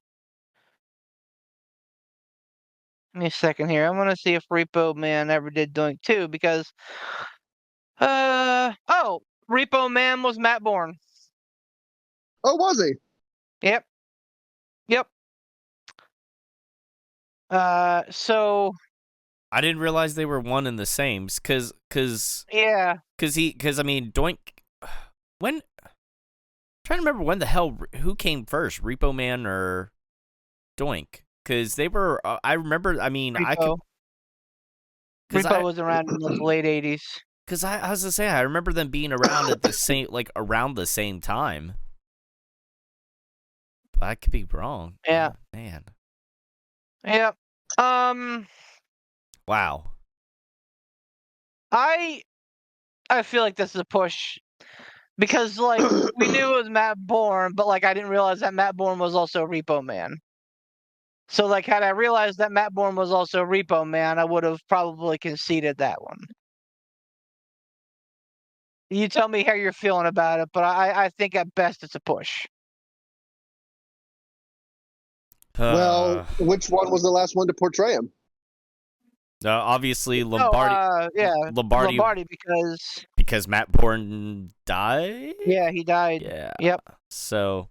[SPEAKER 4] Give me a second here. I'm gonna see if Repo Man ever did Doink too, because oh, Repo Man was Matt Bourne.
[SPEAKER 3] Oh, was he?
[SPEAKER 4] Yep. Yep. So
[SPEAKER 5] I didn't realize they were one and the same, cause
[SPEAKER 4] yeah,
[SPEAKER 5] I mean Doink. When I'm trying to remember when the hell who came first, Repo Man or Doink? Because they were. I remember. I mean, I could.
[SPEAKER 4] Repo. Repo was around in the late 80s.
[SPEAKER 5] Because I was gonna say, I remember them being around at the same, like around the same time. But I could be wrong.
[SPEAKER 4] Yeah.
[SPEAKER 5] Oh, man.
[SPEAKER 4] Yep.
[SPEAKER 5] Wow.
[SPEAKER 4] I feel like this is a push because like we knew it was Matt Bourne, but like I didn't realize that Matt Bourne was also Repo Man. So like had I realized that Matt Bourne was also Repo Man, I would have probably conceded that one. You tell me how you're feeling about it, but I think at best it's a push.
[SPEAKER 3] Well, which one was the last one to portray him?
[SPEAKER 5] Obviously Lombardi.
[SPEAKER 4] Yeah,
[SPEAKER 5] Lombardi because Matt Bourne died.
[SPEAKER 4] Yeah, he died.
[SPEAKER 5] Yeah.
[SPEAKER 4] Yep.
[SPEAKER 5] So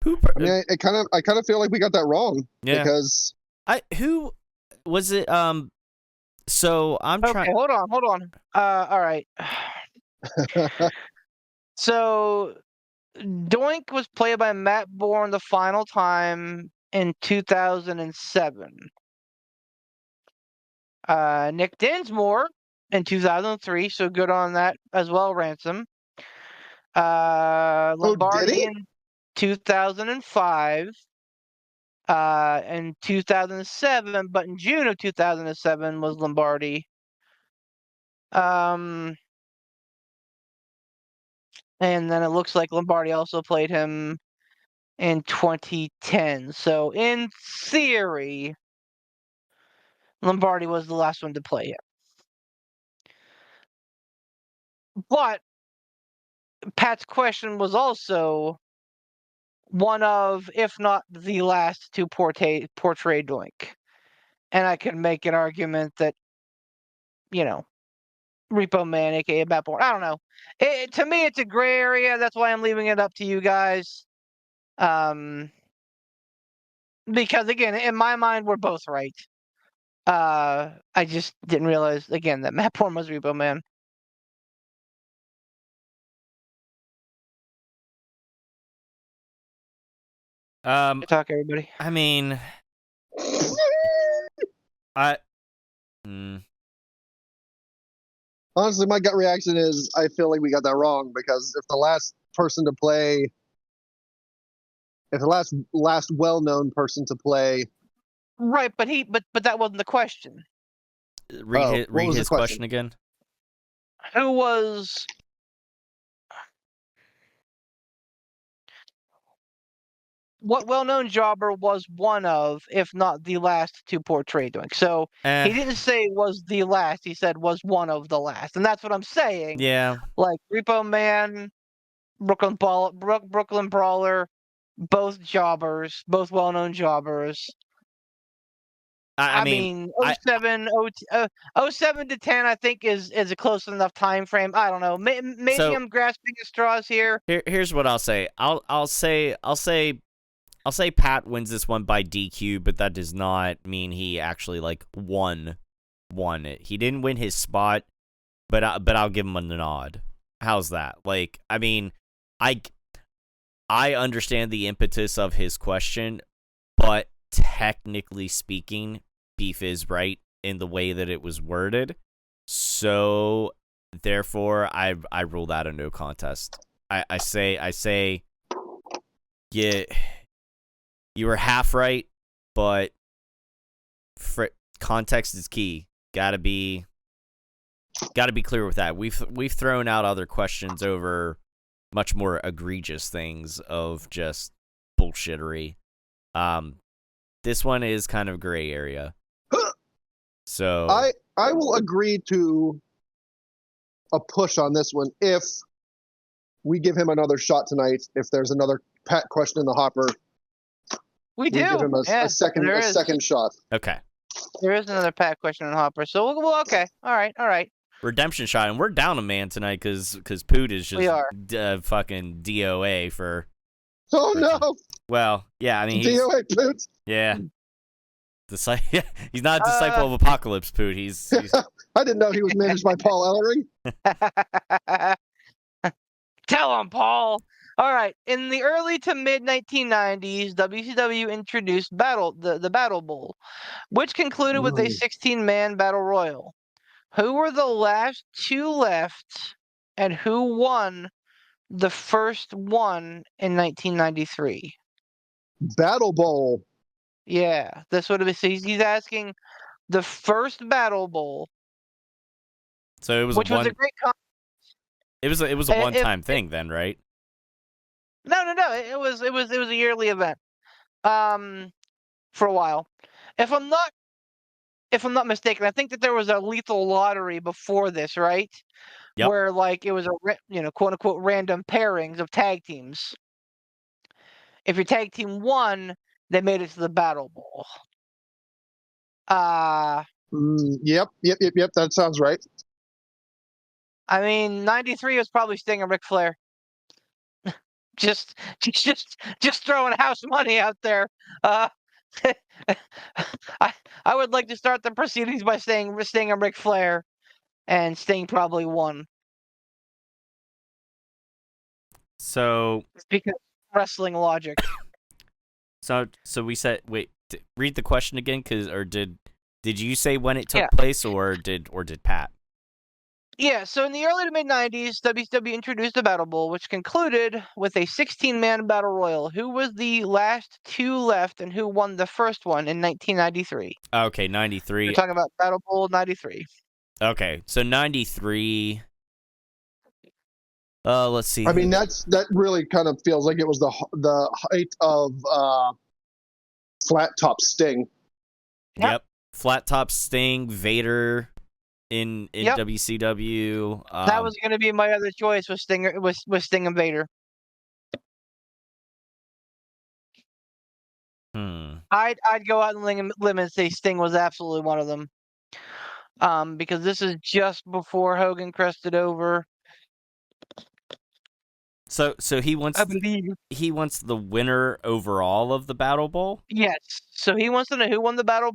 [SPEAKER 5] who?
[SPEAKER 3] I mean, I kind of feel like we got that wrong.
[SPEAKER 5] Yeah.
[SPEAKER 3] Because
[SPEAKER 5] who was it? So I'm trying.
[SPEAKER 4] Okay, hold on. All right. So Doink was played by Matt Bourne the final time in 2007. Nick Dinsmore in 2003, so good on that as well, Ransom. Lombardi
[SPEAKER 3] did he?
[SPEAKER 4] in 2005. In 2007, but in June of 2007 was Lombardi. And then it looks like Lombardi also played him in 2010. So in theory, Lombardi was the last one to play him. But Pat's question was also one of, if not the last, to portray Doink. And I can make an argument that, Repo Man, aka Batborn. I don't know. To me, it's a gray area. That's why I'm leaving it up to you guys. Because again, in my mind, we're both right. I just didn't realize again that Matt Born was Repo Man. Good talk, everybody.
[SPEAKER 5] I mean,
[SPEAKER 3] Honestly, my gut reaction is I feel like we got that wrong, because if the last well-known person to play,
[SPEAKER 4] Right, but that wasn't the question.
[SPEAKER 5] read his question again.
[SPEAKER 4] Who was what well-known jobber was one of, if not the last, to portray Doink? So he didn't say was the last. He said was one of the last, and that's what I'm saying.
[SPEAKER 5] Yeah.
[SPEAKER 4] Like Repo Man, Brooklyn Brawler, both jobbers, both well-known jobbers. I mean 07 to 10, I think is a close enough time frame. I don't know. Maybe I'm grasping at straws here.
[SPEAKER 5] Here's what I'll say. I'll say Pat wins this one by DQ, but that does not mean he actually won it. He didn't win his spot, but I'll give him a nod. How's that? I mean, I understand the impetus of his question, but technically speaking, Beef is right in the way that it was worded. So therefore, I rule that a no contest. I say, yeah, you were half right, but context is key. Gotta be clear with that. We've thrown out other questions over much more egregious things of just bullshittery. This one is kind of gray area. So
[SPEAKER 3] I will agree to a push on this one if we give him another shot tonight. If there's another Pat question in the hopper,
[SPEAKER 4] we
[SPEAKER 3] give him a second shot.
[SPEAKER 5] Okay.
[SPEAKER 4] There is another Pat question in the hopper. So well, okay. All right.
[SPEAKER 5] Redemption shot, and we're down a man tonight because Poot is just fucking DOA for.
[SPEAKER 3] Oh no!
[SPEAKER 5] Well, yeah, I mean
[SPEAKER 3] he's DOA Poot.
[SPEAKER 5] Yeah. He's not a disciple of Apocalypse, Poot. He's
[SPEAKER 3] I didn't know he was managed by Paul Ellering.
[SPEAKER 4] Tell him, Paul. All right. In the early to mid 1990s, WCW introduced the Battle Bowl, which concluded with a 16-man battle royal. Who were the last two left, and who won the first one in 1993?
[SPEAKER 3] Battle Bowl.
[SPEAKER 4] Yeah, this would have been. He's asking the first Battle Bowl.
[SPEAKER 5] So it was
[SPEAKER 4] was a great.
[SPEAKER 5] It was a one-time thing then, right?
[SPEAKER 4] No. It was a yearly event. For a while, if I'm not mistaken, I think that there was a lethal lottery before this, right?
[SPEAKER 5] Yep.
[SPEAKER 4] Where it was a quote unquote random pairings of tag teams. If your tag team won, they made it to the Battle Bowl.
[SPEAKER 3] Yep. That sounds right.
[SPEAKER 4] I mean, 93 was probably Sting and Ric Flair. just throwing house money out there. I would like to start the proceedings by saying Sting and Ric Flair, and Sting probably won.
[SPEAKER 5] So
[SPEAKER 4] because wrestling logic.
[SPEAKER 5] So we said, wait, read the question again, did you say when it took place, or did Pat?
[SPEAKER 4] Yeah, so in the early to mid-90s, WCW introduced the Battle Bowl, which concluded with a 16-man battle royal. Who was the last two left, and who won the first one in 1993?
[SPEAKER 5] Okay, 93.
[SPEAKER 4] We're talking about Battle Bowl 93.
[SPEAKER 5] Okay, so 93. Let's see.
[SPEAKER 3] I mean, that really kind of feels like it was the height of flat top Sting.
[SPEAKER 5] Yep. Flat top Sting, Vader in
[SPEAKER 4] Yep.
[SPEAKER 5] WCW.
[SPEAKER 4] That was going to be my other choice was Sting and Vader. I'd go out and limb and say Sting was absolutely one of them. Because this is just before Hogan crested over.
[SPEAKER 5] So he wants
[SPEAKER 4] I believe.
[SPEAKER 5] he wants the winner overall of the Battle Bowl?
[SPEAKER 4] Yes. So he wants to know who won the Battle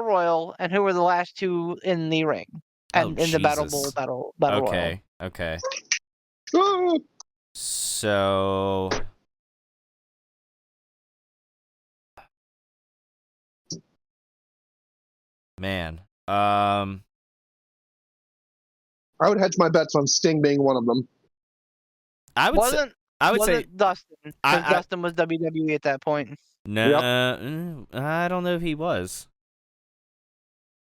[SPEAKER 4] Royal, and who were the last two in the ring. And in the Battle
[SPEAKER 5] Jesus.
[SPEAKER 4] Bowl Battle Royal.
[SPEAKER 5] Okay.
[SPEAKER 3] Oh,
[SPEAKER 5] So man.
[SPEAKER 3] I would hedge my bets on Sting being one of them.
[SPEAKER 5] I would say
[SPEAKER 4] Wasn't Dustin, because Dustin was WWE at that point.
[SPEAKER 5] no, I don't know if he was.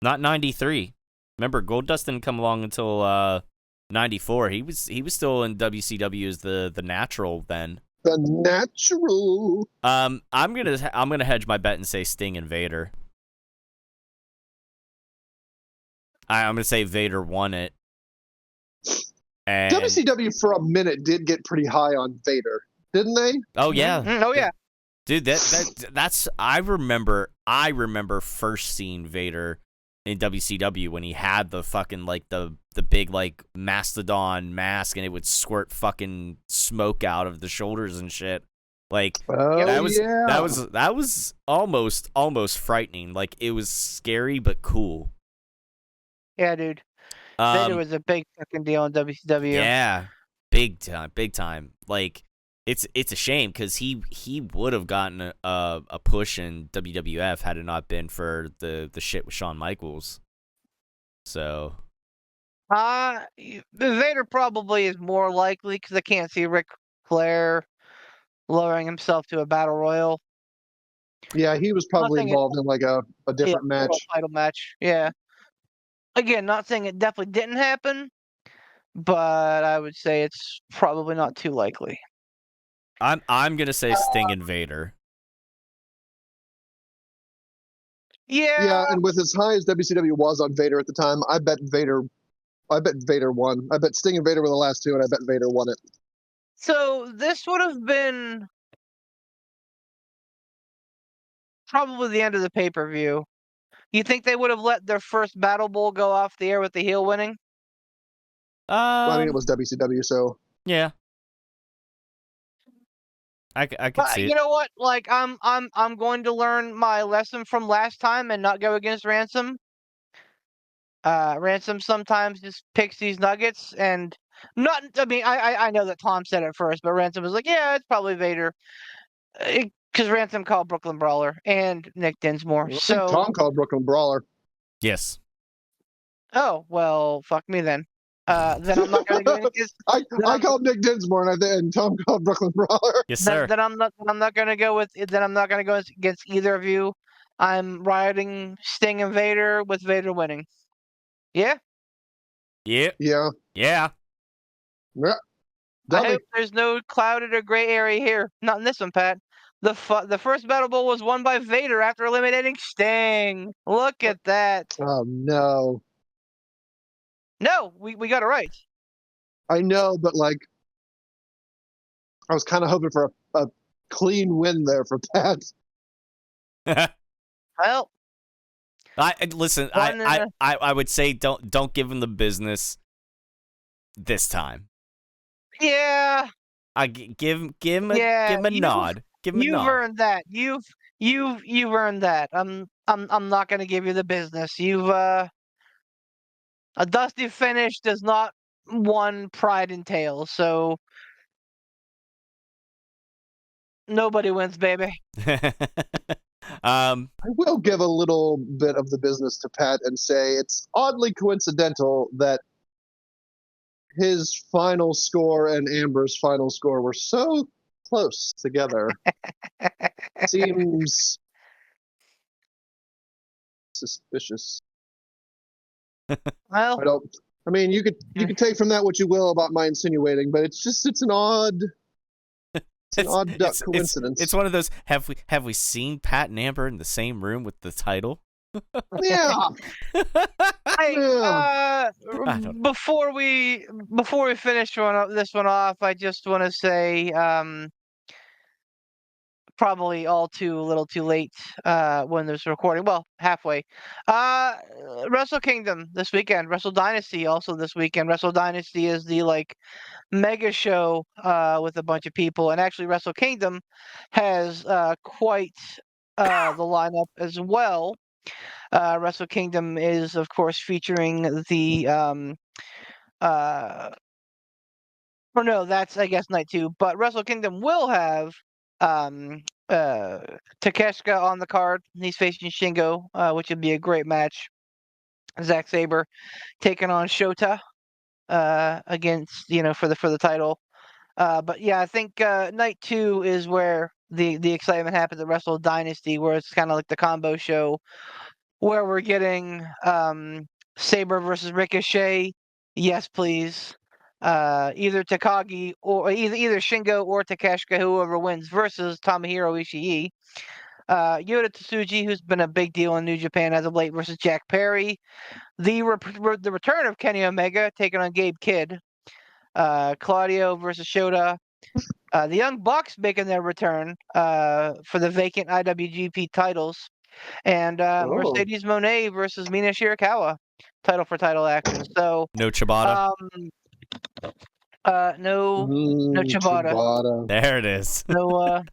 [SPEAKER 5] Not 93. Remember, Goldust didn't come along until 94. He was still in WCW as the Natural then.
[SPEAKER 3] The Natural.
[SPEAKER 5] I'm gonna hedge my bet and say Sting and Vader. I'm gonna say Vader won it. And
[SPEAKER 3] WCW for a minute did get pretty high on Vader, didn't they?
[SPEAKER 5] oh yeah,
[SPEAKER 4] Oh yeah.
[SPEAKER 5] dude, that's I remember first seeing Vader in WCW when he had the fucking like the big like mastodon mask and it would squirt fucking smoke out of the shoulders and shit. Like that was almost frightening. Like it was scary but cool.
[SPEAKER 4] Yeah, dude. Vader was a big fucking deal in WCW.
[SPEAKER 5] Yeah, big time. Like it's a shame because he would have gotten a push in WWF had it not been for the shit with Shawn Michaels. So,
[SPEAKER 4] Vader probably is more likely because I can't see Ric Flair lowering himself to a battle royal.
[SPEAKER 3] Yeah, he was probably
[SPEAKER 4] Nothing
[SPEAKER 3] involved in like a different match.
[SPEAKER 4] Title match. Yeah. Again, not saying it definitely didn't happen, but I would say it's probably not too likely.
[SPEAKER 5] I'm gonna say Sting and Vader.
[SPEAKER 3] Yeah, and with as high as WCW was on Vader at the time, I bet Vader won. I bet Sting and Vader were the last two, and I bet Vader won it.
[SPEAKER 4] So this would have been probably the end of the pay-per-view. You think they would have let their first Battle Bowl go off the air with the heel winning?
[SPEAKER 3] Well, I mean, it was WCW, so
[SPEAKER 5] Yeah. I could see it.
[SPEAKER 4] You know what? Like I'm going to learn my lesson from last time and not go against Ransom. Ransom sometimes just picks these nuggets and not. I mean, I know that Tom said it first, but Ransom was like, yeah, it's probably Vader, because Ransom called Brooklyn Brawler and Nick Dinsmore.
[SPEAKER 3] I think
[SPEAKER 4] So
[SPEAKER 3] Tom called Brooklyn Brawler.
[SPEAKER 5] Yes.
[SPEAKER 4] oh well, fuck me then. Then I'm not going to go against.
[SPEAKER 3] I called Nick Dinsmore, and Tom called Brooklyn Brawler.
[SPEAKER 5] Yes, sir.
[SPEAKER 4] Then I'm not going to go with. Then I'm not going to go against either of you. I'm riding Sting and Vader with Vader winning. Yeah.
[SPEAKER 5] Yep.
[SPEAKER 3] Yeah.
[SPEAKER 5] Yeah.
[SPEAKER 3] Yeah.
[SPEAKER 4] I hope there's no clouded or gray area here. Not in this one, Pat. The first Battle Bowl was won by Vader after eliminating Sting. Look at that.
[SPEAKER 3] Oh no.
[SPEAKER 4] No, we got it right.
[SPEAKER 3] I know, but like, I was kind of hoping for a clean win there for Pat.
[SPEAKER 4] Well,
[SPEAKER 5] Listen.
[SPEAKER 4] One,
[SPEAKER 5] I would say don't give him the business this time.
[SPEAKER 4] yeah,
[SPEAKER 5] Give him a nod. Give him a
[SPEAKER 4] you've
[SPEAKER 5] nod.
[SPEAKER 4] earned that. You've earned that. I'm not going to give you the business. You've a dusty finish does not one pride entail. So nobody wins, baby.
[SPEAKER 3] I will give a little bit of the business to Pat and say it's oddly coincidental that his final score and Amber's final score were so close together. Seems suspicious.
[SPEAKER 4] Well,
[SPEAKER 3] I mean, you could take from that what you will about my insinuating, but it's an odd coincidence.
[SPEAKER 5] It's one of those. Have we seen Pat and Amber in the same room with the title?
[SPEAKER 3] Yeah.
[SPEAKER 4] Hey,
[SPEAKER 5] I don't know.
[SPEAKER 4] before we finish this one off, I just want to say, probably all too little too late when there's recording. Well, halfway. Wrestle Kingdom this weekend. Wrestle Dynasty also this weekend. Wrestle Dynasty is the mega show with a bunch of people, and actually Wrestle Kingdom has quite the lineup as well. Wrestle Kingdom is, of course, featuring the or no, that's I guess night 2. But Wrestle Kingdom will have um, Takeshita on the card. He's facing Shingo, which would be a great match. Zack Sabre taking on Shota against for the title. But yeah, I think night 2 is where the excitement happens at Wrestle Dynasty, where it's kind of like the combo show where we're getting Sabre versus Ricochet. Yes, please. Either Takagi or either Shingo or Takeshita, whoever wins, versus Tomohiro Ishii. Yota Tsuji, who's been a big deal in New Japan as of late, versus Jack Perry. The return of Kenny Omega taking on Gabe Kidd. Claudio versus Shota. The Young Bucks making their return for the vacant IWGP titles. And
[SPEAKER 3] Oh.
[SPEAKER 4] Mercedes Moné versus Mina Shirakawa, title for title action. So
[SPEAKER 5] No Ciabatta.
[SPEAKER 4] no Ciabatta,
[SPEAKER 3] Ciabatta.
[SPEAKER 5] There it is.
[SPEAKER 4] no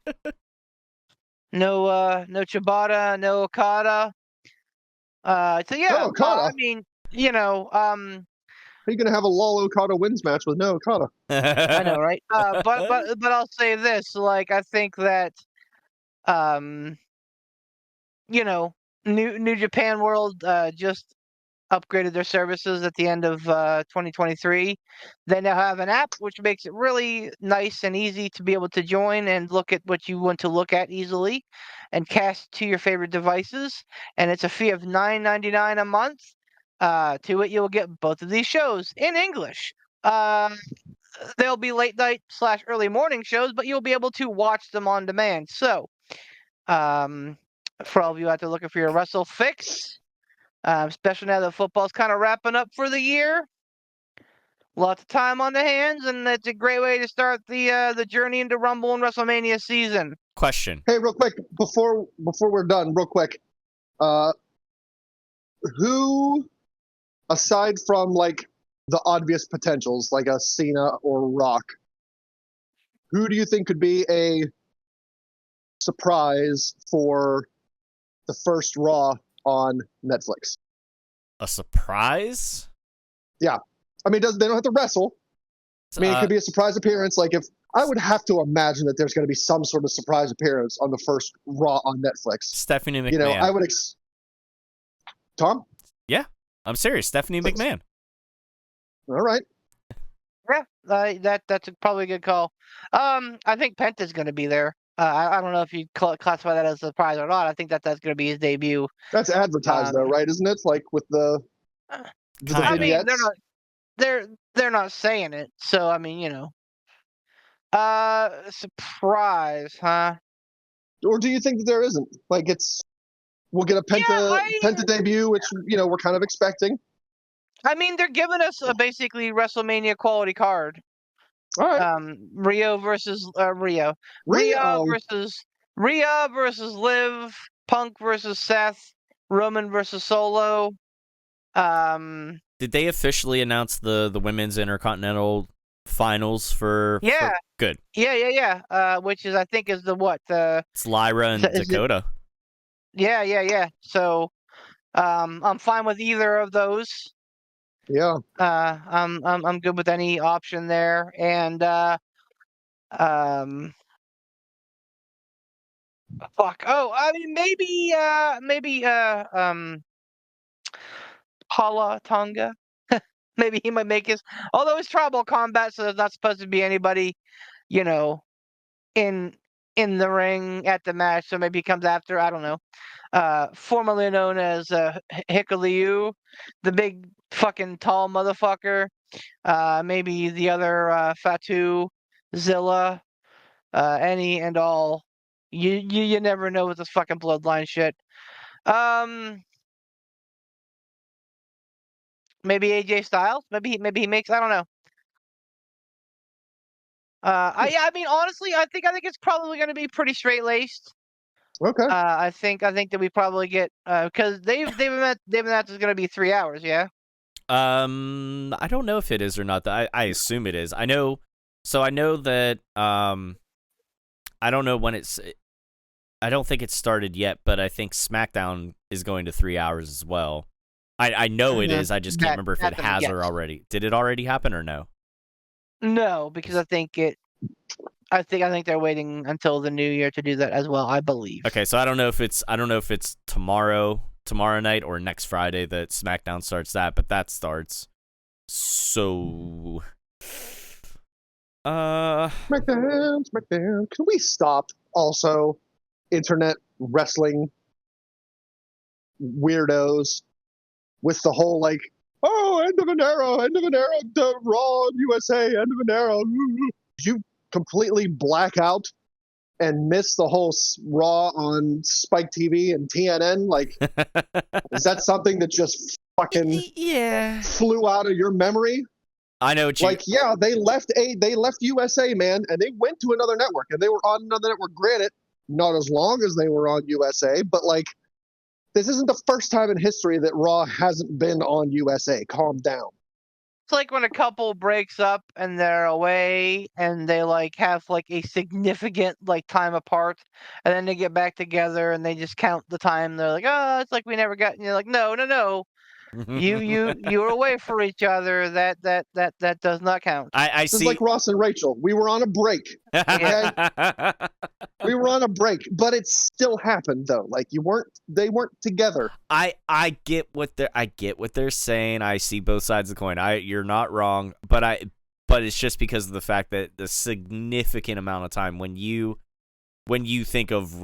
[SPEAKER 4] Ciabatta, no Okada. So yeah,
[SPEAKER 3] No Okada.
[SPEAKER 4] I mean,
[SPEAKER 3] How are you gonna have a Lol Okada wins match with no Okada?
[SPEAKER 4] I know, right? But I'll say this, I think that New Japan World just upgraded their services at the end of 2023. They now have an app, which makes it really nice and easy to be able to join and look at what you want to look at easily and cast to your favorite devices. And it's a fee of $9.99 a month. To it, you'll get both of these shows in English. They'll be late night / early morning shows, but you'll be able to watch them on demand. So, for all of you out there looking for your wrestle fix, especially now that football's kind of wrapping up for the year. Lots of time on the hands, and it's a great way to start the journey into Rumble and WrestleMania season.
[SPEAKER 5] Question.
[SPEAKER 3] Hey, real quick, before we're done, real quick, who, aside from the obvious potentials like a Cena or Rock, who do you think could be a surprise for the first Raw on Netflix?
[SPEAKER 5] A surprise?
[SPEAKER 3] Yeah. I mean, they don't have to wrestle. I mean, it could be a surprise appearance. If I would have to imagine that there's going to be some sort of surprise appearance on the first Raw on Netflix.
[SPEAKER 5] Stephanie McMahon.
[SPEAKER 3] I would Tom?
[SPEAKER 5] Yeah, I'm serious. Stephanie McMahon.
[SPEAKER 3] All right.
[SPEAKER 4] Yeah, that's probably a good call. I think Penta's going to be there. I don't know if you classify that as a surprise or not. I think that's going to be his debut.
[SPEAKER 3] That's advertised though, right? Isn't it? With the
[SPEAKER 4] I mean,
[SPEAKER 3] vignettes?
[SPEAKER 4] they're not saying it. So I mean, surprise, huh?
[SPEAKER 3] Or do you think that there isn't? We'll get a Penta debut, which we're kind of expecting.
[SPEAKER 4] I mean, they're giving us a basically WrestleMania quality card.
[SPEAKER 3] All right.
[SPEAKER 4] Rhea versus Rhea versus Liv, Punk versus Seth, Roman versus Solo.
[SPEAKER 5] Did they officially announce the women's Intercontinental Finals for?
[SPEAKER 4] Yeah.
[SPEAKER 5] Good.
[SPEAKER 4] Yeah. Which is I think is
[SPEAKER 5] it's Lyra and Dakota.
[SPEAKER 4] Yeah. So, I'm fine with either of those.
[SPEAKER 3] Yeah.
[SPEAKER 4] I'm good with any option there, and fuck. Oh, I mean maybe Hala Tonga. Maybe he might make his. Although it's tribal combat, so there's not supposed to be anybody, in in the ring at the match, so maybe he comes after. I don't know. Formerly known as Hikaliu, the big fucking tall motherfucker. Maybe the other Fatu, Zilla, any and all. You never know with this fucking bloodline shit. Maybe AJ Styles. Maybe he makes. I don't know. I mean honestly, I think it's probably going to be pretty straight laced.
[SPEAKER 3] Okay.
[SPEAKER 4] I think that we probably get because David match is going to be 3 hours. Yeah.
[SPEAKER 5] I don't know if it is or not. I assume it is. I know. So I know that. I don't know when it's. I don't think it's started yet, but I think SmackDown is going to 3 hours as well. I know it is. I just can't remember if it has or already. Did it already happen or no?
[SPEAKER 4] No, because I think they're waiting until the new year to do that as well. I believe.
[SPEAKER 5] Okay, so I don't know if it's tomorrow night or next Friday that SmackDown starts that, but that starts. So,
[SPEAKER 3] SmackDown. Can we stop also internet wrestling weirdos with the whole like, oh, end of an era, Raw, USA, end of an era. You completely black out and miss the whole Raw on Spike TV and TNN. Like, is that something that just fucking flew out of your memory?
[SPEAKER 5] I know what you
[SPEAKER 3] like. Yeah, they left USA, man, and they went to another network, and they were on another network. Granted, not as long as they were on USA, but like, this isn't the first time in history that Raw hasn't been on USA. Calm down.
[SPEAKER 4] It's like when a couple breaks up and they're away and they like have like a significant like time apart, and then they get back together and they just count the time. They're like, oh, it's like we never got. And you're like, no. You were away for each other. That does not count.
[SPEAKER 5] I
[SPEAKER 3] This
[SPEAKER 5] see.
[SPEAKER 3] is like Ross and Rachel. We were on a break. Okay? We were on a break, but it still happened though. Like they weren't together.
[SPEAKER 5] I get what they're saying. I see both sides of the coin. You're not wrong, but it's just because of the fact that the significant amount of time when you think of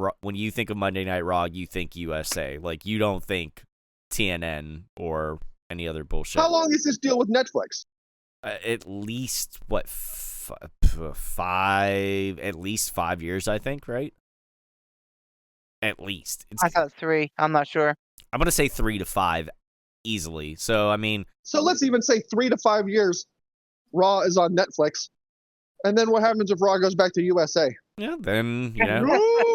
[SPEAKER 5] Monday Night Raw, you think USA. Like, you don't think TNN or any other bullshit.
[SPEAKER 3] How long is this deal with Netflix?
[SPEAKER 5] At least 5 years, I think, right? At least.
[SPEAKER 4] I thought 3. I'm not sure.
[SPEAKER 5] I'm gonna say 3 to 5 easily. So I mean,
[SPEAKER 3] so let's even say 3 to 5 years. Raw is on Netflix, and then what happens if Raw goes back to USA?
[SPEAKER 5] Yeah, then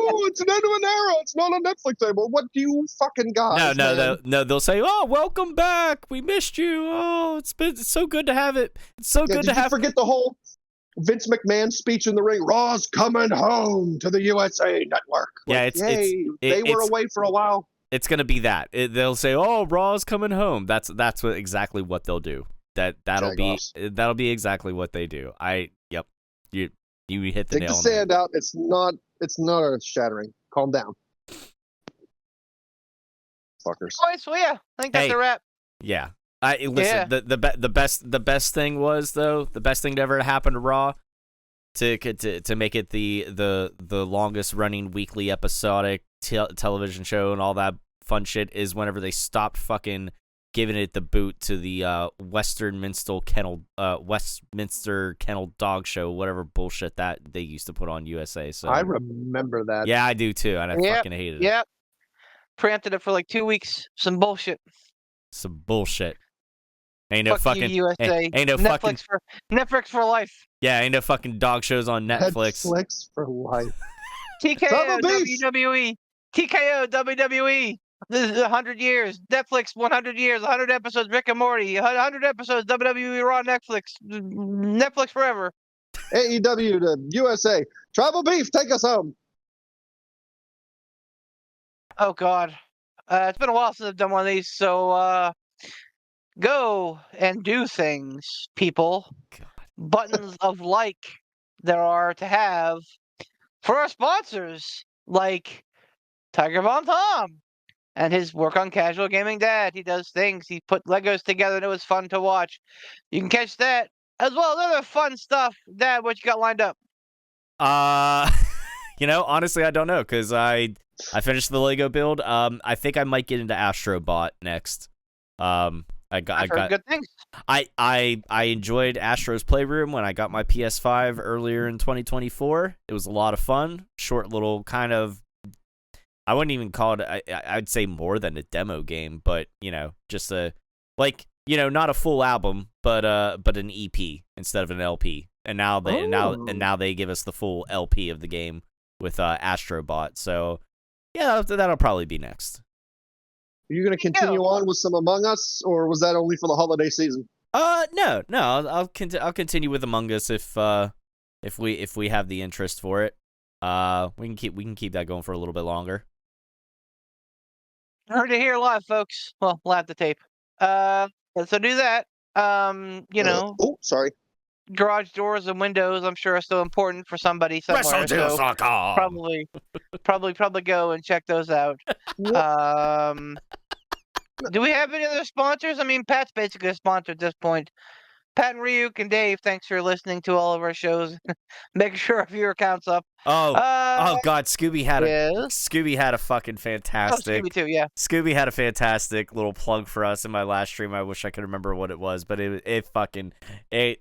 [SPEAKER 3] Oh, it's an end of an era. It's not on Netflix anymore. What do you fucking got?
[SPEAKER 5] No. They'll say, "Oh, welcome back. We missed you. Oh, it's so good to have it. It's so good to have."
[SPEAKER 3] Forget the whole Vince McMahon speech in the ring. Raw's coming home to the USA Network. Like, they were away for a while.
[SPEAKER 5] It's gonna be that. They'll say, "Oh, Raw's coming home." That's exactly what they'll do. That'll be exactly what they do. Yep. You hit the nail on the
[SPEAKER 3] sand out. It's not earth shattering. Calm down, fuckers.
[SPEAKER 4] All right, so yeah, I think that's a wrap.
[SPEAKER 5] Yeah. Listen. Yeah. The best thing was, though, the best thing to ever happen to Raw, to make it the longest running weekly episodic television show and all that fun shit, is whenever they stopped fucking giving it the boot to the Westminster Kennel Dog Show, whatever bullshit that they used to put on USA. So
[SPEAKER 3] I remember that.
[SPEAKER 5] Yeah, I do too, and I fucking hated it.
[SPEAKER 4] Yep. Preempted it for like 2 weeks. Some bullshit.
[SPEAKER 5] Ain't no fucking
[SPEAKER 4] USA.
[SPEAKER 5] Ain't no
[SPEAKER 4] Netflix
[SPEAKER 5] fucking
[SPEAKER 4] Netflix for life.
[SPEAKER 5] Yeah, ain't no fucking dog shows on Netflix.
[SPEAKER 3] Netflix for life.
[SPEAKER 4] TKO WWE. TKO WWE. This is 100 years. Netflix 100 years. 100 episodes. Rick and Morty. 100 episodes. WWE Raw. Netflix forever.
[SPEAKER 3] AEW to USA. Tribal Beef, take us home.
[SPEAKER 4] Oh God, it's been a while since I've done one of these. So go and do things, people.
[SPEAKER 5] God.
[SPEAKER 4] Buttons of like there are to have for our sponsors, like Tiger Von Tom and his work on Casual Gaming Dad. He does things. He put Legos together and it was fun to watch. You can catch that as well as other fun stuff. Dad, what you got lined up?
[SPEAKER 5] Honestly, I don't know because I finished the Lego build. I think I might get into Astrobot next.
[SPEAKER 4] I've heard good things.
[SPEAKER 5] I enjoyed Astro's Playroom when I got my PS5 earlier in 2024. It was a lot of fun. Short little kind of, I wouldn't even call it, I'd say more than a demo game, but, just not a full album, but an EP instead of an LP. And now they give us the full LP of the game with Astrobot. So, yeah, that'll probably be next.
[SPEAKER 3] Are you going to continue on with some Among Us, or was that only for the holiday season?
[SPEAKER 5] No, I'll continue with Among Us if we have the interest for it. We can keep that going for a little bit longer.
[SPEAKER 4] Heard it here live, folks. Well, live the tape. So do that.
[SPEAKER 3] Sorry.
[SPEAKER 4] Garage doors and windows, I'm sure, are still important for somebody somewhere. So probably go and check those out. Do we have any other sponsors? I mean, Pat's basically a sponsor at this point. Pat and Ryuk and Dave, thanks for listening to all of our shows. Make sure our viewer count's up.
[SPEAKER 5] Oh God, Scooby had a fucking fantastic.
[SPEAKER 4] Oh, Scooby too, yeah.
[SPEAKER 5] Scooby had a fantastic little plug for us in my last stream. I wish I could remember what it was, but it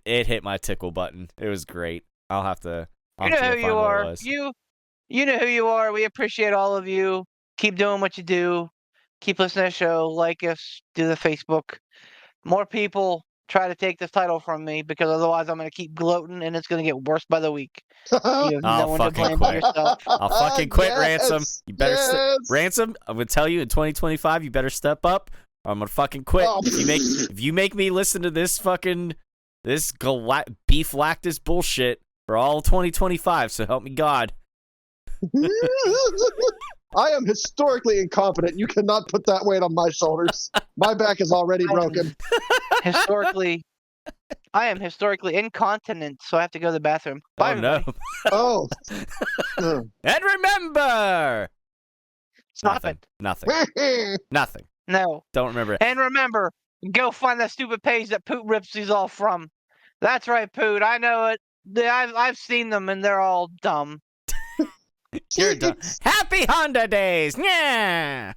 [SPEAKER 5] hit my tickle button. It was great. I'll have to.
[SPEAKER 4] You know who you are. You know who you are. We appreciate all of you. Keep doing what you do. Keep listening to the show. Like us. Do the Facebook. More people try to take this title from me because otherwise I'm going to keep gloating and it's going to get worse by the week.
[SPEAKER 5] I'll fucking quit. I'll fucking quit, Ransom. You better Ransom. I'm going to tell you in 2025 you better step up. Or I'm going to fucking quit. If you make me listen to this fucking beef lactus bullshit for all 2025, so help me God.
[SPEAKER 3] I am historically incompetent. You cannot put that weight on my shoulders. My back is already broken.
[SPEAKER 4] I am historically incontinent, so I have to go to the bathroom. Bye,
[SPEAKER 5] no.
[SPEAKER 3] Oh.
[SPEAKER 5] And remember!
[SPEAKER 4] Nothing.
[SPEAKER 5] Nothing.
[SPEAKER 4] No.
[SPEAKER 5] Don't remember it.
[SPEAKER 4] And remember, go find that stupid page that Poot rips these all from. That's right, Poot. I know it. I've seen them, and they're all dumb.
[SPEAKER 5] You're done. Happy Honda Days! Yeah!